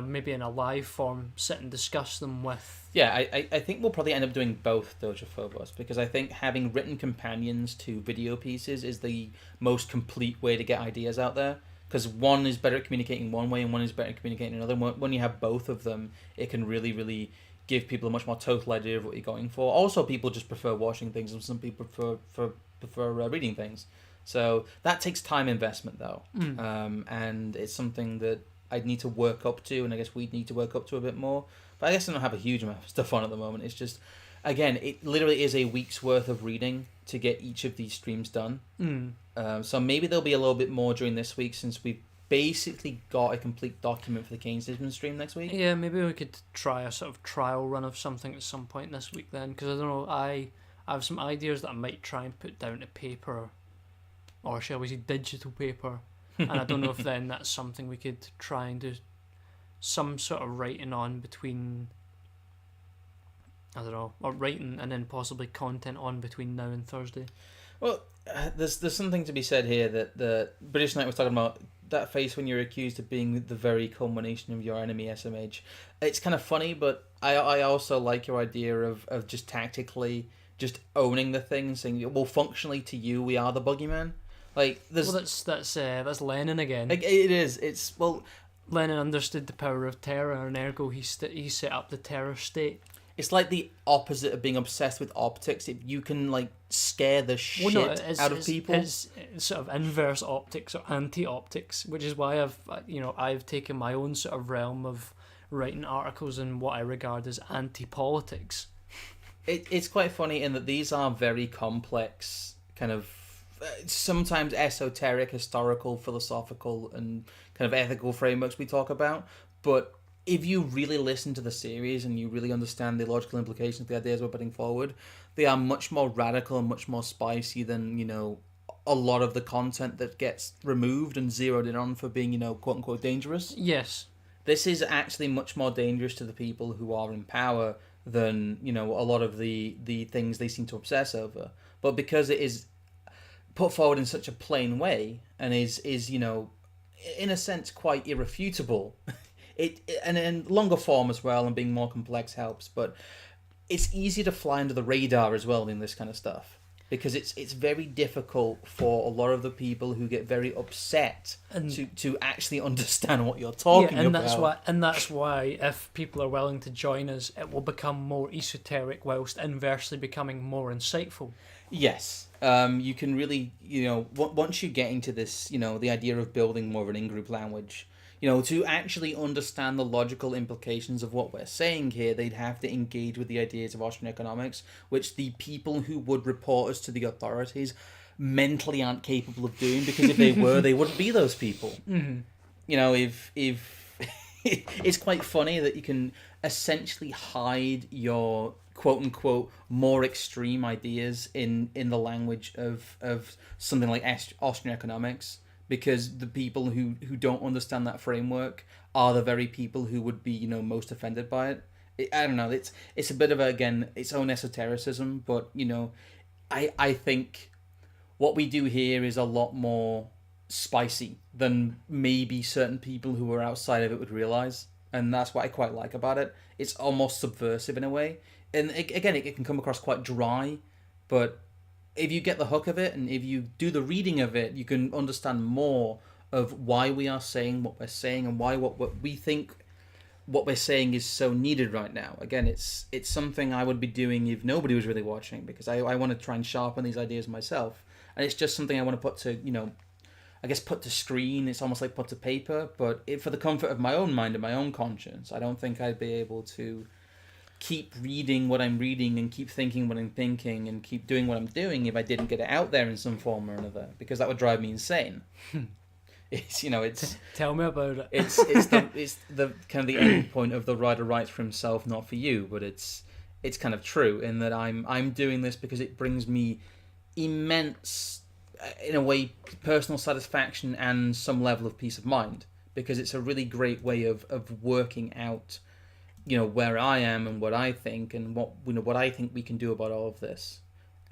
maybe in a live form, sit and discuss them with... Yeah, I think we'll probably end up doing both Dojophobos, because I think having written companions to video pieces is the most complete way to get ideas out there, because one is better at communicating one way and one is better at communicating another. When you have both of them, it can really, really give people a much more total idea of what you're going for. Also, people just prefer watching things, and some people prefer reading things. So that takes time investment, though, and it's something that I'd need to work up to, and I guess we'd need to work up to a bit more. But I guess I don't have a huge amount of stuff on at the moment. It's just, again, it literally is a week's worth of reading to get each of these streams done. So maybe there'll be a little bit more during this week, since we've basically got a complete document for the Keynesianism stream next week. Yeah, maybe we could try a sort of trial run of something at some point this week then, because I don't know, I have some ideas that I might try and put down to paper, or shall we say digital paper, and I don't know if then that's something we could try and do some sort of writing on between, I don't know, or writing and then possibly content on between now and Thursday. Well, there's something to be said here that the British Knight was talking about, that face when you're accused of being the very culmination of your enemy, SMH. It's kind of funny, but I also like your idea of just tactically just owning the thing and saying, well, functionally to you, we are the boogeyman. Like, there's... Well, that's Lenin again. Like, it is. It's, well... Lenin understood the power of terror, and ergo he set up the terror state. It's like the opposite of being obsessed with optics. If you can, like, scare the shit out of people. It's sort of inverse optics or anti-optics, which is why I've taken my own sort of realm of writing articles in what I regard as anti-politics. It's quite funny in that these are very complex kind of sometimes esoteric, historical, philosophical, and kind of ethical frameworks we talk about. But if you really listen to the series and you really understand the logical implications of the ideas we're putting forward, they are much more radical and much more spicy than, a lot of the content that gets removed and zeroed in on for being, quote unquote dangerous. Yes. This is actually much more dangerous to the people who are in power than, a lot of the things they seem to obsess over. But because it is put forward in such a plain way and is in a sense quite irrefutable, and in longer form as well, and being more complex helps, but it's easy to fly under the radar as well in this kind of stuff, because it's very difficult for a lot of the people who get very upset to actually understand what you're talking about. That's why if people are willing to join us, it will become more esoteric whilst inversely becoming more insightful. Yes. You can really, once you get into this, the idea of building more of an in-group language, to actually understand the logical implications of what we're saying here, they'd have to engage with the ideas of Austrian economics, which the people who would report us to the authorities mentally aren't capable of doing, because if they were, they wouldn't be those people. Mm-hmm. If it's quite funny that you can essentially hide your quote-unquote more extreme ideas in the language of something like Austrian economics, because the people who don't understand that framework are the very people who would be most offended by it. I don't know, it's a bit of again its own esotericism, but I think what we do here is a lot more spicy than maybe certain people who are outside of it would realize, and that's what I quite like about it. It's almost subversive in a way, and again it can come across quite dry, but if you get the hook of it and if you do the reading of it, you can understand more of why we are saying what we're saying and why what we think what we're saying is so needed right now. Again, it's something I would be doing if nobody was really watching, because I want to try and sharpen these ideas myself, and it's just something I want to put to I guess put to screen. It's almost like put to paper, but for the comfort of my own mind and my own conscience, I don't think I'd be able to keep reading what I'm reading and keep thinking what I'm thinking and keep doing what I'm doing if I didn't get it out there in some form or another, because that would drive me insane. It's Tell me about it. it's the kind of the end point of the writer writes for himself, not for you, but it's kind of true in that I'm doing this because it brings me immense, in a way, personal satisfaction and some level of peace of mind, because it's a really great way of working out where I am and what I think and what I think we can do about all of this.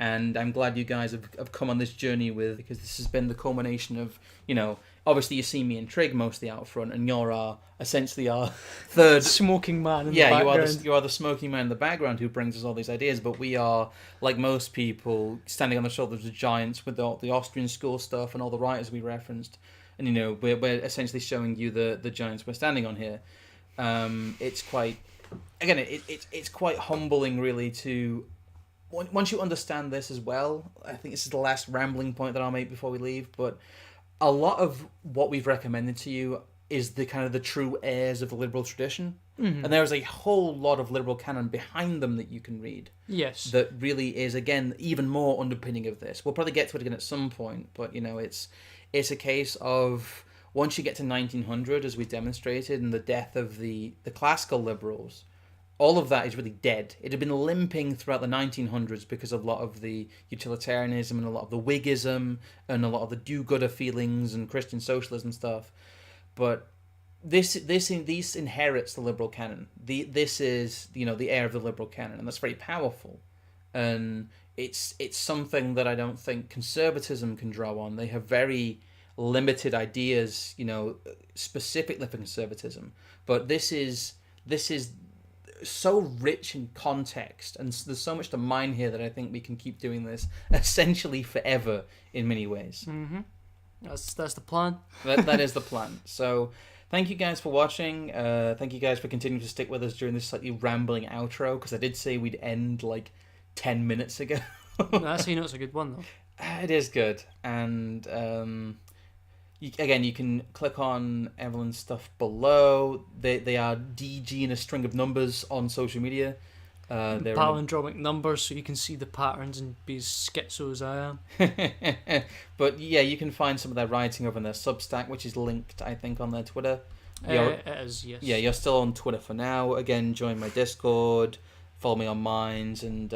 And I'm glad you guys have come on this journey because this has been the culmination of, obviously you see me and Trig mostly out front, and you're essentially our third smoking man in the background. You are the smoking man in the background who brings us all these ideas, but we are, like most people, standing on the shoulders of giants with the Austrian school stuff and all the writers we referenced, and we're essentially showing you the giants we're standing on here. It's quite, again, it's quite humbling, really, to once you understand this as well. I think this is the last rambling point that I'll make before we leave, but a lot of what we've recommended to you is the kind of the true heirs of the liberal tradition, and there's a whole lot of liberal canon behind them that you can read. Yes, that really is, again, even more underpinning of this. We'll probably get to it again at some point, but it's a case of, once you get to 1900, as we demonstrated, and the death of the classical liberals, all of that is really dead. It had been limping throughout the 1900s because of a lot of the utilitarianism and a lot of the Whiggism and a lot of the do-gooder feelings and Christian socialism stuff. But this inherits the liberal canon. This is the heir of the liberal canon, and that's very powerful. And it's something that I don't think conservatism can draw on. They have very limited ideas, specifically for conservatism. But this is so rich in context, and there's so much to mine here that I think we can keep doing this essentially forever in many ways. Mm-hmm. That's the plan. That is the plan. So thank you guys for watching. Thank you guys for continuing to stick with us during this slightly rambling outro, because I did say we'd end like 10 minutes ago. That's it's a good one though. It is good, and you can click on Evelyn's stuff below. They are DG in a string of numbers on social media. They're palindromic numbers, so you can see the patterns and be as schizo as I am. But yeah, you can find some of their writing over on their Substack, which is linked, I think, on their Twitter. It is, yes. Yeah, you're still on Twitter for now. Again, join my Discord, follow me on Minds, and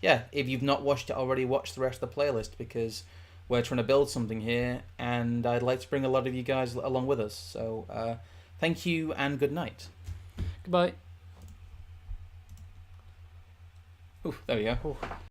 yeah, if you've not watched it already, watch the rest of the playlist, because we're trying to build something here, and I'd like to bring a lot of you guys along with us. So thank you and good night. Goodbye. Ooh, there we go. Oh.